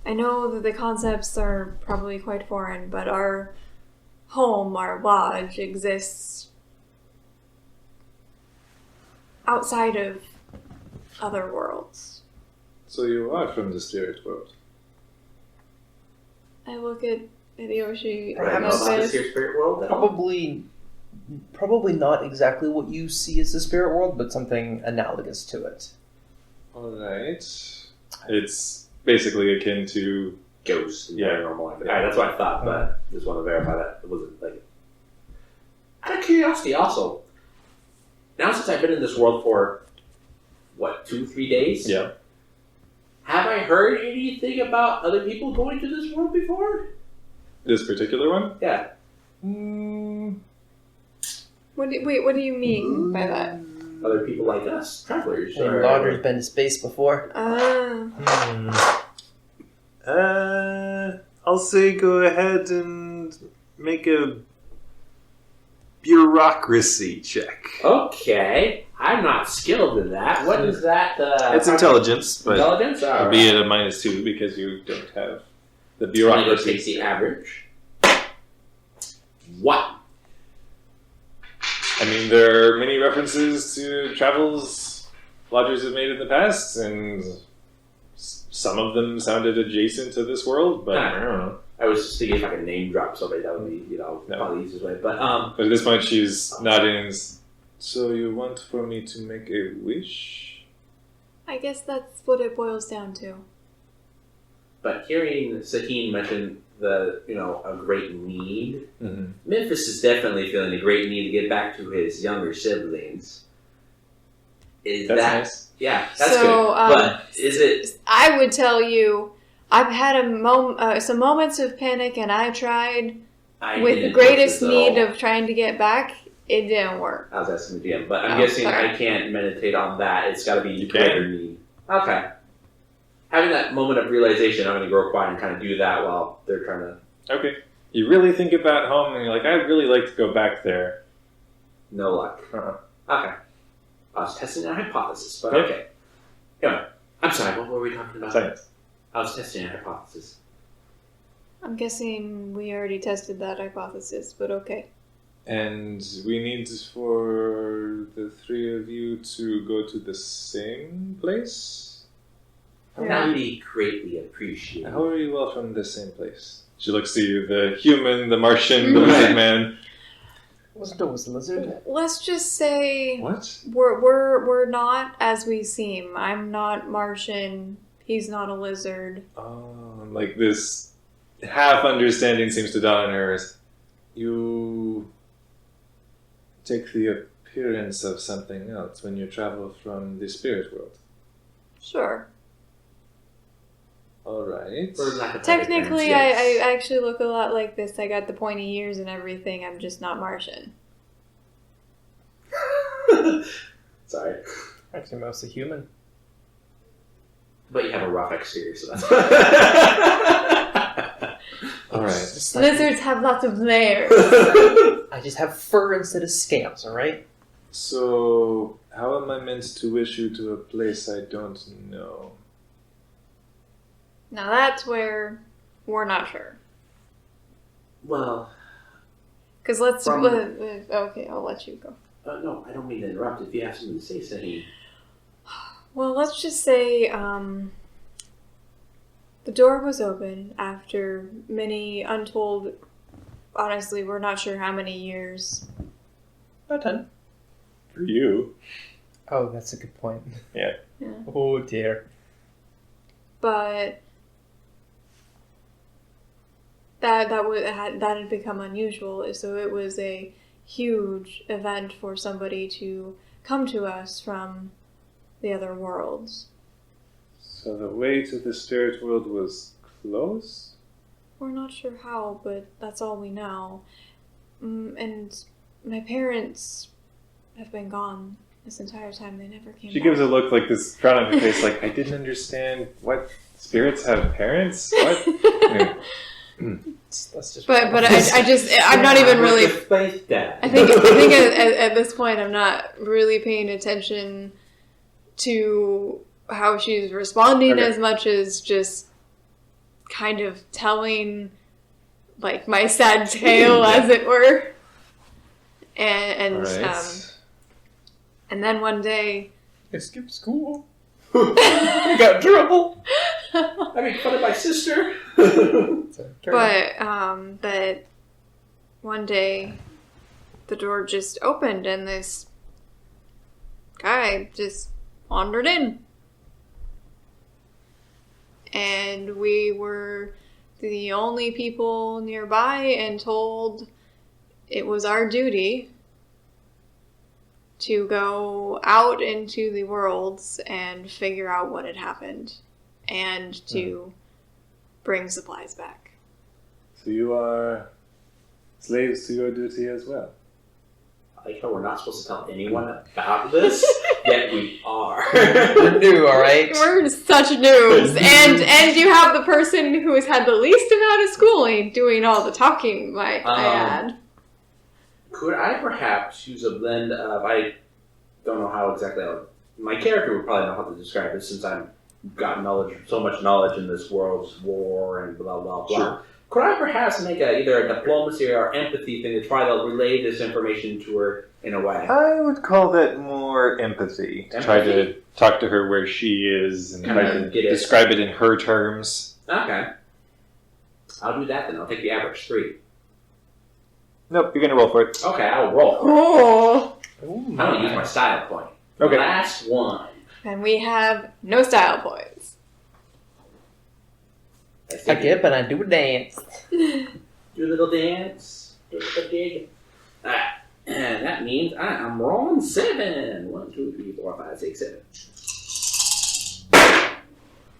I know that the concepts are probably quite foreign, but our home, our lodge, exists outside of other worlds.
So you are from the spirit world.
I look at Hideyoshi
I
and
know about this
I
here spirit world at all.
Probably not exactly what you see as the spirit world, but something analogous to it.
All right. It's basically akin to.
Ghosts and
Yeah.
paranormal activity. Alright, that's what I thought, but just want to verify that it wasn't like. Out of curiosity, also, now since I've been in this world for what 2-3 days,
Yeah.
have I heard anything about other people going to this world before?
This particular one.
Yeah.
what do you mean by that?
Other people like us, travelers.
And Lauder's been to space before.
I'll say go ahead and make a bureaucracy check.
Okay, I'm not skilled in that. What is that?
It's intelligence, but
Intelligence?
It'll be at a -2 because you don't have the bureaucracy.
takes the average. What?
I mean, there are many references to travels lodgers have made in the past, and some of them sounded adjacent to this world, but I don't know.
I was just thinking if I could name drop somebody, that would be,
No.
probably the easiest way. But,
But at this point, she's nodding. So you want for me to make a wish?
I guess that's what it boils down to.
but hearing Sakine mention a great need,
Mm-hmm.
Memphis is definitely feeling a great need to get back to his younger siblings. Is
That's
that
nice.
Yeah, that's
So,
good. But is it?
I would tell you, I've had some moments of panic, and I tried
I
with the
didn't
greatest
notice at
need
all.
of trying to get back. It didn't work.
I was asking the GM, but I'm
Oh,
guessing
sorry.
I can't meditate on that. It's got to be
You
greater need. Okay. Having that moment of realization, I'm going to grow quiet and kind of do that while they're trying to.
Okay. You really think about home, and you're like, I'd really like to go back there.
No luck.
Uh-huh.
Okay. I was testing a hypothesis, but
Yeah.
okay. Anyway, I'm sorry. What were we talking about?
Science.
I was testing a hypothesis.
I'm guessing we already tested that hypothesis, but okay.
And we need for the three of you to go to the same place?
Yeah.
That would be greatly appreciated.
How are you all from the same place? She looks to you, the human, the Martian, the lizard man.
Wasn't it was lizard?
Let's just say
What?
we're not as we seem. I'm not Martian. He's not a lizard.
Oh, like this half understanding seems to dawn on her. You take the appearance of something else when you travel from the spirit world.
Sure.
All right.
For lack of better
Technically,
terms, yes.
I actually look a lot like this. I got the pointy ears and everything. I'm just not Martian.
Sorry.
Actually, mostly human.
But you have a rough exterior, so that's.
All right.
Just like-
Lizards have lots of layers.
I just have fur instead of scales, alright?
So, how am I meant to wish you to a place I don't know?
Now that's where we're not sure.
Well,
Because let's...
From-
okay, I'll let you go.
no, I don't mean to interrupt. If you have something to say, Sahin.
Well, let's just say the door was open after many untold... Honestly, we're not sure how many years.
About 10.
For you.
Oh, that's a good point.
Yeah.
Yeah.
Oh dear.
But that had become unusual, so it was a huge event for somebody to come to us from the other worlds.
So the way to the spirit world was closed?
We're not sure how, but that's all we know. And my parents have been gone this entire time. They never came
She
back.
gives a look like this frown on her face, like, I didn't understand. What? Spirits have parents? What? Anyway.
Let's just.
But I'm not even really.
Faith Dad.
I think at this point I'm not really paying attention to how she's responding
Okay.
as much as just kind of telling like my sad tale as it were. And
All right.
And then one day
I skipped school. I got in trouble.
I made fun of my sister.
So, carry on.
But that one day the door just opened and this guy just wandered in. And we were the only people nearby and told it was our duty to go out into the worlds and figure out what had happened and to bring supplies back.
So you are slaves to your duty as well.
I like how we're not supposed to tell anyone about this, yet we are.
We're new, alright?
We're such noobs, and you have the person who has had the least amount of schooling doing all the talking. I add.
Could I perhaps use a blend of, I don't know how exactly, my character would probably know how to describe this since I've got so much knowledge in this world's war and blah, blah, blah.
Sure.
Could I perhaps make either a diplomacy or empathy thing to try to relay this information to her in a way?
I would call that more empathy. To try to talk to her where she is and try to
Get it.
describe it in her terms.
Okay. I'll do that then. I'll take the average 3.
Nope, you're gonna roll for it.
Okay, I'll roll.
Oh.
I'm gonna use my style point.
Okay.
Last one.
And we have no style points.
I get up and I do a dance.
Do a little dance. Do a little dig. And that means I am rolling 7. 1, 2, 3, 4, 5, 6, 7.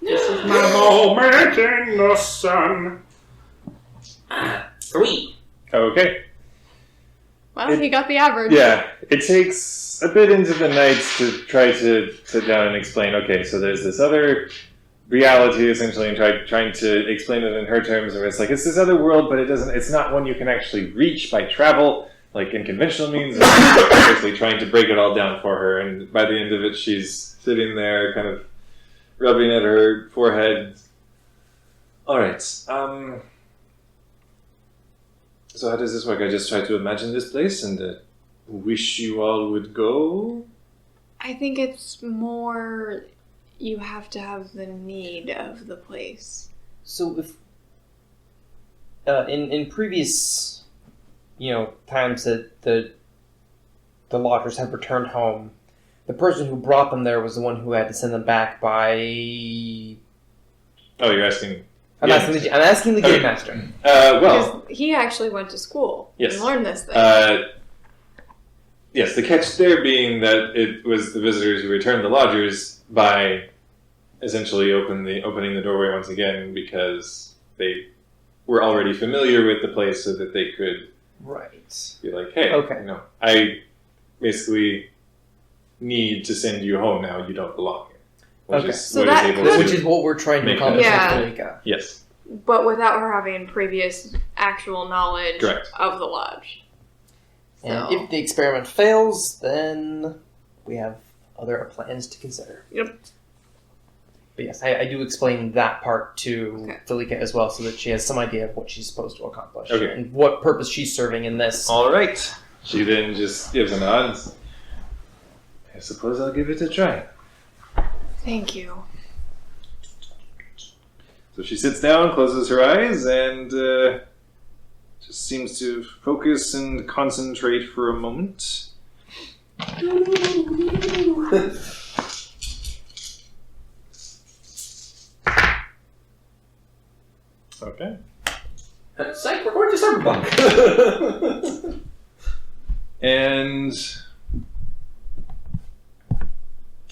This is my moment in the sun. 3.
Okay.
Well, he got the average.
Yeah, it takes a bit into the night to try to sit down and explain, okay, so there's this other reality, essentially, and trying to explain it in her terms, where it's like, it's this other world, but it's not one you can actually reach by travel, like in conventional means, and basically trying to break it all down for her, and by the end of it, she's sitting there, kind of rubbing at her forehead. Alright, so how does this work? I just try to imagine this place and wish you all would go?
I think it's more you have to have the need of the place.
So if in previous times that the Lodgers have returned home, the person who brought them there was the one who had to send them back by.
Oh, you're asking.
I'm asking the game master.
Well,
Because he actually went to school
Yes.
and learned this thing.
yes, the catch there being that it was the visitors who returned the Lodgers by essentially opening the doorway once again because they were already familiar with the place so that they could
Right.
be like, hey,
Okay.
I basically need to send you home now. You don't belong here. Which
Okay.
is
So
what is
that
able
could-
to-
Which is what we're trying to
Make
accomplish
that.
with Kalika.
Yes,
But without her having previous actual knowledge
correct.
of the lodge. So,
And if the experiment fails, then we have other plans to consider.
Yep.
But yes, I do explain that part to
Okay.
Kalika as well, so that she has some idea of what she's supposed to accomplish
Okay.
and what purpose she's serving in this.
All right. She then just gives a nod. And says, I suppose I'll give it a try.
thank you.
So she sits down, closes her eyes, and just seems to focus and concentrate for a moment. Okay.
Psych, we're going to Cyberpunk.
And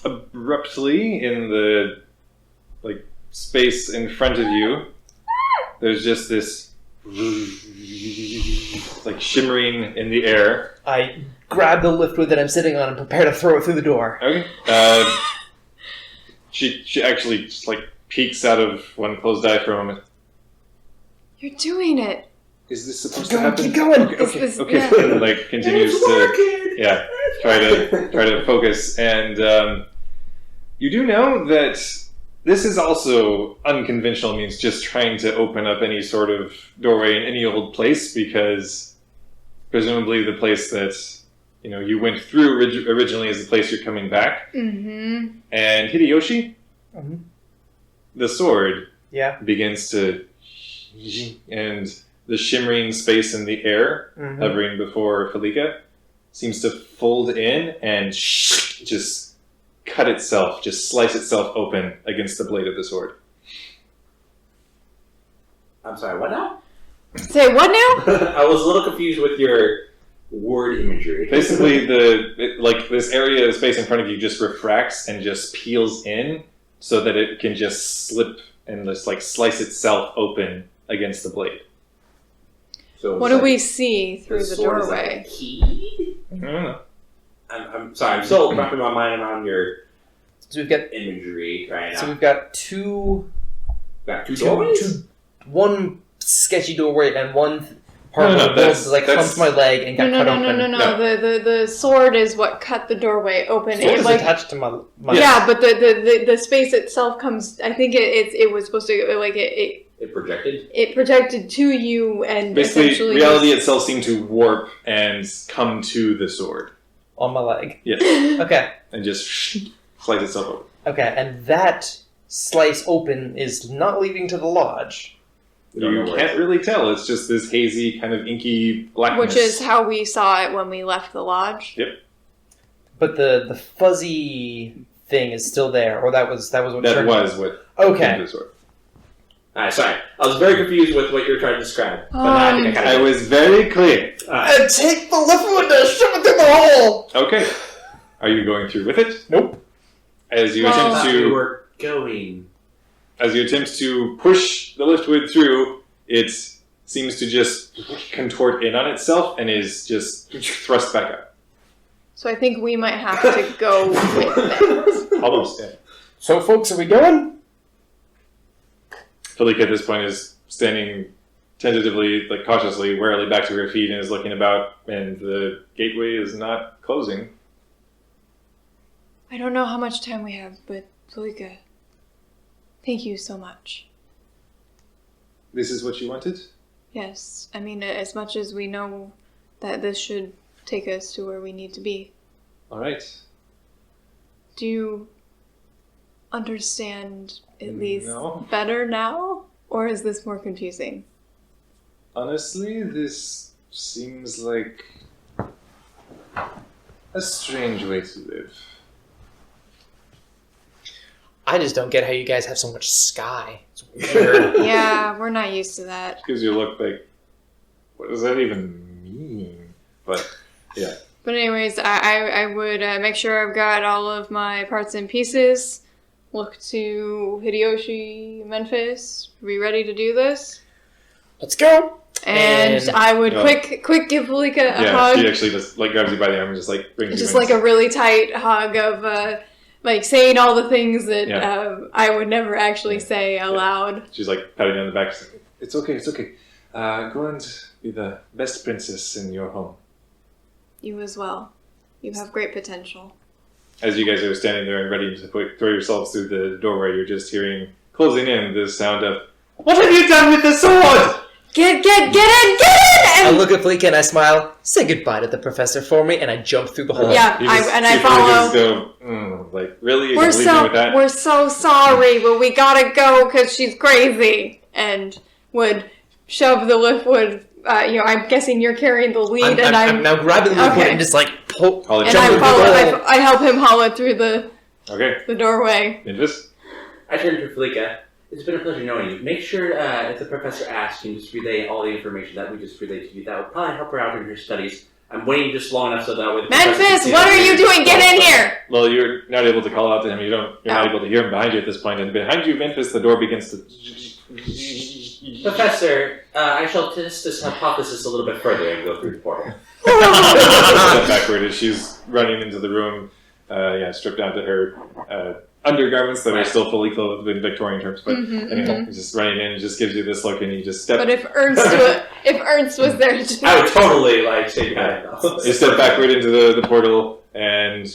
abruptly, in the space in front of you, there's just this shimmering in the air.
I grab the liftwood that I'm sitting on and prepare to throw it through the door.
Okay. She actually just peeks out of one closed eye for a moment.
You're doing it.
Is this supposed
Keep
to
going,
happen?
keep going.
Okay.
Yeah.
And continues to try to focus, and you do know that this is also unconventional means just trying to open up any sort of doorway in any old place, because presumably the place that you went through originally is the place you're coming back.
Mm-hmm.
And Hideyoshi,
Mhm.
the sword
Yeah.
begins to, and the shimmering space in the air
Mhm.
hovering before Kalika seems to fold in and just cut itself, just slice itself open against the blade of the sword.
I'm sorry, what now?
Say what now?
I was a little confused with your word imagery.
Basically, this area of space in front of you just refracts and just peels in so that it can just slip and just slice itself open against the blade.
So
What do we see through the
sword is like
doorway?
a key?
I don't know.
I'm sorry, I'm still wrapping my mind around your
So we've got
imagery right now.
we've got two
Got two doorways?
two one sketchy doorway and one part
No,
where
no,
the
that's-
bullet humped my leg and got
No,
cut
no,
open.
no, no, no. The sword is what cut the doorway open.
Sword
It,
is attached to my
yeah, but the space itself comes. I think it was supposed to
It projected?
it projected to you and
Basically,
essentially
reality itself seemed to warp and come to the sword.
on my leg.
Yes.
Okay.
And just slice itself open.
Okay, and that slice open is not leading to the lodge.
Don't
You
know where
can't
it's-
really tell. It's just this hazy, kind of inky blackness.
Which is how we saw it when we left the lodge.
But the fuzzy thing is still there, or that was what.
That
turned-
was what
Okay.
came to the sword.
Alright, sorry. I was very confused with what you were trying to describe. But now I think I
I
kind of
was very clear.
And take the liquid and shove it through the hole.
Okay. Are you going through with it?
Nope.
As you
Well-
attempt
we
to
were going.
push the liftwood through, it seems to just contort in on itself and is just thrust back up.
So I think we might have to go with it.
Almost. Yeah.
So, folks, are we going?
Felika at this point is standing tentatively, like cautiously, warily back to her feet and is looking about, and the gateway is not closing.
I don't know how much time we have, but Felika, thank you so much.
This is what you wanted?
Yes, I mean, as much as we know that this should take us to where we need to be,
All right.
do you understand at least
No.
better now? Or is this more confusing?
Honestly, this seems like a strange way to live.
I just don't get how you guys have so much sky. It's weird.
Yeah, we're not used to that.
Gives you a look like, what does that even mean? But
But anyways, I would make sure I've got all of my parts and pieces. Look to Hideyoshi, Memphis. Are we ready to do this?
Let's go.
And
And-
I would
Yeah.
quick give Felika a
yeah,
hug.
she actually just like grabs you by the arm and just like brings
Just
you
like
in.
a really tight hug of like saying all the things that
Yeah.
I would never actually say aloud.
She's like patting you on the back. She's like, it's okay, it's okay. Go and be the best princess in your home.
You as well. You have great potential.
As you guys are standing there and ready to throw yourselves through the doorway, you're just hearing, closing in, the sound of, "What have you done with the sword?"
Get in!
I
And
look at Fleeka and I smile. Say goodbye to the professor for me, and I jump through the hole.
Yeah,
You
I
you
follow.
Just go, like, really? You can leave me with that?
We're so sorry, but we gotta go because she's crazy. And would shove the liftwood. I'm guessing you're carrying the lead,
I'm now grabbing the liquid
Okay.
and just like pull.
Holly,
and
jump
I
through the
follow.
door.
I help him haul it through the
Okay,
doorway.
Memphis?
I turned to Felika. It's been a pleasure knowing you. Make sure if the professor asks, you just relay all the information that we just relayed to you. That would probably help her out in her studies. I'm waiting just long enough so that way. the professor can
Memphis,
see
what
that
are you
we're-
doing? Get in here!
Well, you're not able to call out to him. You're not
Oh.
able to hear him behind you at this point. And behind you, Memphis, the door begins to...
Professor, I shall test this hypothesis a little bit further and go through the portal.
step backward as she's running into the room, stripped down to her undergarments that are
Right.
still fully clothed in Victorian terms. But
Mhm,
anyhow, just running in, just gives you this look, and you just step.
But if Ernst was there,
I would totally say goodbye.
You step backward into the portal, and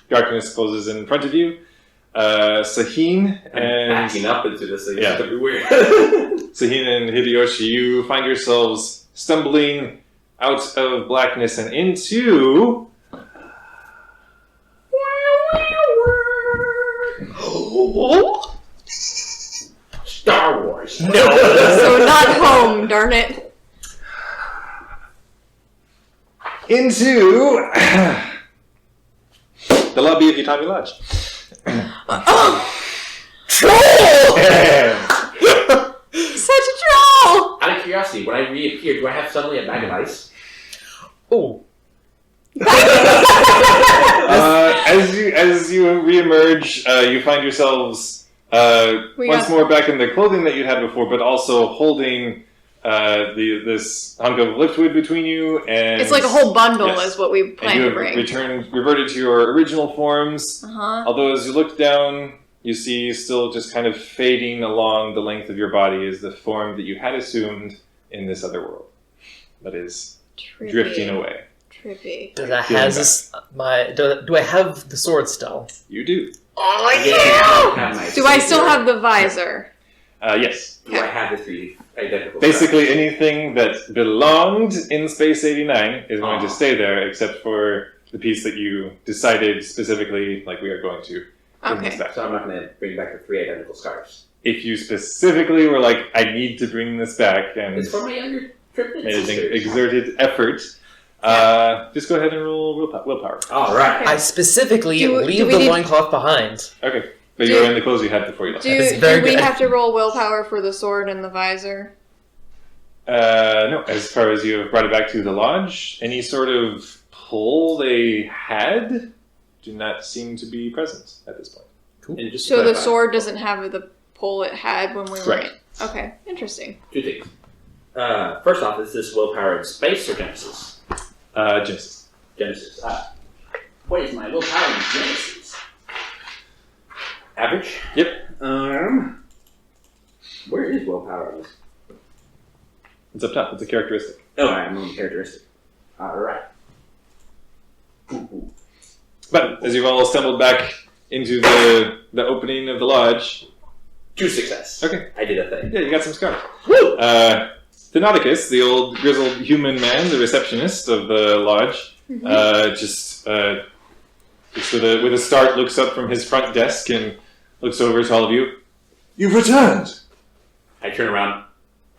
darkness closes in front of you. Sahin
I'm backing
and
up into this thing.
Yeah.
It's gonna be weird.
Sahin and Hideyoshi, you find yourselves stumbling out of blackness and into.
Star Wars.
No.
so not home, darn it.
Into the lobby of Yutami Lodge.
Oh,
Troll!
such a troll!
Out of curiosity, when I reappear, do I have suddenly a bag of ice?
Oh.
As you reemerge, you find yourselves
We
once
got-
more back in the clothing that you'd had before, but also holding this hunk of liftwood between you, and
It's like a whole bundle
Yes.
is what we
and
plan
you
to
have
bring.
reverted to your original forms.
Uh-huh.
Although as you look down, you see still just kind of fading along the length of your body is the form that you had assumed in this other world, that is
Trippy.
drifting away.
Trippy.
Does that
Feeling
has this do I have the sword still?
You do.
Oh
Have my
Do I still
saber.
have the visor?
Yes.
Do I have the three identical?
Basically, anything that belonged in Space 89 is going to
Oh.
stay there, except for the piece that you decided specifically, like we are going to bring this
Okay.
back.
So I'm not going to bring back the three identical scarves.
if you specifically were like, I need to bring this back, and
It's for my younger triplet
made an
sisters.
exerted effort, just go ahead and roll willpower.
All right.
I specifically
Do
leave
we
the
need-
loincloth behind.
Okay, but you're in the clothes you had before you left.
It's
Do
very
we
good.
have to roll willpower for the sword and the visor?
No, as far as you have brought it back to the lodge, any sort of pull they had do not seem to be present at this point.
And just to
So the
clarify,
sword doesn't have the pull it had when we were
Correct.
in. Okay, interesting.
2 things. First off, is this willpower in space or Genesis?
Genesis.
Genesis. What is my willpower in Genesis? Average?
Yep.
Where is willpower on this?
It's up top. It's a characteristic.
Oh, I'm on characteristic. Alright.
But as you've all stumbled back into the opening of the lodge,
2 success.
Okay.
I did a thing.
yeah, you got some scars.
Woo!
Thenodicus, the old grizzled human man, the receptionist of the lodge, just with a start looks up from his front desk and looks over to all of you. You've returned!
I turn around.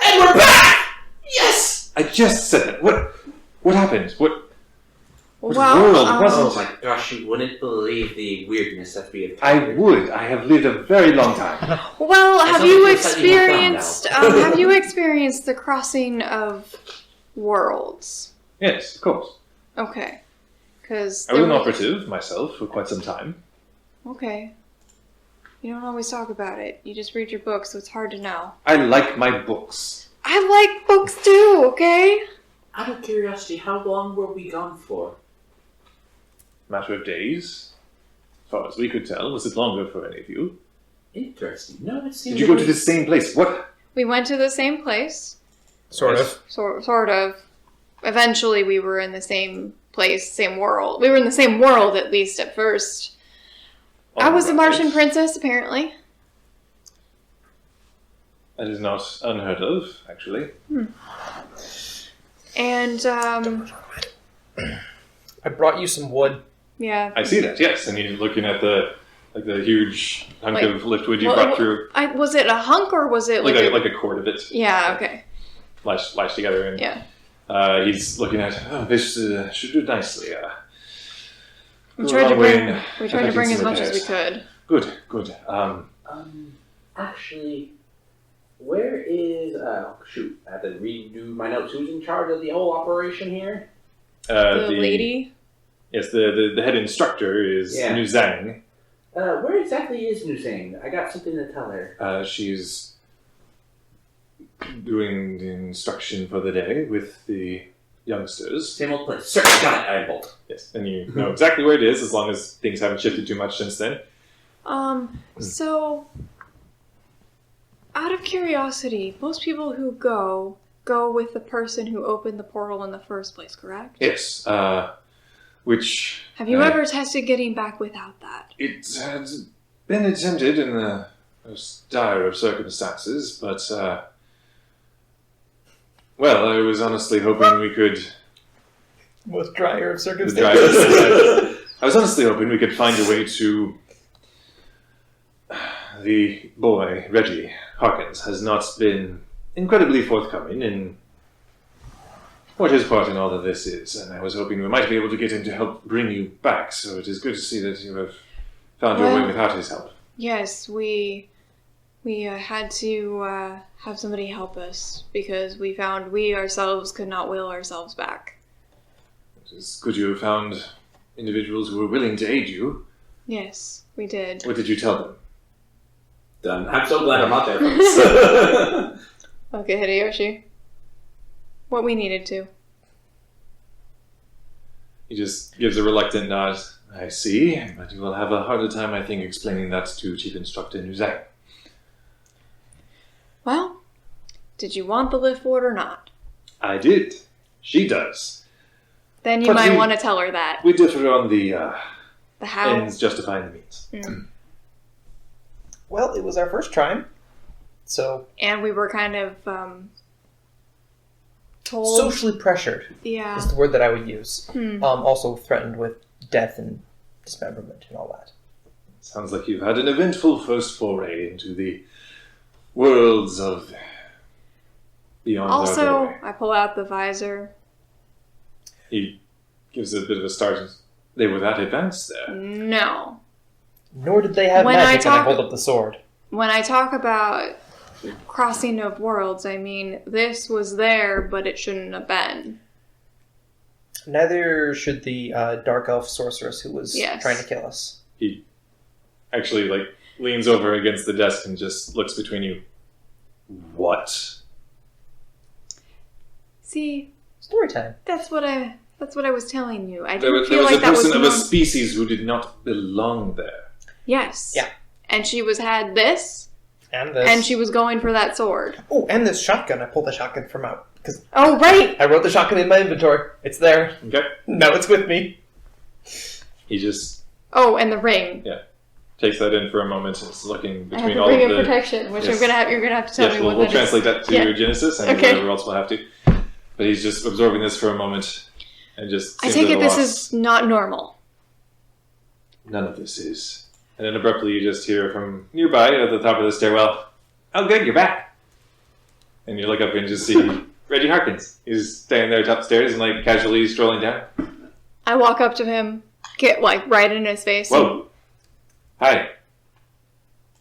And we're back! Yes!
I just said that. What happened? What
Well,
world
Oh
wasn't
my gosh, you wouldn't believe the weirdness that we have.
I would. I have lived a very long time.
well,
I
have
sound
you
like you're slightly more dumb
experienced? Have you experienced the crossing of worlds?
Yes, of course.
Okay, because
I was an operative myself for quite some time.
Okay, you don't always talk about it. You just read your books, so it's hard to know.
I like my books.
I like books too. Okay.
Out of curiosity, how long were we gone for?
Matter of days. As far as we could tell. Was it longer for any of you?
Interesting. No, it seems.
Did you go to the same place? What?
We went to the same place.
Sort
Yes.
of.
Sort of. Eventually, we were in the same place, same world. We were in the same world, at least at first. I was a Martian
Alright.
princess, apparently.
That is not unheard of, actually.
And,
I brought you some wood.
yeah.
I see that, yes. And you're looking at the huge hunk
Like,
of liftwood you
well,
brought through.
Was it a hunk or was it
Like
like
a cord of it.
Yeah, okay.
Lashed together. And,
Yeah.
he's looking at, this should do nicely.
We
Go a
tried to
long way
bring,
in
we tried to
affecting
bring as
some
much as we
repairs.
could.
Good.
Actually, where is shoot? I have to redo my notes. Who's in charge of the whole operation here?
The lady?
Yes, the head instructor is
Yeah.
Nu Zhang.
Where exactly is Nusane? I got something to tell her.
She's doing the instruction for the day with the youngsters.
Same old place. Sir, got it. I bolt.
Yes, and you know exactly where it is as long as things haven't shifted too much since then.
So, out of curiosity, most people who go with the person who opened the portal in the first place, correct?
Yes, which
Have you ever tested getting back without that?
it had been attempted in the most dire of circumstances, but well, I was honestly hoping we could.
Most drier of
The
circumstances.
driver. I was honestly hoping we could find a way to. The boy, Reggie Hawkins, has not been incredibly forthcoming in what his part in all of this is, and I was hoping we might be able to get him to help bring you back, so it is good to see that you have found your way
Well-
without his help.
Yes, we had to have somebody help us because we found we ourselves could not will ourselves back.
It is good you have found individuals who were willing to aid you.
Yes, we did.
What did you tell them?
Done. I'm so glad I'm not there, folks.
Okay, Hideyoshi. What we needed to.
He just gives a reluctant nod. I see, but you will have a harder time, I think, explaining that to Chief Instructor Nuzak.
Well, did you want the liftwood or not?
I did. She does.
Then you
But
might
we-
want to tell her that.
We differ on the
The how.
ends justifying the means.
Well, it was our first time, so
And we were kind of told.
socially pressured
Yeah.
is the word that I would use.
Hmm.
Also threatened with death and dismemberment and all that.
Sounds like you've had an eventful first foray into the worlds of beyond our
Also,
doorway.
I pull out the visor.
He gives a bit of a start. They were that advanced there.
No.
Nor did they have
When I
magic, and I
talk-
hold up the sword.
When I talk about crossing of worlds, I mean this was there, but it shouldn't have been.
Neither should the dark elf sorceress who was
Yes.
trying to kill us.
He actually leans over against the desk and just looks between you. What?
See,
Story time.
that's what I was telling you. I
There
didn't
was,
feel
there was
like
a
that was
person of a
norm-
species who did not belong there.
Yes.
Yeah.
And she had this,
And this.
and she was going for that sword.
Oh, and this shotgun. I pulled the shotgun from out. Because
Oh, right!
I wrote the shotgun in my inventory. It's there.
Okay.
Now it's with me.
He just
Oh, and the ring.
takes that in for a moment and is looking
I have
between
the
all
ring
of
of
the...
protection, which
Yes.
you're gonna have to tell
Yes,
me
we'll
what that
translate that to
Yeah.
Genesis and
Okay.
whoever else will have to. But he's just absorbing this for a moment and just
I
seems
take
at
it
a
this
loss.
is not normal.
None of this is. And then abruptly you just hear from nearby at the top of the stairwell, "Oh good, you're back." And you look up and just see Reggie Harkins. He's standing there top stairs and casually strolling down.
I walk up to him, get right in his face.
Whoa. Hi.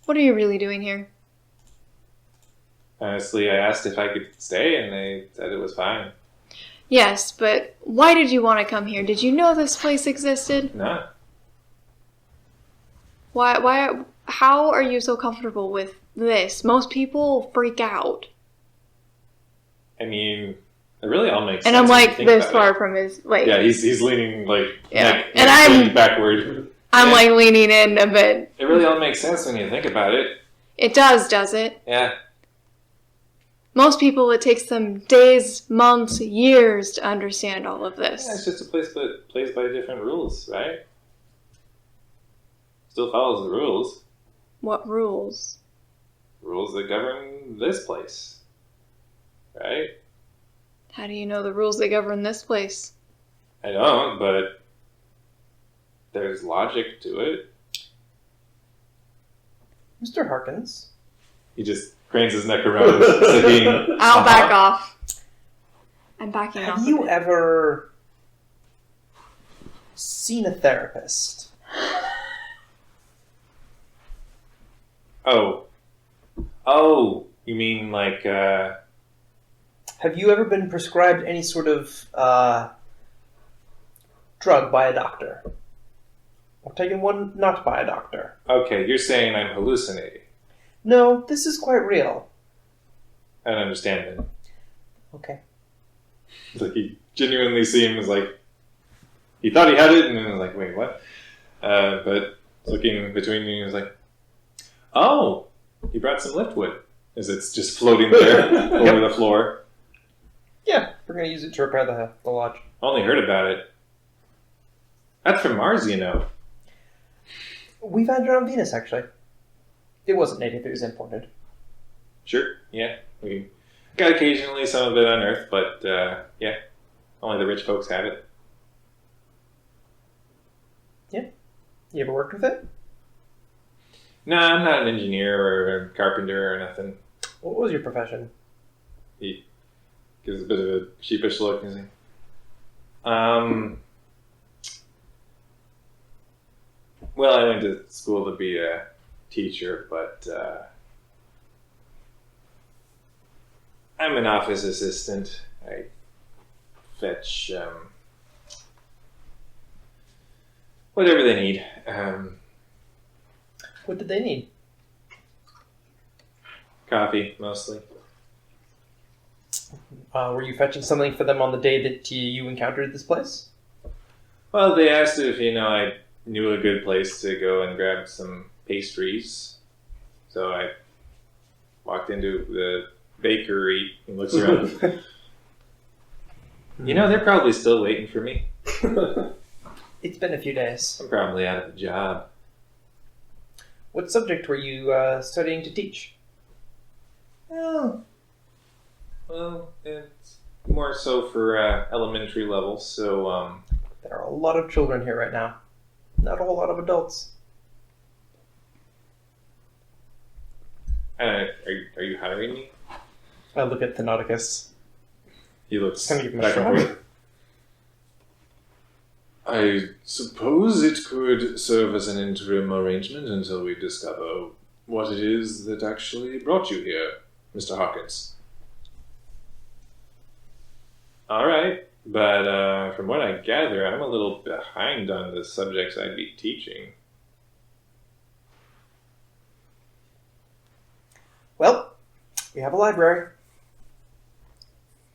What are you really doing here?
Honestly, I asked if I could stay and they said it was fine.
Yes, but why did you want to come here? Did you know this place existed?
No.
Why, how are you so comfortable with this? Most people freak out.
I mean, it really all makes
And
sense.
I'm
when you
like
think
this
about
far
it.
from his,
Yeah, he's leaning
Yeah.
neck
And I'm-
backward.
I'm
Yeah.
leaning in a bit.
It really all makes sense when you think about it.
It does it?
Yeah.
Most people, it takes them days, months, years to understand all of
Yeah, it's
this.
just a place that plays by different rules, right? Still follows the rules.
What rules?
Rules that govern this place. Right?
How do you know the rules that govern this place?
I don't, but there's logic to it.
Mr. Harkins.
He just cranes his neck around, sitting.
I'll back off. I'm backing off.
Have
a
you
bit.
ever seen a therapist?
Oh, you mean
Have you ever been prescribed any sort of drug by a doctor? Or taken one not by a doctor?
okay, you're saying I'm hallucinating.
No, this is quite real.
I don't understand it.
Okay.
He genuinely seems like he thought he had it, and then was like, wait, what? But looking between you, he was like, oh, he brought some liftwood. As it's just floating there over the floor.
Yeah, we're going to use it to repair the lodge.
Only heard about it. That's from Mars, you know.
We found it on Venus, actually. It wasn't native, it was imported.
Sure, yeah. We got occasionally some of it on Earth, but yeah, only the rich folks have it.
You ever worked with it?
No, I'm not an engineer or a carpenter or nothing.
What was your profession?
He gives a bit of a sheepish look and he's like, well, I went to school to be a teacher, but I'm an office assistant. I fetch whatever they need.
What did they need?
Coffee, mostly.
Were you fetching something for them on the day that you encountered this place?
Well, they asked if, I knew a good place to go and grab some pastries. So I walked into the bakery and looks around. They're probably still waiting for me.
It's been a few days.
I'm probably out of a job.
What subject were you studying to teach?
Oh. Well, it's more so for elementary level, so,
There are a lot of children here right now. Not a whole lot of adults.
Are you hiring me?
I look at Thenodicus.
He looks
Can I give him a
back and
shrug?
forth. I suppose it could serve as an interim arrangement until we discover what it is that actually brought you here, Mr. Hawkins. All right, but from what I gather, I'm a little behind on the subjects I'd be teaching.
Well, we have a library.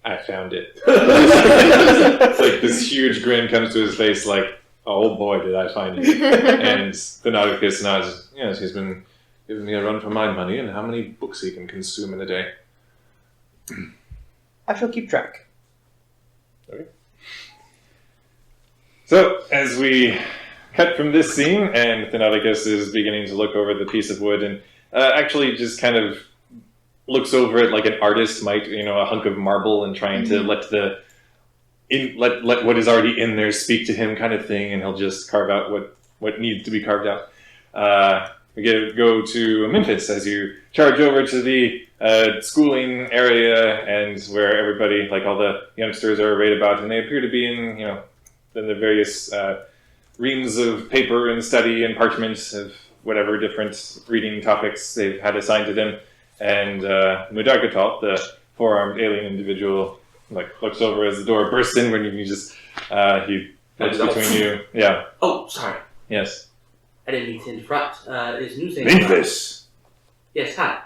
I found it. It's like this huge grin comes to his face, like, oh boy, did I find it. And Thenodicus nods. Yes, he's been giving me a run for my money and how many books he can consume in a day.
I shall keep track.
Okay. So, as we cut from this scene, and Thenodicus is beginning to look over the piece of wood and actually just kind of looks over it like an artist might, a hunk of marble, and trying to let let what is already in there speak to him, kind of thing, and he'll just carve out what needs to be carved out. We go to Memphis as you charge over to the schooling area, and where everybody, like all the youngsters, are arrayed about, and they appear to be in the various reams of paper and study and parchments of whatever different reading topics they've had assigned to them. And Mudargatal, the four-armed alien individual, looks over as the door bursts in when you just he looks between you. Yeah.
Oh, sorry.
Yes.
I didn't mean to interrupt. Is Newsday...
Memphis!
Yes, hi.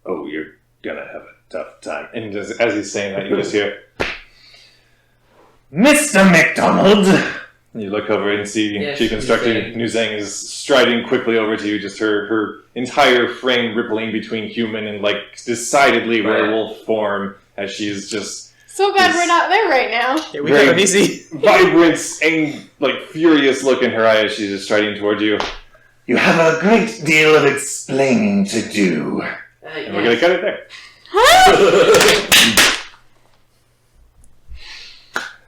Oh, you're gonna have a tough time. And just, as he's saying that, you just hear, Mr. McDonald! And you look over and see
Yes,
Chief Instructor Nuzang is striding quickly over to you, just her entire frame rippling between human and decidedly werewolf form, as she's just
So glad we're not there right now.
Yeah, we
Very
have an easy.
vibrant and furious look in her eye as she's just striding toward you. You have a great deal of explaining to do. And we're gonna cut it there.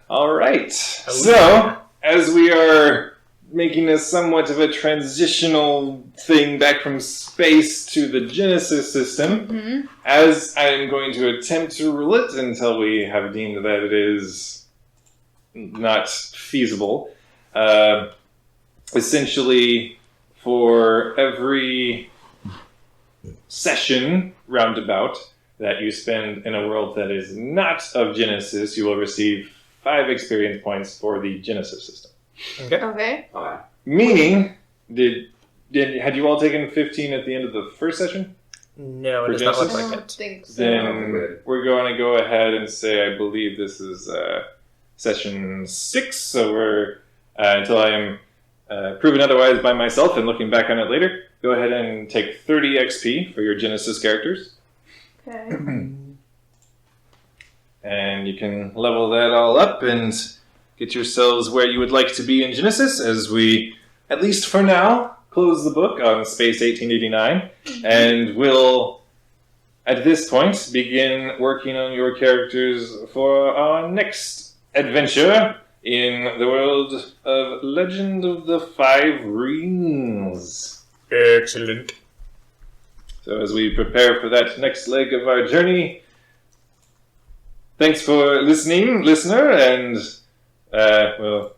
All right. So, as we are making a somewhat of a transitional thing back from space to the Genesis system, as I am going to attempt to rule it until we have deemed that it is not feasible, essentially, for every session roundabout that you spend in a world that is not of Genesis, you will receive 5 experience points for the Genesis system.
Okay.
Alright.
Meaning, had you all taken 15 at the end of the first session?
No, it
For
does not look
Genesis?
I
like
don't
it.
think so.
Then we're going to go ahead and say I believe this is session 6, so we're until I am proven otherwise by myself and looking back on it later, go ahead and take 30 XP for your Genesis characters.
Okay.
And you can level that all up and get yourselves where you would like to be in Genesis as we, at least for now, close the book on Space 1889. And we'll, at this point, begin working on your characters for our next adventure in the world of Legend of the Five Rings.
Excellent.
So as we prepare for that next leg of our journey, thanks for listening, listener, and we'll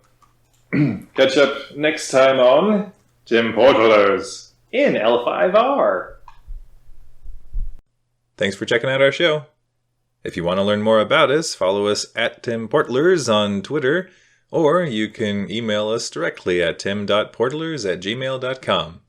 catch up next time on Tim Portlers in L5R. Thanks for checking out our show. If you want to learn more about us, follow us at Tim Portlers on Twitter, or you can email us directly at tim.portlers@gmail.com.